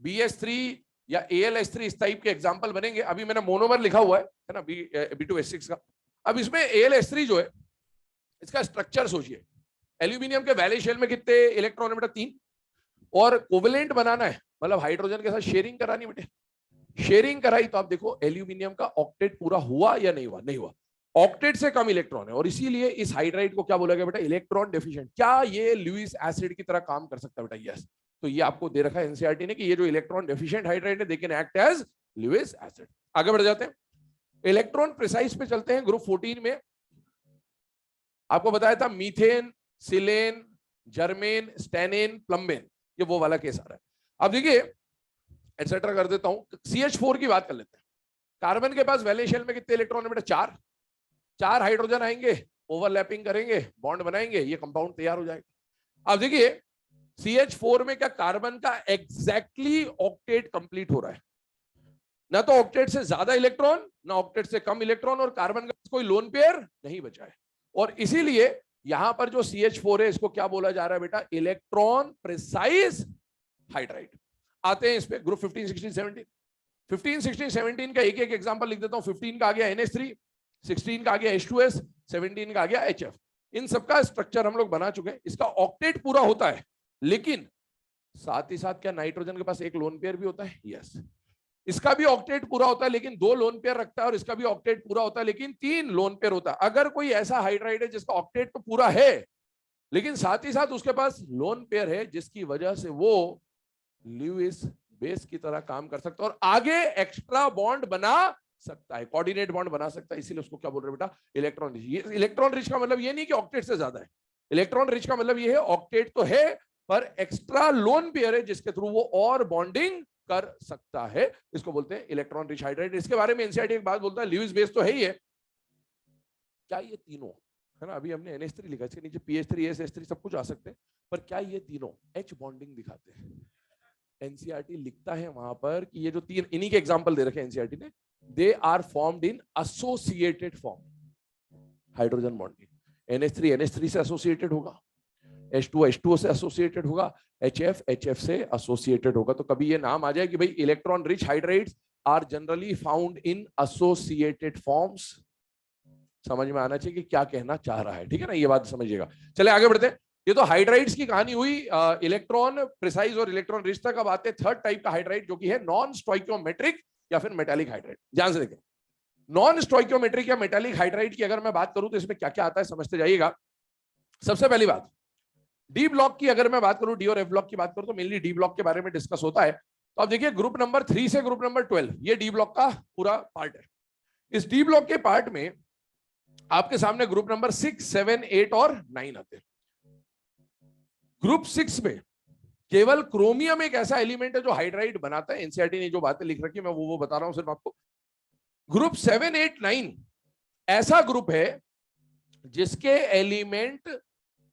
BS3 या AlS3 इस टाइप के एग्जांपल बनेंगे। अभी मैंने मोनोमर लिखा हुआ है ना, B2S6 का। अब इसमें AlS3 जो है इसका स्ट्रक्चर सोचिए, एल्यूमिनियम के वैलेंस शेल में कितने इलेक्ट्रॉन है बेटा? 3, और कोवेलेंट बनाना है मतलब हाइड्रोजन के साथ शेयरिंग करानी बेटे। शेयरिंग कराई तो आप देखो एल्यूमिनियम का ऑक्टेट पूरा हुआ या नहीं हुआ? नहीं हुआ, ऑक्टेट से कम इलेक्ट्रॉन है, और इसीलिए इस हाइड्राइड को क्या बोला गया बेटा? Electron deficient. क्या ये लुईस एसिड की तरह काम कर सकता है बेटा? यस। तो ये आपको दे रखा है एनसीईआरटी ने कि ये जो इलेक्ट्रॉन डेफिशिएंट हाइड्राइड है they can act as Lewis acid. आगे बढ़ जाते हैं, इलेक्ट्रॉन प्रिसाइज पे चलते हैं। ग्रुप 14 में आपको बताया था मीथेन, सिलेन, जर्मेन, स्टेनेन, प्लम्बेन, ये वो वाला केस आ रहा है। अब देखिए एटसेट्रा कर देता हूं, CH4 की बात कर लेते हैं। कार्बन के पास वैलेंस शेल में कितने इलेक्ट्रॉन है बेटा? 4 हाइड्रोजन आएंगे, ओवरलैपिंग करेंगे, बॉन्ड बनाएंगे, ये कंपाउंड तैयार हो जाएगा। अब देखिए CH4 में क्या कार्बन का एग्जैक्टली ऑक्टेट कंप्लीट हो रहा है? ना तो ऑक्टेट से ज्यादा इलेक्ट्रॉन ना ऑक्टेट से कम इलेक्ट्रॉन, और कार्बन का कोई लोन पेयर नहीं बचा है, और इसीलिए यहां पर जो CH4 है इसको क्या बोला जा रहा है बेटा? Electron precise hydride. आते हैं इस पे ग्रुप 15, 16, 17। 15, 16, 17 का एक एक एग्जांपल लिख देता हूं। 15 का आ गया NH3, 16 का आ गया H2S, 17 का आ गया HF। इन सबका स्ट्रक्चर हम लोग बना चुके हैं। इसका ऑक्टेट पूरा होता है, लेकिन साथ ही साथ क्या नाइट्रोजन के पास एक लोन पेयर भी होता है? यस। इसका भी ऑक्टेट पूरा होता है लेकिन 2 लोन पेयर रखता है, और इसका भी ऑक्टेट पूरा होता है लेकिन 3 लोन पेयर होता है। अगर कोई ऐसा हाइड्राइड है जिसका ऑक्टेट तो पूरा है लेकिन साथ ही साथ उसके पास लोन पेयर है, जिसकी वजह से वो लुईस बेस की तरह काम कर सकता है और आगे एक्स्ट्रा बॉन्ड बना सकता है, कोऑर्डिनेट बॉन्ड बना सकता है, इसीलिए उसको क्या बोल रहे हैं बेटा? Electron rich. ये इलेक्ट्रॉन रिच का मतलब ये नहीं कि ऑक्टेट से ज्यादा है, इलेक्ट्रॉन रिच का मतलब ये है ऑक्टेट तो है पर एक्स्ट्रा लोन पेयर है जिसके थ्रू वो और बॉन्डिंग कर सकता है, इसको बोलते हैं इलेक्ट्रॉन रिच हाइड्राइड। इसके बारे में एनसीईआरटी एक बात बोलता है, लुईस बेस तो है ही है, क्या ये तीनों है ना, अभी हमने NH3 लिखा, इसके नीचे PH3 SH3 सब कुछ आ सकते हैं, पर क्या ये तीनों H बॉन्डिंग दिखाते हैं? एनसीईआरटी लिखता है वहां पर कि ये जो 3 इन्हीं के एग्जांपल दे रखे हैं एनसीईआरटी ने, they are formed in associated form. Hydrogen bonding NH3 NH3 से एसोसिएटेड होगा, H2 H2O से एसोसिएटेड होगा, HF HF से एसोसिएटेड होगा। तो कभी ये नाम आ जाए कि भाई electron rich hydrides are generally found in associated forms, समझ में आना चाहिए कि क्या कहना चाह रहा है, ठीक है ना, ये बात समझिएगा। चले आगे बढ़ते हैं। ये तो हाइड्राइड्स की कहानी हुई, इलेक्ट्रॉन प्रिसाइज और इलेक्ट्रॉन रिच तक। अब आते हैं थर्ड टाइप का हाइड्राइड जो कि है नॉन स्टोइकियोमेट्रिक या फिर मेटालिक हाइड्राइड। ध्यान से देखें, नॉन स्टोइकियोमेट्रिक या मेटालिक हाइड्राइड की अगर मैं बात करूं तो इसमें क्या क्या आता है समझते जाइएगा। सबसे पहली बात, डी ब्लॉक की अगर मैं बात करूं, डी और एफ ब्लॉक की बात करूं तो मेनली डी ब्लॉक के बारे में डिस्कस होता है। तो अब देखिए ग्रुप नंबर 3 से ग्रुप नंबर 12 ये डी ब्लॉक का पूरा पार्ट है। इस डी ब्लॉक के पार्ट में आपके सामने ग्रुप नंबर 6, 7, 8 और 9 आते हैं। ग्रुप 6 में केवल क्रोमियम एक ऐसा एलिमेंट है जो हाइड्राइड बनाता है। एनसीईआरटी ने जो बातें लिख रखी है मैं वो बता रहा हूं सिर्फ आपको। ग्रुप 7, 8, 9 ऐसा ग्रुप है जिसके एलिमेंट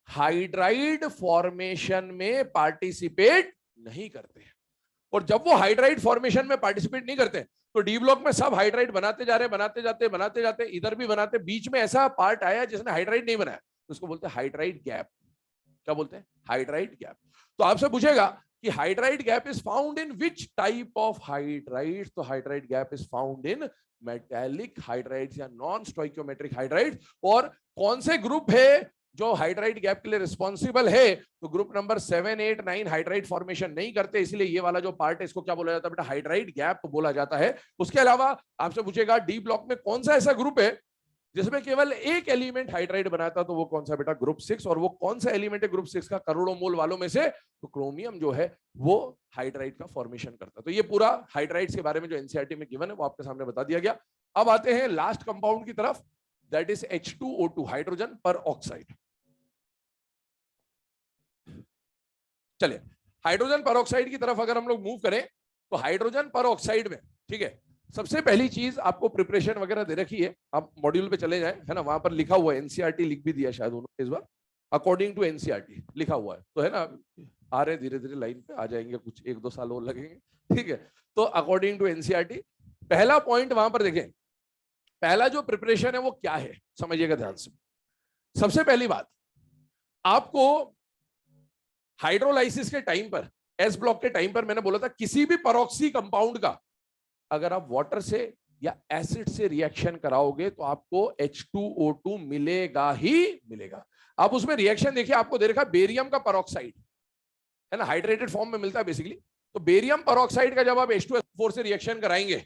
हाइड्राइड फॉर्मेशन में पार्टिसिपेट नहीं करते हैं। और जब वो हाइड्राइड फॉर्मेशन में पार्टिसिपेट नहीं करते तो डी ब्लॉक में सब हाइड्राइड बनाते जा रहे, बनाते जाते इधर भी बनाते, बीच में ऐसा पार्ट आया जिसने हाइड्राइड नहीं बनाया, तो उसको बोलते हैं हाइड्राइड गैप। क्या बोलते हैं? Hydride gap. तो आपसे पूछेगा कि hydride gap is found in which type of hydride? तो hydride gap is found in metallic hydrides या नॉन स्टोइकियोमेट्रिक हाइड्राइड्स। और कौन से ग्रुप है जो हाइड्राइड गैप के लिए रिस्पॉन्सिबल है? तो ग्रुप नंबर 7, 8, 9 हाइड्राइड फॉर्मेशन नहीं करते, इसलिए ये वाला जो पार्ट है इसको क्या बोला जाता है बेटा? हाइड्राइड गैप बोला जाता है। उसके अलावा आपसे पूछेगा डी ब्लॉक में कौन सा ऐसा ग्रुप है जिसमें केवल एक एलिमेंट हाइड्राइड बनाता, तो वो कौन सा बेटा? ग्रुप 6। और वो कौन सा एलिमेंट है ग्रुप 6 का करोड़ों मोल वालों में से? तो क्रोमियम जो है वो हाइड्राइड का फॉर्मेशन करता। तो ये पूरा हाइड्राइड्स के बारे में जो एनसीईआरटी में गिवन है वो आपके सामने बता दिया गया। अब आते हैं लास्ट कंपाउंड की तरफ, दैट इज H2O2, हाइड्रोजन पर ऑक्साइड। चलिए हाइड्रोजन पर ऑक्साइड की तरफ अगर हम लोग मूव करें तो हाइड्रोजन पर ऑक्साइड में, ठीक है, सबसे पहली चीज आपको प्रिपरेशन वगैरह दे रखी है, आप मॉड्यूल पे चले जाएं, है ना, वहां पर लिखा हुआ है, एनसीईआरटी लिख भी दिया शायद उन्होंने इस बार, अकॉर्डिंग टू एनसीईआरटी लिखा हुआ है, तो है ना, आ रहे धीरे धीरे लाइन पे आ जाएंगे, कुछ 1-2 साल और लगेंगे, ठीक है। तो अकॉर्डिंग टू एनसीईआरटी पहला पॉइंट वहां पर देखें, पहला जो प्रिपरेशन है वो क्या है, समझिएगा ध्यान से। सबसे पहली बात, आपको हाइड्रोलाइसिस के टाइम पर, एस ब्लॉक के टाइम पर मैंने बोला था किसी भी परऑक्सी कंपाउंड का अगर आप वाटर से या एसिड से रिएक्शन कराओगे तो आपको H2O2 मिलेगा ही मिलेगा। आप उसमें रिएक्शन देखिए, आपको दे रखा बेरियम का परऑक्साइड, है ना, हाइड्रेटेड फॉर्म में मिलता है बेसिकली। तो बेरियम परऑक्साइड का जब आप H2SO4 से रिएक्शन कराएंगे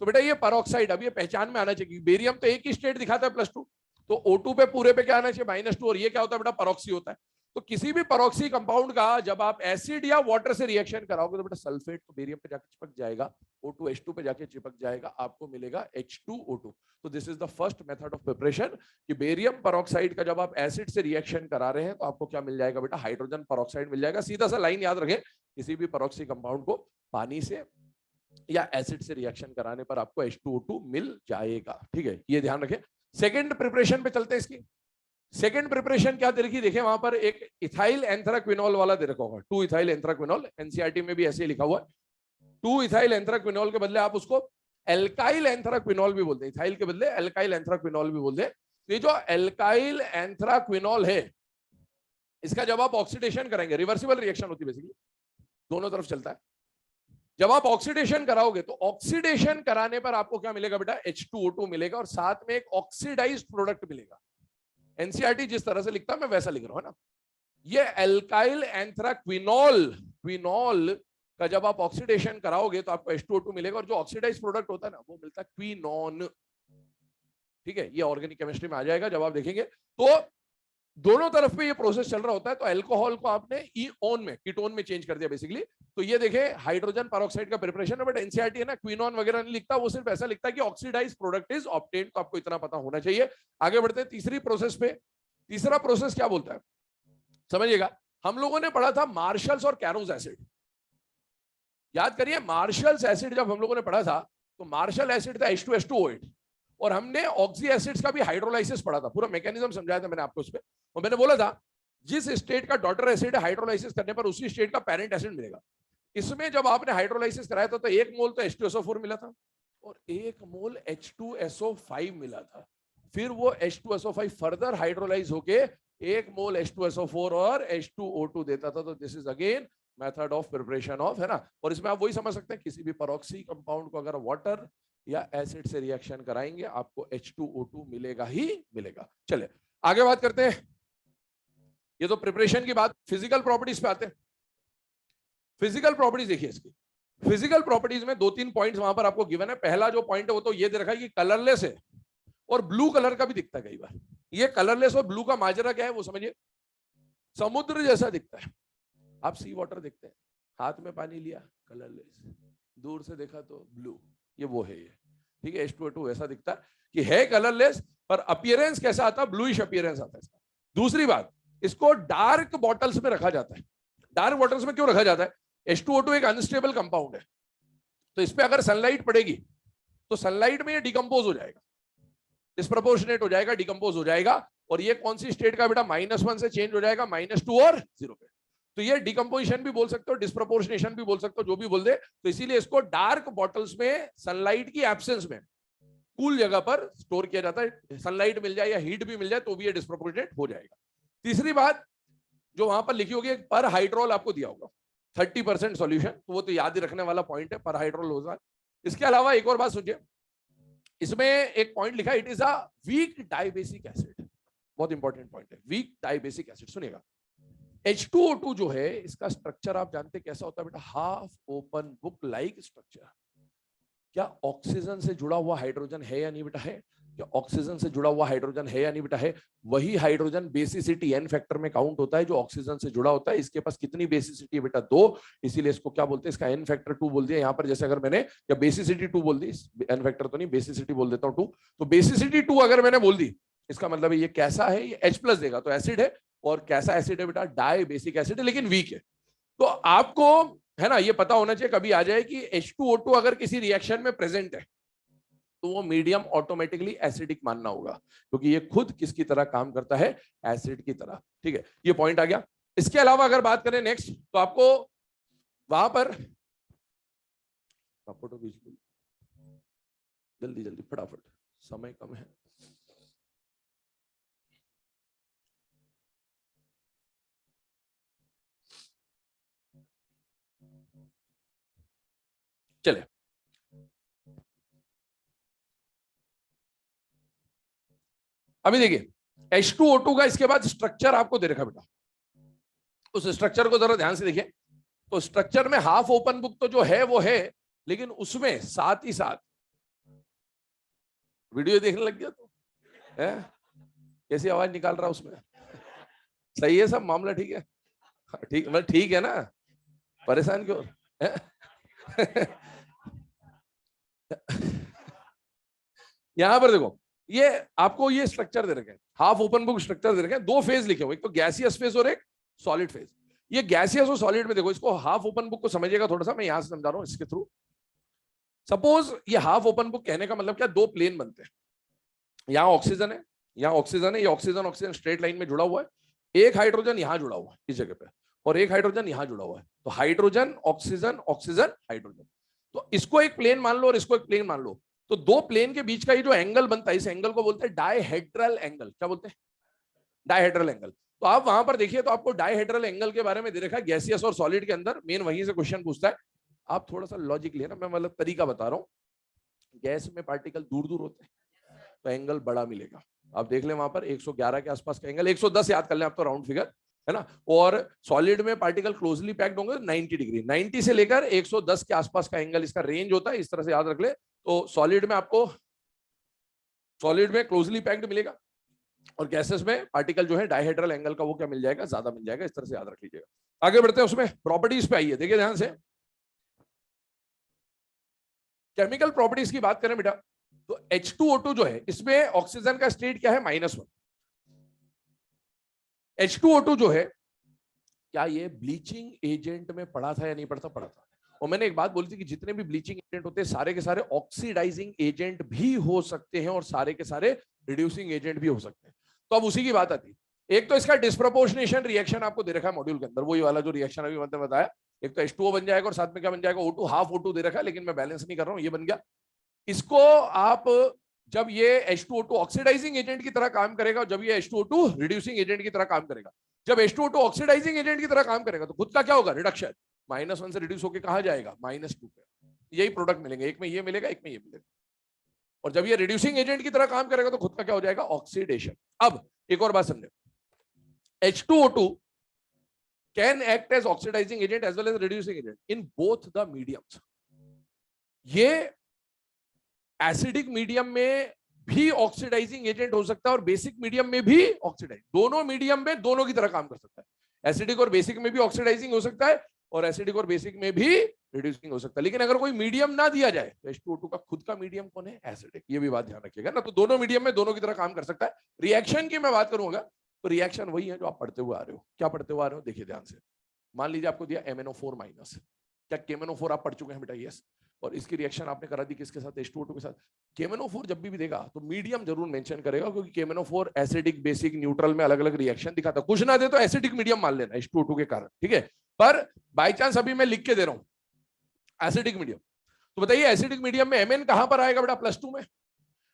तो बेटा ये परऑक्साइड, अब ये पहचान में आना चाहिए, बेरियम तो एक ही स्टेट दिखाता है +2, तो O2 पे पूरे पे क्या आना चाहिए? -2, और ये क्या होता है बेटा? परऑक्सी होता है। तो किसी भी परऑक्सी कंपाउंड का जब आप एसिड या वाटर से रिएक्शन कराओगे तो बेटा सल्फेट तो बेरियम पे जाके चिपक जाएगा, O2H2 पे जाके चिपक जाएगा, आपको मिलेगा H2O2। तो this is the first method of preparation कि बेरियम परऑक्साइड का जब आप एसिड से रिएक्शन करा रहे हैं तो आपको क्या मिल जाएगा बेटा? हाइड्रोजन परऑक्साइड मिल जाएगा। सीधा सा लाइन याद रखें, किसी भी परऑक्सी कंपाउंड को पानी से या एसिड से रिएक्शन कराने पर आपको H2O2 मिल जाएगा, ठीक है, ये ध्यान रखें। सेकेंड प्रिपरेशन पे चलते हैं। इसकी सेकेंड प्रिपरेशन क्या दे रखी? देखिए वहां पर एक इथाइल एंथ्राक्विनोल वाला दे रखा होगा, 2 इथाइल एंथ्राक्विनोल, एनसीईआरटी में भी ऐसे ही लिखा हुआ है। 2 इथाइल एंथ्राक्विनोल के बदले आप उसको एल्काइल एंथ्राक्विनोल भी बोलते हैं, इथाइल के बदले एल्काइल एंथ्राक्विनोल भी बोलते हैं। तो ये जो एल्काइल एंथ्राक्विनोल है, इसका जब आप ऑक्सीडेशन करेंगे, रिवर्सिबल रिएक्शन होती है बेसिकली, दोनों तरफ चलता है। जब आप ऑक्सीडेशन कराओगे तो ऑक्सीडेशन कराने पर आपको क्या मिलेगा बेटा? H2O2 मिलेगा, और साथ में एक ऑक्सीडाइज्ड प्रोडक्ट मिलेगा। एनसीईआरटी जिस तरह से लिखता है मैं वैसा लिख रहा हूं ना। ये एल्काइल एंथ्राक्विनोल, क्विनोल का जब आप ऑक्सीडेशन कराओगे तो आपको H2O2 मिलेगा, और जो ऑक्सीडाइज्ड प्रोडक्ट होता है ना वो मिलता है क्विनोन, ठीक है, ये ऑर्गेनिक केमिस्ट्री में आ जाएगा जब आप देखेंगे। तो दोनों तरफ पे ये प्रोसेस चल रहा होता है। तो अल्कोहल को आपने ईओन में, कीटोन में चेंज कर दिया बेसिकली। तो ये देखें हाइड्रोजन परऑक्साइड का प्रिपरेशन है, बट एनसीईआरटी है ना क्विनोन वगैरह नहीं लिखता, वो सिर्फ ऐसा लिखता है कि ऑक्सीडाइज्ड प्रोडक्ट इज ऑब्टेन्ड। तो आपको इतना पता होना चाहिए। आगे बढ़ते हैं तीसरी प्रोसेस पे। तीसरा प्रोसेस क्या बोलता है समझिएगा, हम लोगों ने पढ़ा था मार्शल्स और कैरोज एसिड। याद करिए, मार्शल्स एसिड जब हम लोगों ने पढ़ा था तो मार्शल एसिड था H2S2O8, और हमने ऑक्सी एसिड्स का भी हाइड्रोलाइसिस पढ़ा था, पूरा मैकेनिज्म समझाया था मैंने आपको उसमें। और मैंने बोला था जिस स्टेट का डॉटर एसिड है हाइड्रोलाइसिस करने पर उसी स्टेट का पेरेंट एसिड मिलेगा। इसमें जब आपने हाइड्रोलाइसिस कराया था तो 1 मोल तो H2SO4 मिला था और 1 मोल H2SO5 मिला था। फिर वो H2SO5 फर्दर हाइड्रोलाइज होके 1 मोल H2SO4 और H2O2 देता था। तो this is again method of preparation of, है ना। और इसमें आप वही समझ सकते हैं, किसी भी परऑक्सी कंपाउंड को अगर वाटर या एसिड से रिएक्शन कराएंगे आपको H2O2 मिलेगा ही मिलेगा। चलिए आगे बात करते हैं। ये तो प्रिपरेशन की बात, फिजिकल प्रॉपर्टीज पे आते हैं। फिजिकल प्रॉपर्टीज देखिए, इसकी फिजिकल प्रॉपर्टीज में 2-3 पॉइंट्स वहां पर आपको गिवन है। पहला जो पॉइंट है वो तो ये दे रखा है कि कलरलेस है और ब्लू कलर का भी दिखता है कई बार। ये कलरलेस और ब्लू का माजरा क्या है वो समझिए। समुद्र जैसा दिखता है, आप सी वाटर देखते हैं, हाथ में पानी लिया कलरलेस, दूर से देखा तो ब्लू, ये वो है। ये ठीक है, H2O2 ऐसा दिखता है कि है कलरलेस, पर अपीयरेंस कैसा आता है, ब्लूइश अपीयरेंस आता है इसका। दूसरी बात, इसको डार्क बॉटल्स में रखा जाता है। डार्क बॉटल्स में क्यों रखा जाता है? H2O2 एक अनस्टेबल कंपाउंड है, तो इस पे अगर सनलाइट पड़ेगी तो सनलाइट में ये डिकम्पोज हो जाएगा, डिस्प्रोपोर्शनेट हो जाएगा, डिकम्पोज हो जाएगा, और ये कौन सी स्टेट का बेटा, -1 से चेंज हो जाएगा -2 और 0 पे। तो ये डिकम्पोजिशन भी बोल सकते हो, डिस्प्रोपोर्शनेशन भी बोल सकते हो, जो भी बोल दे। तो इसीलिए इसको डार्क बॉटल्स में सनलाइट की एब्सेंस में कूल जगह पर स्टोर किया जाता है। सनलाइट मिल जाए या हीट भी मिल जाए तो भी ये डिस्प्रोपोर्शनेट हो जाएगा। तीसरी बात जो वहां पर लिखी होगी, पर हाइड्रोल आपको दिया होगा 30% सॉल्यूशन, तो वो तो याद ही रखने वाला पॉइंट है, पर हाइड्रोल होगा। इसके अलावा एक और बात सोचिए, इसमें एक पॉइंट लिखा है, it is a weak dibasic acid. बहुत इंपॉर्टेंट पॉइंट है, वीक डाइबेसिक एसिड। सुनिएगा, H2O2 जो है, इसका स्ट्रक्चर आप जानते हैं कैसा होता है बेटा, half open book like structure. क्या ऑक्सीजन से जुड़ा हुआ हाइड्रोजन है या नहीं बेटा? है। क्या ऑक्सीजन से जुड़ा हुआ हाइड्रोजन है या नहीं बेटा? है। वही हाइड्रोजन बेसिसिटी एन फैक्टर में काउंट होता है जो ऑक्सीजन से जुड़ा होता है। इसके पास कितनी बेसिसिटी है बेटा? 2, इसीलिए इसको क्या बोलते हैं, इसका एन फैक्टर 2 बोल दिया। यहाँ पर जैसे अगर मैंने या बेसिसिटी 2 बोल दी, एन फैक्टर तो नहीं, बेसिसिटी बोल देता हूँ 2, तो बेसिसिटी 2 अगर मैंने बोल दी, इसका मतलब ये कैसा है, ये H+ देगा, तो एसिड है। और कैसा एसिड है बेटा? डाई बेसिक एसिड है, लेकिन वीक है। तो आपको है ना ये पता होना चाहिए, कभी आ जाए कि H2O2 अगर किसी रिएक्शन में प्रेजेंट है तो वो मीडियम ऑटोमेटिकली एसिडिक मानना होगा, क्योंकि ये खुद किसकी तरह काम करता है, एसिड की तरह। ठीक है, ये पॉइंट आ गया। इसके अलावा अगर बात करें नेक्स्ट, तो आपको वहां पर फोटो खींच, जल्दी जल्दी फटाफट, समय कम है। चले, अभी देखिए H2O2 का इसके बाद स्ट्रक्चर आपको दे रखा बेटा, उस स्ट्रक्चर को जरा ध्यान से देखिए। तो स्ट्रक्चर में हाफ ओपन बुक तो जो है वो है, लेकिन उसमें साथ ही साथ वीडियो देखने लग गया तो है, कैसी आवाज निकाल रहा उसमें? सही है सब, मामला ठीक है? ठीक, मतलब ठीक है ना, परेशान क्यों? यहां पर देखो, ये आपको ये स्ट्रक्चर दे रखे हैं, हाफ ओपन बुक स्ट्रक्चर दे रखे हैं, 2 फेज लिखे हुए, एक तो गैसियस फेज और एक सॉलिड फेज। ये गैसियस और सॉलिड में देखो, इसको हाफ ओपन बुक को समझिएगा थोड़ा सा, मैं यहां से समझा रहा हूं इसके थ्रू। सपोज ये हाफ ओपन बुक कहने का मतलब क्या, 2 प्लेन बनते हैं, यहाँ ऑक्सीजन है, यहाँ ऑक्सीजन है, ये ऑक्सीजन ऑक्सीजन स्ट्रेट लाइन में जुड़ा हुआ है, एक हाइड्रोजन यहां जुड़ा हुआ है इस जगह पे, और एक हाइड्रोजन यहां जुड़ा हुआ है, तो हाइड्रोजन ऑक्सीजन ऑक्सीजन हाइड्रोजन। तो इसको एक प्लेन मान लो और इसको एक प्लेन मान लो, तो 2 प्लेन के बीच का ये जो एंगल बनता है, इस एंगल को बोलते हैं डायहेड्रल एंगल। क्या बोलते हैं? Dihedral angle. तो आप वहां पर देखिए, तो आपको डायहेड्रल एंगल के बारे में दे रखा है, गैसियस और सॉलिड के अंदर मेन वहीं से क्वेश्चन पूछता है। आप थोड़ा सा लॉजिक लेना, मैं मतलब तरीका बता रहा हूँ। गैस में पार्टिकल दूर दूर होते हैं तो एंगल बड़ा मिलेगा, आप देख लें वहां पर 111 के आसपास का एंगल, 110 याद कर लें आप तो, राउंड फिगर है ना। और सॉलिड में पार्टिकल क्लोजली पैक्ड होंगे 90 डिग्री, 90 से लेकर 110 के आसपास का एंगल इसका रेंज होता है, इस तरह से याद रख ले। तो सॉलिड में आपको, सॉलिड में क्लोजली पैक्ड मिलेगा, और गैसेस में पार्टिकल जो है डायहेड्रल एंगल का वो क्या मिल जाएगा, ज्यादा मिल जाएगा, इस तरह से याद रख लीजिएगा। आगे बढ़ते हैं, उसमें प्रॉपर्टीज पे आइए, देखिए ध्यान से। केमिकल प्रॉपर्टीज की बात करें बेटा, तो H2O2 जो है, इसमें ऑक्सीजन का स्टेट क्या है, -1। H2O2 जो है, क्या ये ब्लीचिंग एजेंट में पड़ा था या नहीं पड़ा था? पड़ा था। और मैंने एक बात बोली थी कि जितने भी ब्लीचिंग एजेंट होते हैं सारे के सारे ऑक्सीडाइजिंग एजेंट भी हो सकते हैं और सारे के सारे रिड्यूसिंग एजेंट भी हो सकते हैं। तो अब उसी की बात आती है, एक तो इसका डिस्प्रोपोर्शनेशन रिएक्शन आपको दे रखा है मॉड्यूल के अंदर, वही वाला जो रिएक्शन अभी मैंने बताया, एक तो H2O बन जाएगा और साथ में क्या बन जाएगा, O2, हाफ O2 दे रखा है, लेकिन मैं बैलेंस नहीं कर रहा हूं, ये बन गया। इसको आप, जब ये H2O2 ऑक्सीडाइजिंग एजेंट की तरह काम करेगा, जब ये H2O2 रिड्यूसिंग एजेंट की तरह काम करेगा, जब H2O2 ऑक्सीडाइजिंग एजेंट की तरह काम करेगा तो खुद का क्या होगा, रिडक्शन, -1 से रिड्यूस होकर कहा जाएगा -2 पे। यही प्रोडक्ट मिलेंगे, एक में ये मिलेगा, एक में ये मिलेगा। और जब ये रिड्यूसिंग एजेंट की तरह काम करेगा तो खुद का क्या हो जाएगा, ऑक्सीडेशन। अब एक और बात समझे, H2O2 can act as oxidising agent as well as reducing agent in both the mediums. ये एसिडिक मीडियम में भी ऑक्सीडाइजिंग एजेंट हो सकता है और बेसिक मीडियम में भी ऑक्सीडाइज, दोनों मीडियम में दोनों की तरह काम कर सकता है। एसिडिक और बेसिक में भी ऑक्सीडाइजिंग हो सकता है, और एसिडिक और बेसिक में भी रिड्यूसिंग हो सकता है। लेकिन अगर कोई मीडियम ना दिया जाए तो H2O2 का खुद का मीडियम कौन है? एसिडिक। ये भी बात ध्यान रखिएगा ना। तो दोनों मीडियम में दोनों की तरह काम कर सकता है। रिएक्शन की मैं बात करूंगा तो रिएक्शन वही है जो आप पढ़ते हुए आ रहे हो। क्या पढ़ते हुए आ रहे हो? देखिए ध्यान से। मान लीजिए आपको दिया MnO4 माइनस, क्या KMnO4 आप पढ़ चुके हैं बेटा? यस। और इसकी रिएक्शन आपने करा दी किसके साथ? H2O2 के साथ। KMnO4 जब भी देगा तो मीडियम जरूर मेंशन करेगा, क्योंकि KMnO4 एसिडिक, बेसिक, न्यूट्रल में अलग अलग रिएक्शन दिखाता है। कुछ ना दे तो एसिडिक मीडियम मान लेना H2O2 के कारण, ठीक है। पर बाई चांस अभी मैं लिख के दे रहा हूं एसिडिक मीडियम, तो बताइए एसिडिक मीडियम में Mn कहां पर आएगा बेटा? +2 में।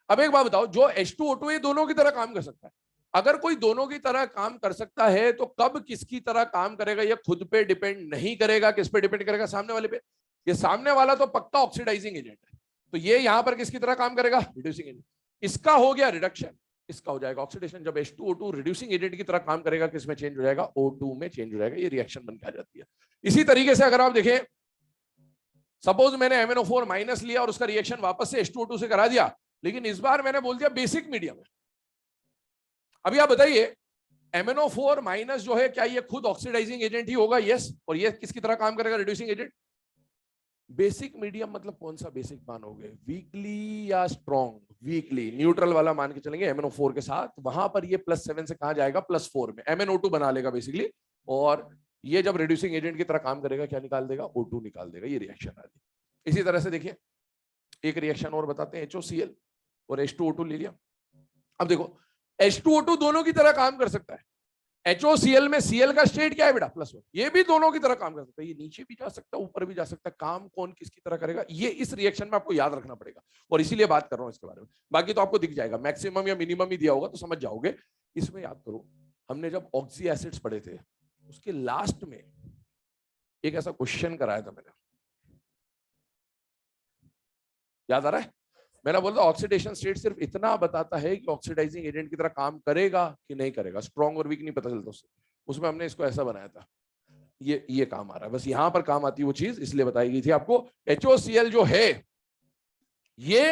अब एक बात बताओ, जो H2O2 ये दोनों की तरह काम कर सकता है, अगर कोई दोनों की तरह काम कर सकता है तो कब किसकी तरह काम करेगा ये खुद पे डिपेंड नहीं करेगा। किस पे डिपेंड करेगा? सामने वाले पे। ये सामने वाला तो पक्का ऑक्सीडाइजिंग एजेंट है, तो ये यहां पर किसकी तरह काम करेगा? Reducing agent. इसका हो गया रिडक्शन, इसका हो जाएगा ऑक्सीडेशन। जब H2O2 रिड्यूसिंग एजेंट की तरह काम करेगा, किसमें चेंज हो जाएगा? O2 में चेंज हो जाएगा। ये रिएक्शन बन के आ जाती है। इसी तरीके से अगर आप देखें, सपोज मैंने MnO4 माइनस लिया और उसका रिएक्शन वापस से H2O2 से करा दिया, लेकिन इस बार मैंने बोल दिया बेसिक मीडियम है। अभी आप बताइए MnO4 माइनस जो है, क्या ये खुद ऑक्सीडाइजिंग एजेंट ही होगा? यस। और ये किसकी तरह काम करेगा? Reducing agent. बेसिक मीडियम मतलब कौन सा बेसिक मानोगे? वीकली या स्ट्रॉन्ग? वीकली। न्यूट्रल वाला मान के चलेंगे MnO4 के साथ। वहां पर ये +7 से कहां जाएगा? +4 में। MnO2 बना लेगा बेसिकली, और ये जब रिड्यूसिंग एजेंट की तरह काम करेगा क्या निकाल देगा? O2 निकाल देगा। ये रिएक्शन आ रही है। इसी तरह से देखिए एक रिएक्शन और बताते हैं, HOCl और H2O2 ले लिया। अब देखो H2O2 दोनों की तरह काम कर सकता है। HOCl में Cl का स्टेट क्या है बेटा? +1। ये भी दोनों की तरह काम कर सकता है। ये नीचे भी जा सकता है, ऊपर भी जा सकता है। काम कौन किसकी तरह करेगा, ये इस रिएक्शन में आपको याद रखना पड़ेगा, और इसीलिए बात कर रहा हूं इसके बारे में। बाकी तो आपको दिख जाएगा, मैक्सिमम या मिनिमम ही दिया होगा तो समझ जाओगे। इसमें याद करो, हमने जब ऑक्सी एसिड्स पढ़े थे उसके लास्ट में एक ऐसा क्वेश्चन कराया था मैंने, याद आ रहा है? मैंने बोला ऑक्सीडेशन स्टेट सिर्फ इतना बताता है कि ऑक्सीडाइजिंग एजेंट की तरह काम करेगा कि नहीं करेगा, स्ट्रॉन्ग और वीक नहीं पता चलता उससे। उसमें हमने इसको ऐसा बनाया था। ये काम आ रहा है, बस यहां पर काम आती है वो चीज, इसलिए बताई गई थी आपको। HOCl जो है ये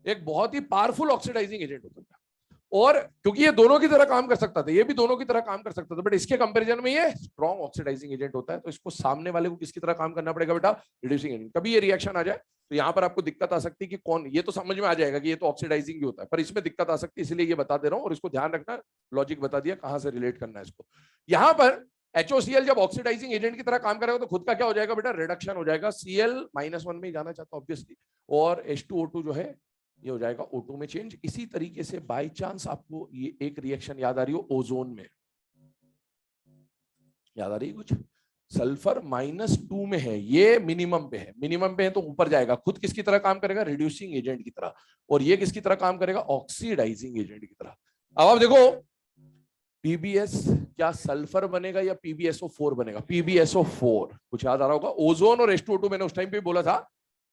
एक बहुत ही पावरफुल ऑक्सीडाइजिंग एजेंट होता है, और क्योंकि ये दोनों की तरह काम कर सकता था, ये भी दोनों की तरह काम कर सकता था, बट इसके कंपैरिजन में ये स्ट्रॉन्ग ऑक्सीडाइजिंग एजेंट होता है। तो इसको सामने वाले को किसकी तरह काम करना पड़ेगा बेटा? Reducing agent. कभी ये रिएक्शन आ जाए तो यहाँ पर आपको दिक्कत आ सकती है कि कौन, ये तो समझ में आ जाएगा कि ये तो ऑक्सीडाइजिंग ही होता है, पर इसमें दिक्कत आ सकती है, इसलिए ये बता दे रहा हूँ। और इसको ध्यान रखना, लॉजिक बता दिया कहां से रिलेट करना है इसको। यहाँ पर HOCl जब ऑक्सीडाइजिंग एजेंट की तरह काम करेगा तो खुद का क्या हो जाएगा बेटा? रिडक्शन हो जाएगा। Cl-1 में ही जाना चाहता ऑब्वियसली, और H2O2 जो है ये हो जाएगा O2 में चेंज। इसी तरीके से बाय चांस आपको ये एक रिएक्शन याद आ रही हो, ओजोन में याद आ रही है कुछ? सल्फर -2 में है, ये मिनिमम पे है। मिनिमम पे है तो ऊपर जाएगा, खुद किसकी तरह काम करेगा? रिड्यूसिंग एजेंट की तरह। और ये किसकी तरह काम करेगा? ऑक्सीडाइजिंग एजेंट की तरह। अब आप देखो PbS क्या सल्फर बनेगा या PbSO4 बनेगा? PbSO4। कुछ याद आ रहा होगा? ओजोन और H2O2 मैंने उस टाइम पे बोला था,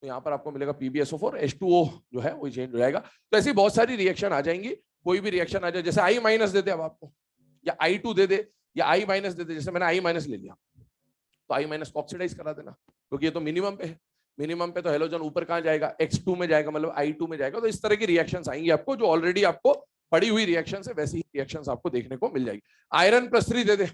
तो यहाँ पर आपको मिलेगा PbSO4, H2O जो है वो चेंज हो जाएगा। तो ऐसी बहुत सारी रिएक्शन आ जाएंगी। कोई भी रिएक्शन आ जाए, जैसे I- दे दे अब आपको, या I2 दे दे, या I- दे दे। जैसे मैंने I- ले लिया तो I- को ऑक्सीडाइज करा देना, क्योंकि ये तो मिनिमम पे है। मिनिमम पे तो हेलोजन ऊपर कहां जाएगा? X2 में जाएगा, मतलब I2 में जाएगा। तो इस तरह की रिएक्शंस आएंगी आपको, जो ऑलरेडी आपको पड़ी हुई रिएक्शन है वैसी ही रिएक्शंस आपको देखने को मिल जाएगी। आयरन +3 दे दे,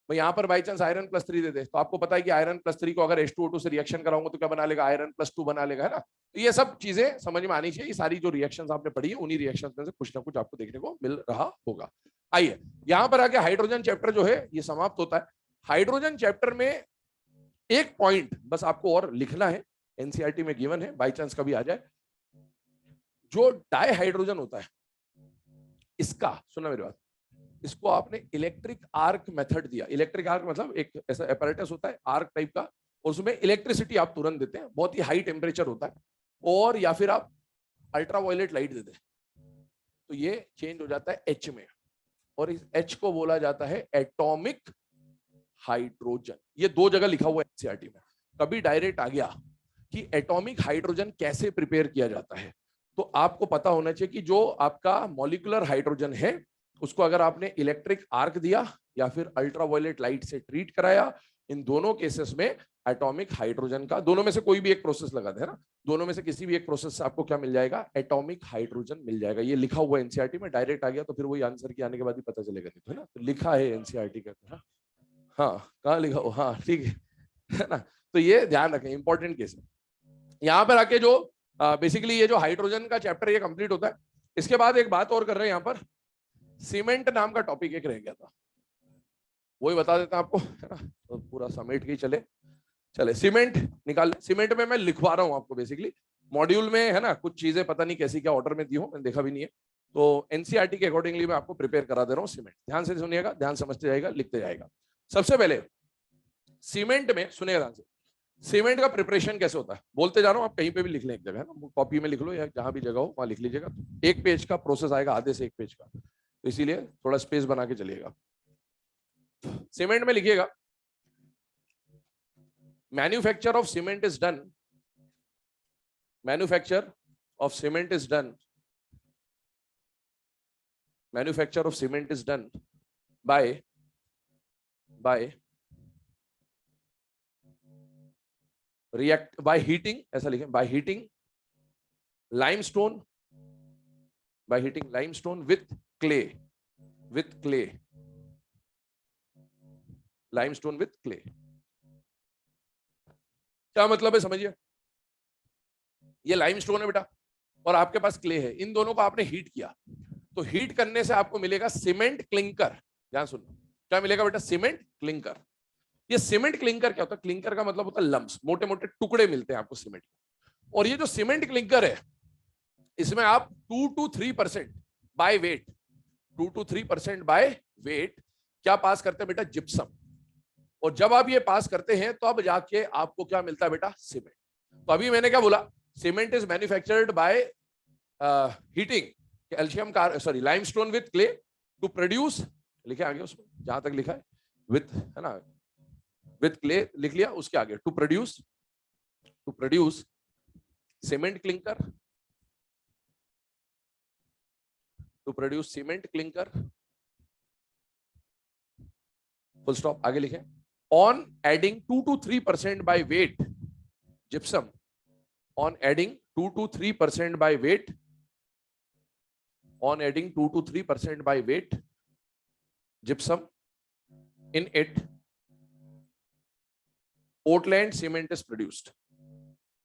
यहां पर बाई चांस आयरन +3 दे दे, तो आपको पता है कि आयरन +3 को अगर H2O2 से रिएक्शन कराऊंगा तो क्या बना लेगा? आयरन +2 बना लेगा, है ना? तो ये सब चीजें समझ में आनी चाहिए। ये सारी जो रिएक्शंस आपने पढ़ी है उन्हीं रिएक्शंस में से कुछ ना कुछ आपको देखने को मिल रहा होगा। आइए यहां पर आके हाइड्रोजन चैप्टर जो है ये समाप्त होता है। हाइड्रोजन चैप्टर में एक पॉइंट बस आपको और लिखना है, एनसीईआरटी में गिवन है, बाई चांस कभी आ जाए। जो डाई हाइड्रोजन होता है इसका, सुना मेरी बात, इसको आपने इलेक्ट्रिक आर्क मेथड दिया। इलेक्ट्रिक आर्क मतलब एक ऐसा apparatus होता है आर्क टाइप का, और उसमें इलेक्ट्रिसिटी आप तुरंत देते हैं, बहुत ही हाई टेम्परेचर होता है, और या फिर आप अल्ट्रावायलेट लाइट देते हैं तो ये चेंज हो जाता है H में, और इस H को बोला जाता है एटॉमिक हाइड्रोजन। ये दो जगह लिखा हुआ है एनसीईआरटी में। कभी डायरेक्ट आ गया कि एटॉमिक हाइड्रोजन कैसे प्रिपेयर किया जाता है, तो आपको पता होना चाहिए कि जो आपका मॉलिक्यूलर हाइड्रोजन है उसको अगर आपने इलेक्ट्रिक आर्क दिया या फिर अल्ट्रावायलेट लाइट से ट्रीट कराया, इन दोनों केसेस में एटॉमिक हाइड्रोजन का, दोनों में से कोई भी एक प्रोसेस लगा दे ना, दोनों में से किसी भी एक प्रोसेस से आपको क्या मिल जाएगा? एटॉमिक हाइड्रोजन मिल जाएगा। ये लिखा हुआ है एनसीईआरटी में। डायरेक्ट आ गया तो फिर वही आंसर की आने के बाद ही पता चलेगा, नहीं तो है ना, तो लिखा है एनसीईआरटी का। हाँ कहाँ लिखा हो, हाँ ठीक है ना। तो ये ध्यान रखें, इंपॉर्टेंट केस है। यहाँ पर आके जो बेसिकली ये जो हाइड्रोजन का चैप्टर ये कंप्लीट होता है। इसके बाद एक बात और कर रहे हैं यहाँ पर, सीमेंट नाम का टॉपिक एक रह गया था, वही बता देता हूं आपको, है ना, तो पूरा समेट के ही चले सीमेंट निकाल। सीमेंट में मैं लिखवा रहा हूँ आपको बेसिकली, मॉड्यूल में है ना कुछ चीजें पता नहीं कैसी क्या ऑर्डर में दी हो, मैंने देखा भी नहीं है, तो एनसीईआरटी के अकॉर्डिंगली मैं आपको प्रिपेयर करा दे रहा हूँ सीमेंट। ध्यान से सुनिएगा, ध्यान समझते जाएगा, लिखते जाएगा। सबसे पहले सीमेंट में सुनिएगा ध्यान से, सीमेंट का प्रिपरेशन कैसे होता है, बोलते जा रहा हूँ, आप कहीं पे भी लिख लें एक जगह, ना कॉपी में लिख लो या जहां भी जगह हो वहां लिख लीजिएगा। एक पेज का प्रोसेस आएगा, आधे से एक पेज का, तो इसीलिए थोड़ा स्पेस बना के चलिएगा। सीमेंट में लिखिएगा, manufacture of cement is done, manufacture of cement is done, manufacture of cement is done by react by heating, ऐसा लिखें, by heating limestone, by heating limestone with clay, limestone with clay. क्या मतलब है समझिए, ये लाइमस्टोन है बेटा और आपके पास क्ले है, इन दोनों को आपने हीट किया, तो हीट करने से आपको मिलेगा सीमेंट क्लिंकर। ध्यान सुनो, क्या मिलेगा बेटा, सीमेंट क्लिंकर। ये सीमेंट क्लिंकर क्या होता है, क्लिंकर का मतलब होता है लम्प्स, मोटे मोटे टुकड़े मिलते हैं आपको सीमेंट। और ये जो सीमेंट क्लिंकर है, इसमें आप 2 to 3% by weight, 2 to 3% by weight क्या पास करते हैं बेटा, जिप्सम। और जब आप ये पास करते हैं तो अब जाके आपको क्या मिलता है बेटा, सीमेंट। तो अभी मैंने क्या बोला, cement is manufactured by heating calcium sorry limestone with clay to produce, लिखे आगे उसमें जहां तक लिखा है विथ, है ना, विथ क्ले लिख लिया, उसके आगे to produce cement clinker, to produce cement clinker, full stop, आगे लिखें, on adding 2 to 3% by weight gypsum, on adding 2 to 3% by weight, on adding 2 to 3% by weight gypsum in it, Portland cement is produced,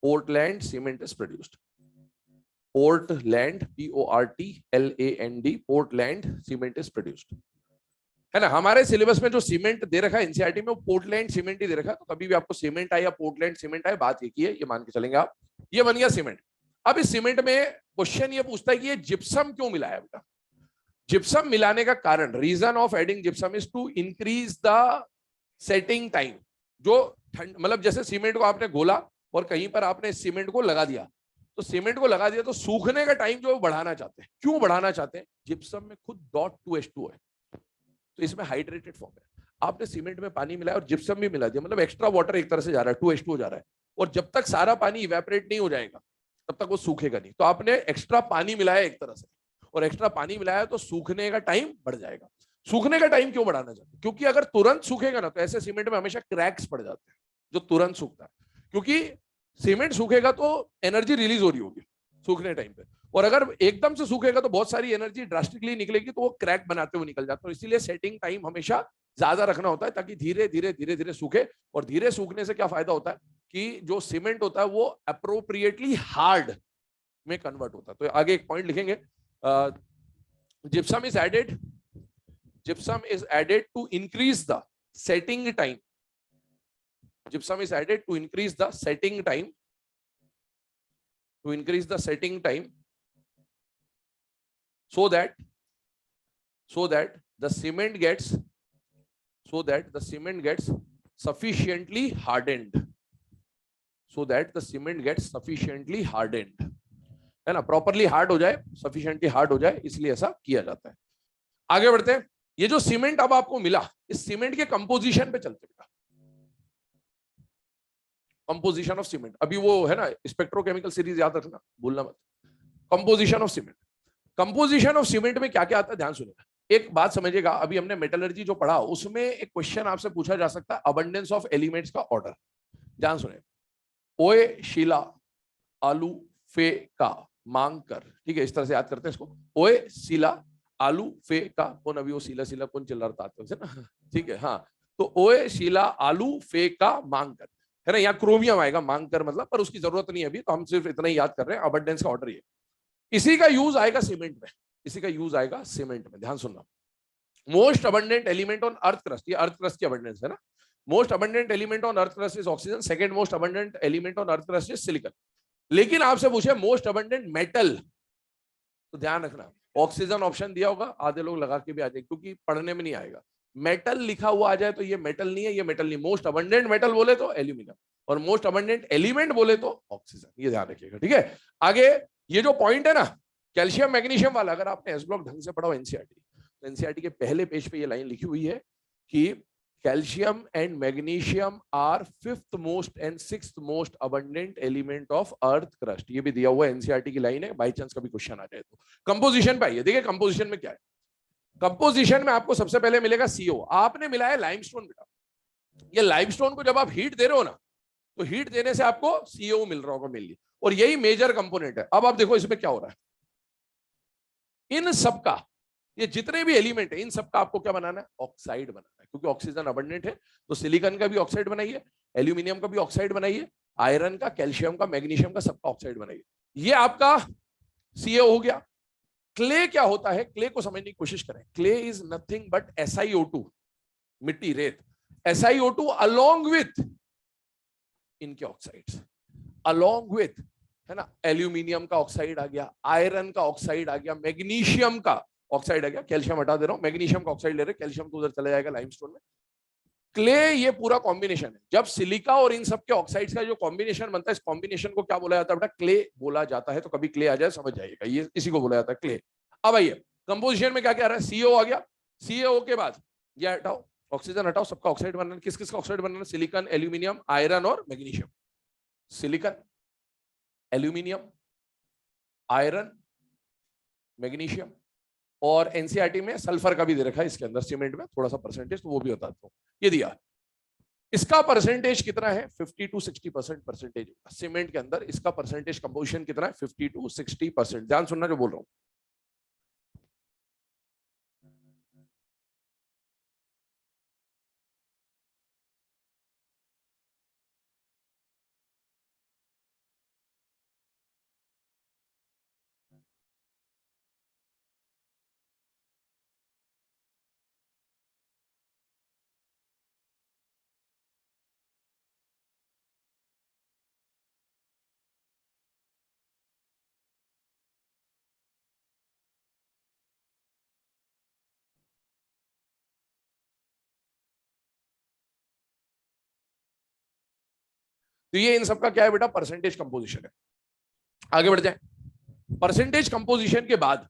Portland cement is produced, Portland PORTLAND, Portland cement is produced, है ना। हमारे सिलेबस में जो सीमेंट दे रखा है एनसीईआरटी में, वो पोर्टलैंड सीमेंट ही दे रखा है, तो कभी भी आपको सीमेंट आए या पोर्टलैंड सीमेंट आए, बात एक ही है, ये मान के चलेंगे आप। ये बन गया सीमेंट। अब इस सीमेंट में क्वेश्चन ये पूछता है कि ये जिप्सम क्यों मिलाया बेटा। जिप्सम मिलाने का कारण, reason of adding gypsum is to increase the setting time. जो मतलब जैसे सीमेंट को आपने घोला और कहीं पर आपने सीमेंट को लगा दिया, तो सीमेंट को लगा दिया तो सूखने का टाइम जो बढ़ाना चाहते हैं। क्यों बढ़ाना चाहते हैं, जिप्सम में खुद .2H2 है, तो इसमें हाइड्रेटेड फॉर्म है। आपने सीमेंट में पानी मिलाया और जिप्सम भी मिला दिया, मतलब एक्स्ट्रा वाटर एक तरह से जा रहा है, 2H2 हो जा रहा है, और जब तक सारा पानी इवेपोरेट नहीं हो जाएगा तब तक वो सूखेगा नहीं। तो आपने एक्स्ट्रा पानी मिलाया एक तरह से, और एक्स्ट्रा पानी मिलाया तो सूखने का टाइम बढ़ जाएगा। सूखने का टाइम क्यों बढ़ाना चाहते हैं, क्योंकि अगर तुरंत सूखेगा ना तो ऐसे सीमेंट में हमेशा क्रैक्स पड़ जाते हैं जो तुरंत सूखता है, क्योंकि सीमेंट सूखेगा तो एनर्जी रिलीज हो रही होगी सूखने टाइम पे, और अगर एकदम से सूखेगा तो बहुत सारी एनर्जी ड्रास्टिकली निकलेगी, तो वो क्रैक बनाते हुए निकल जाता है। इसीलिए सेटिंग टाइम हमेशा ज्यादा रखना होता है, ताकि धीरे धीरे सूखे। और धीरे सूखने से क्या फायदा होता है कि जो सीमेंट होता है वो अप्रोप्रिएटली हार्ड में कन्वर्ट होता है। तो आगे एक पॉइंट लिखेंगे, gypsum is added to increase the setting time, gypsum is added to increase the setting time, so that the cement gets sufficiently hardened, है ना, प्रॉपरली हार्ड हो जाए, सफिशिएंटली हार्ड हो जाए, इसलिए ऐसा किया जाता है। आगे बढ़ते हैं। ये जो सीमेंट अब आपको मिला, इस सीमेंट के कंपोजिशन पे चलते हैं। कंपोजिशन ऑफ सीमेंट, अभी वो है ना स्पेक्ट्रोकेमिकल सीरीज याद रखना, भूलना मत। Composition of cement, composition of cement में क्या क्या आता है ध्यान सुनिएगा। एक बात समझिएगा, अभी हमने मेटलर्जी जो पढ़ा उसमें एक क्वेश्चन आपसे पूछा जा सकता है, अबंडेंस ऑफ एलिमेंट्स का ऑर्डर। ध्यान सुनिए, ओए शीला आलू फे का मांग कर, ठीक है, इस तरह से याद करते हैं इसको। ओए शीला आलू फे का, कौन अभी वो सीला कौन चिल्ला रहा था ना, ठीक है, हाँ, तो ओए शीला आलू फे का मांग कर, है ना, यहाँ क्रोमियम आएगा मांग कर मतलब, पर उसकी जरूरत नहीं है अभी, तो हम सिर्फ इतना ही याद कर रहे हैं, अबंडेंस का ऑर्डर ये। इसी का यूज आएगा सीमेंट में, इसी का यूज आएगा सीमेंट में, ध्यान सुनना। Most abundant element on earth crust, ये अर्थ क्रस्ट की अबंडेंस है ना। Most abundant element on earth crust is oxygen, second most abundant element on earth crust is silicon. लेकिन आपसे पूछे मोस्ट अबंडेंट मेटल, तो ध्यान रखना ऑक्सीजन ऑप्शन दिया होगा, आधे लोग लगा के भी आ जाए क्योंकि पढ़ने में नहीं आएगा। मेटल लिखा हुआ आ जाए तो ये मेटल नहीं है, ये मेटल नहीं। मोस्ट अबंडेंट मेटल बोले तो एल्यूमिनियम, और मोस्ट अबंडेंट एलिमेंट बोले तो ऑक्सीजन, ये ध्यान रखिएगा, ठीक है। आगे ये जो पॉइंट है ना कैल्शियम मैग्नीशियम वाला, अगर आपने एस ब्लॉक ढंग से पढ़ा हो एनसीईआरटी, तो एनसीईआरटी के पहले पेज पे ये लाइन लिखी हुई है कि calcium and magnesium are fifth most and sixth most abundant element of earth crust. ये भी दिया हुआ है, एनसीईआरटी की लाइन है, बाई चांस कभी क्वेश्चन आ जाए तो। कंपोजिशन पे आइए, देखिए कंपोजिशन में क्या है। कंपोजिशन में आपको सबसे पहले मिलेगा सीओ, आपने मिला है लाइमस्टोन बेटा। ये लाइमस्टोन को जब आप हीट दे रहे हो ना, तो हीट देने से आपको सीओ मिल रहा होगा मेनली, और यही मेजर कंपोनेंट है। अब आप देखो इसमें क्या हो रहा है, इन सबका, ये जितने भी एलिमेंट है इन सबका आपको क्या बनाना है, ऑक्साइड बनाना है, क्योंकि ऑक्सीजन अबंडेंट है। तो सिलिकॉन का भी ऑक्साइड बनाइए, एल्यूमिनियम का भी ऑक्साइड बनाइए, आयरन का, कैल्शियम का, मैग्नीशियम का, सबका ऑक्साइड बनाइए। ये आपका सीओ हो गया। क्ले क्या होता है, क्ले को समझने की कोशिश करें। Clay is nothing but SiO2, मिट्टी, रेत। SiO2 अलोंग विथ इनके ऑक्साइड्स, अलोंग विथ, है ना, एल्यूमिनियम का ऑक्साइड आ गया, आयरन का ऑक्साइड आ गया, मैग्नीशियम का ऑक्साइड आ गया, कैल्शियम हटा दे रहा हूं, मैग्नीशियम का ऑक्साइड ले रहे, कैल्शियम तो उधर चला जाएगा लाइमस्टोन में। क्ले ये पूरा कॉम्बिनेशन है। जब सिलिका और इन सब के ऑक्साइड्स का जो कॉम्बिनेशन बनता है, इस कॉम्बिनेशन को क्या बोला जाता है बेटा, क्ले बोला जाता है। तो कभी क्ले आ जाए समझ जाइएगा, ये इसी को बोला जाता है क्ले। अब आइए कंपोजिशन में क्या क्या आ रहा है, सीओ आ गया, सीओ के बाद ये हटाओ, ऑक्सीजन हटाओ, सबका ऑक्साइड बनाना। किस किस का ऑक्साइड बनाना, सिलिकॉन, एल्यूमिनियम, आयरन और magnesium. Silicon, aluminium, iron, magnesium, और एनसीईआरटी में सल्फर का भी दे रखा है इसके अंदर, सीमेंट में थोड़ा सा परसेंटेज, तो वो भी बताता हूं। ये दिया, इसका परसेंटेज कितना है, 50 to 60% परसेंटेज सीमेंट के अंदर। इसका परसेंटेज कंपोजिशन कितना है, 50 to 60%। ध्यान सुनना जो बोल रहा हूं। तो ये इन सबका क्या है बेटा, परसेंटेज कंपोजिशन है। आगे बढ़ जाए। परसेंटेज कंपोजिशन के बाद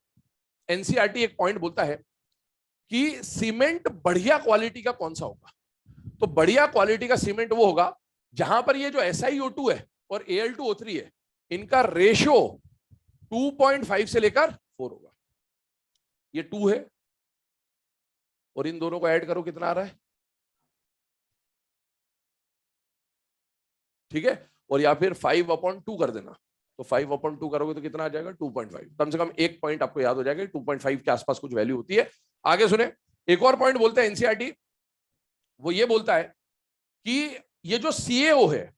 एनसीईआरटी एक पॉइंट बोलता है कि सीमेंट बढ़िया क्वालिटी का कौन सा होगा। तो बढ़िया क्वालिटी का सीमेंट वो होगा जहां पर ये जो SiO2 है और Al2O3 है, इनका रेशियो 2.5 से लेकर 4 होगा। ये 2 है और इन दोनों को ऐड करो, कितना आ रहा है, ठीक है, और या फिर 5/2 कर देना। तो 5/2 करोगे तो कितना आ जाएगा, 2.5। कम से कम एक पॉइंट आपको याद हो जाएगा, 2.5 के आसपास कुछ वैल्यू होती है। आगे सुने, एक और पॉइंट बोलता है एनसीईआरटी, वो ये बोलता है कि ये जो CaO है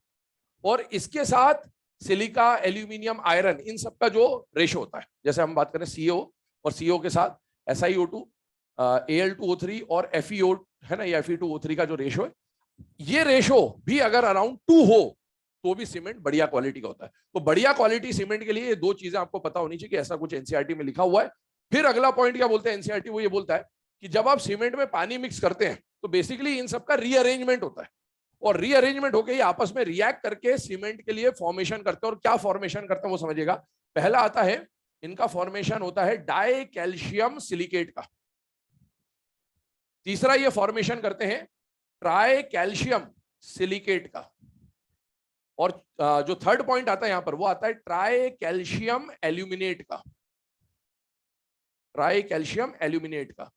और इसके साथ सिलिका, एल्यूमिनियम, आयरन, इन सब का जो रेशो होता है, जैसे हम बात करें CaO और CO के साथ SiO2, Al2O3 और FeO, है ना, ये Fe2O3 का जो रेशो है, ये रेशो भी अगर अराउंड 2 हो तो भी सीमेंट बढ़िया क्वालिटी का होता है। तो बढ़िया क्वालिटी सीमेंट के लिए ये दो चीजें आपको पता होनी चाहिए कि ऐसा कुछ एनसीईआरटी में लिखा हुआ है। फिर अगला पॉइंट क्या बोलते हैं एनसीईआरटी, वो ये बोलता है कि जब आप सीमेंट में पानी मिक्स करते हैं तो बेसिकली इन सबका रीअरेंजमेंट होता है, और रीअरेंजमेंट होकर ये आपस में रिएक्ट करके सीमेंट के लिए फॉर्मेशन करते हैं। और क्या फॉर्मेशन करते हैं वो समझिएगा। पहला आता है, इनका फॉर्मेशन होता है डाई कैल्शियम सिलिकेट का। तीसरा ये फॉर्मेशन करते हैं ट्राई कैल्शियम सिलिकेट का। और जो थर्ड पॉइंट आता है यहां पर, वो आता है ट्राई कैल्शियम एल्यूमिनेट का, ट्राई कैल्शियम एल्यूमिनेट का।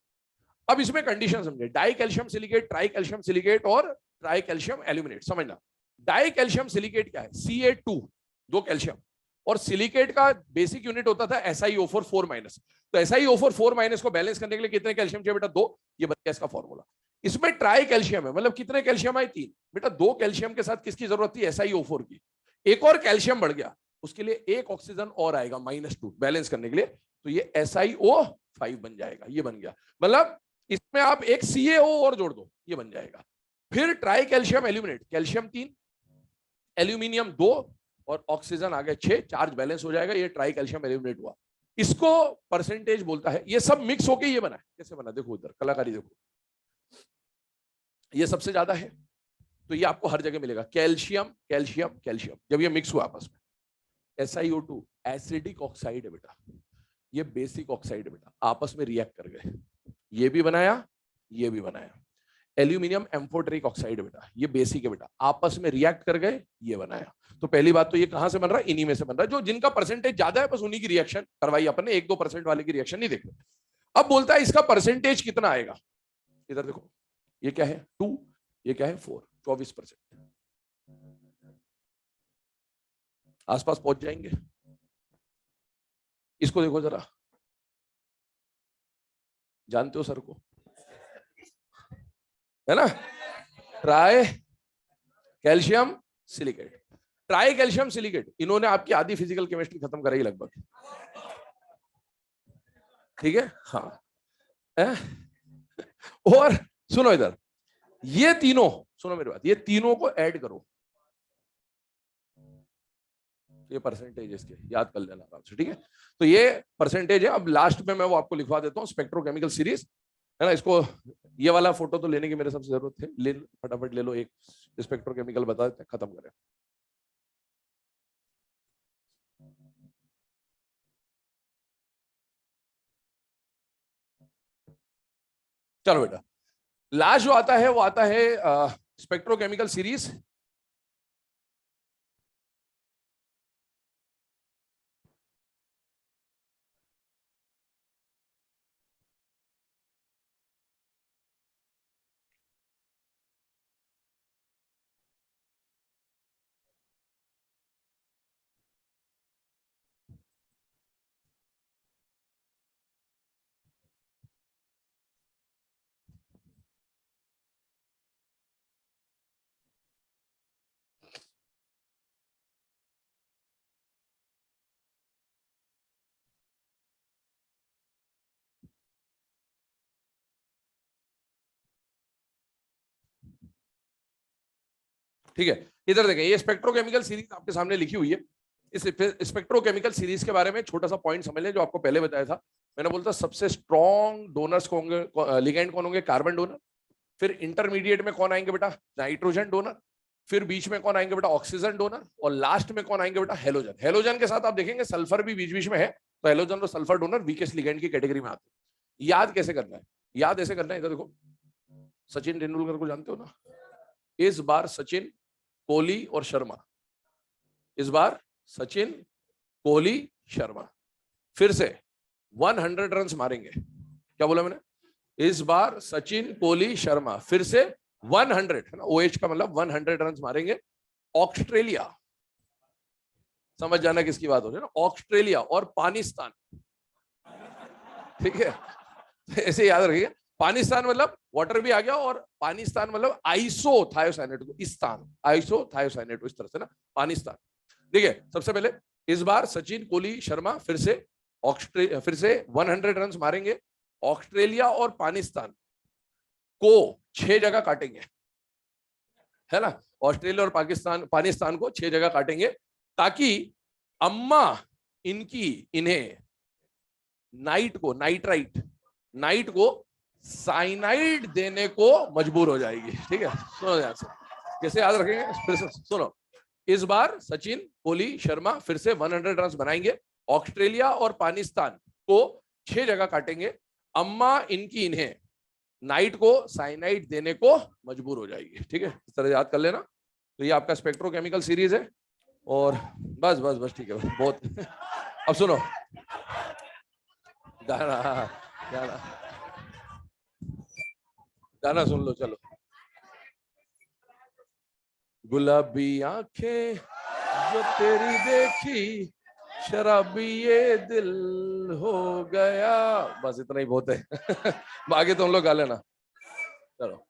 अब इसमें कंडीशन समझे, die calcium silicate, try calcium silicate और ट्राई कैल्शियम एल्यूमिनेट। समझना, डाई कैल्शियम सिलिकेट क्या है, Ca2 2 कैल्शियम, और सिलिकेट का बेसिक यूनिट होता था SiO4 4-। तो SiO4 4- को बैलेंस करने के लिए कितने कैल्शियम चाहिए बेटा? 2। ये बन गया इसका फॉर्मूला। इसमें ट्राई कैल्शियम है, मतलब कितने कैल्शियम आए? 3। बेटा 2 कैल्शियम के साथ किसकी जरूरत थी? SiO4 की। एक और कैल्शियम बढ़ गया, उसके लिए एक ऑक्सीजन और आएगा -2 बैलेंस करने के लिए, तो ये SiO5 बन जाएगा। ये बन गया, मतलब इसमें आप एक CaO और जोड़ दो, ये बन जाएगा। फिर try calcium aluminate, calcium 3, aluminium 2 और ऑक्सीजन आ गए 6, चार्ज बैलेंस हो जाएगा। ये ट्राई कैल्शियम एल्यूमिनेट हुआ। इसको परसेंटेज बोलता है। ये सब मिक्स होके ये बना है। कैसे बना देखो, इधर कलाकारी देखो, ये सबसे ज्यादा है, तो ये आपको हर जगह मिलेगा। कैल्शियम कैल्शियम कैल्शियम, जब ये मिक्स हुआ आपस में, SiO2 एसिडिक ऑक्साइड है बेटा, ये बेसिक ऑक्साइड है बेटा, आपस में रिएक्ट कर गए, ये भी बनाया, ये भी बनाया। एल्यूमिनियम एम्फोटेरिक ऑक्साइड है बेटा, ये बेसिक है बेटा, आपस में रिएक्ट कर गए, ये बनाया। तो पहली बात तो ये कहां से बन रहा है? इन्हीं में से बन रहा है। जो जिनका परसेंटेज ज्यादा है बस उन्हीं की रिएक्शन करवाई अपन ने, 1-2% वाले की रिएक्शन नहीं देख रहे। अब बोलता है इसका परसेंटेज कितना आएगा। इधर देखो, ये क्या है? 2, ये क्या है? 4, 24%। आसपास पहुंच जाएंगे। इसको देखो जरा, जानते हो सर को, है ना? Try calcium silicate, try calcium silicate, इन्होंने आपकी आधी फिजिकल केमिस्ट्री खत्म कराई लगभग, ठीक है? हाँ है? और सुनो इधर, ये तीनों, सुनो मेरी बात, ये तीनों को ऐड करो, ये परसेंटेज इसके याद कर लेना आराम से, ठीक है? तो ये परसेंटेज है। अब लास्ट में मैं वो आपको लिखवा देता हूँ, स्पेक्ट्रोकेमिकल सीरीज, है ना? इसको ये वाला फोटो तो लेने की मेरे सबसे जरूरत है, ले फटाफट ले लो, एक स्पेक्ट्रोकेमिकल बता देते हैं, खत्म करें। चलो बेटा, लास्ट जो आता है वो आता है स्पेक्ट्रोकेमिकल सीरीज। ठीक है, इधर देखें, ये स्पेक्ट्रोकेमिकल सीरीज आपके सामने लिखी हुई है। इस स्पेक्ट्रोकेमिकल सीरीज के बारे में छोटा सा पॉइंट समझ लें, जो आपको पहले बताया था। मैंने बोलता सबसे स्ट्रॉन्ग डोनर्स कौन होंगे, लिगेंड कौन होंगे? Carbon donor. फिर इंटरमीडिएट में कौन आएंगे बेटा? Nitrogen donor. फिर बीच में कौन आएंगे बेटा? Oxygen donor. और लास्ट में कौन आएंगे बेटा? हेलोजन। हेलोजन के साथ आप देखेंगे सल्फर भी बीच बीच में है, तो हेलोजन और सल्फर डोनर वीकेस्ट लिगेंड की कैटेगरी में आते हैं। याद कैसे करना है? याद ऐसे करना है, इधर देखो, सचिन तेंदुलकर को जानते हो ना? इस बार सचिन, कोहली और शर्मा, इस बार सचिन, कोहली, शर्मा फिर से 100 रन मारेंगे। क्या बोला मैंने? इस बार सचिन, कोहली, शर्मा फिर से 100, है ना? OH का मतलब 100 रन मारेंगे। ऑस्ट्रेलिया, समझ जाना किसकी बात हो रही है ना, ऑस्ट्रेलिया और पाकिस्तान, ठीक है? ऐसे याद रखिए, पाकिस्तान मतलब वाटर भी आ गया, और पाकिस्तान मतलब आइसोथायोसाइनेट को, इस्तान, आइसोथायोसाइनेट, इस तरह से ना, पाकिस्तान। देखिए, सबसे पहले इस बार सचिन, कोहली, शर्मा फिर से 100 रन मारेंगे। ऑस्ट्रेलिया और पाकिस्तान को 6 जगह काटेंगे, है ना? ऑस्ट्रेलिया और पाकिस्तान को 6 जगह काटेंगे, ताकि अम्मा इन्हें नाइट को साइनाइड देने को मजबूर हो जाएगी, ठीक है? सुनो ध्यान से, कैसे याद रखेंगे फिर से सुनो। इस बार सचिन, कोहली, शर्मा फिर से 100 रन बनाएंगे। ऑस्ट्रेलिया और पाकिस्तान को 6 जगह काटेंगे, अम्मा इन्हें नाइट को साइनाइड देने को मजबूर हो जाएगी, ठीक है? इस तरह याद कर लेना। तो ये आपका स्पेक्ट्रोकेमिकल सीरीज है, और बस बस बस, ठीक है, बहुत। अब सुनो गाना, गाना गाना सुन लो, चलो। गुलाबी आंखें जो तेरी देखी, शराबी ये दिल हो गया। बस इतना ही बहुत है। आगे तुम लोग गा लेना। चलो।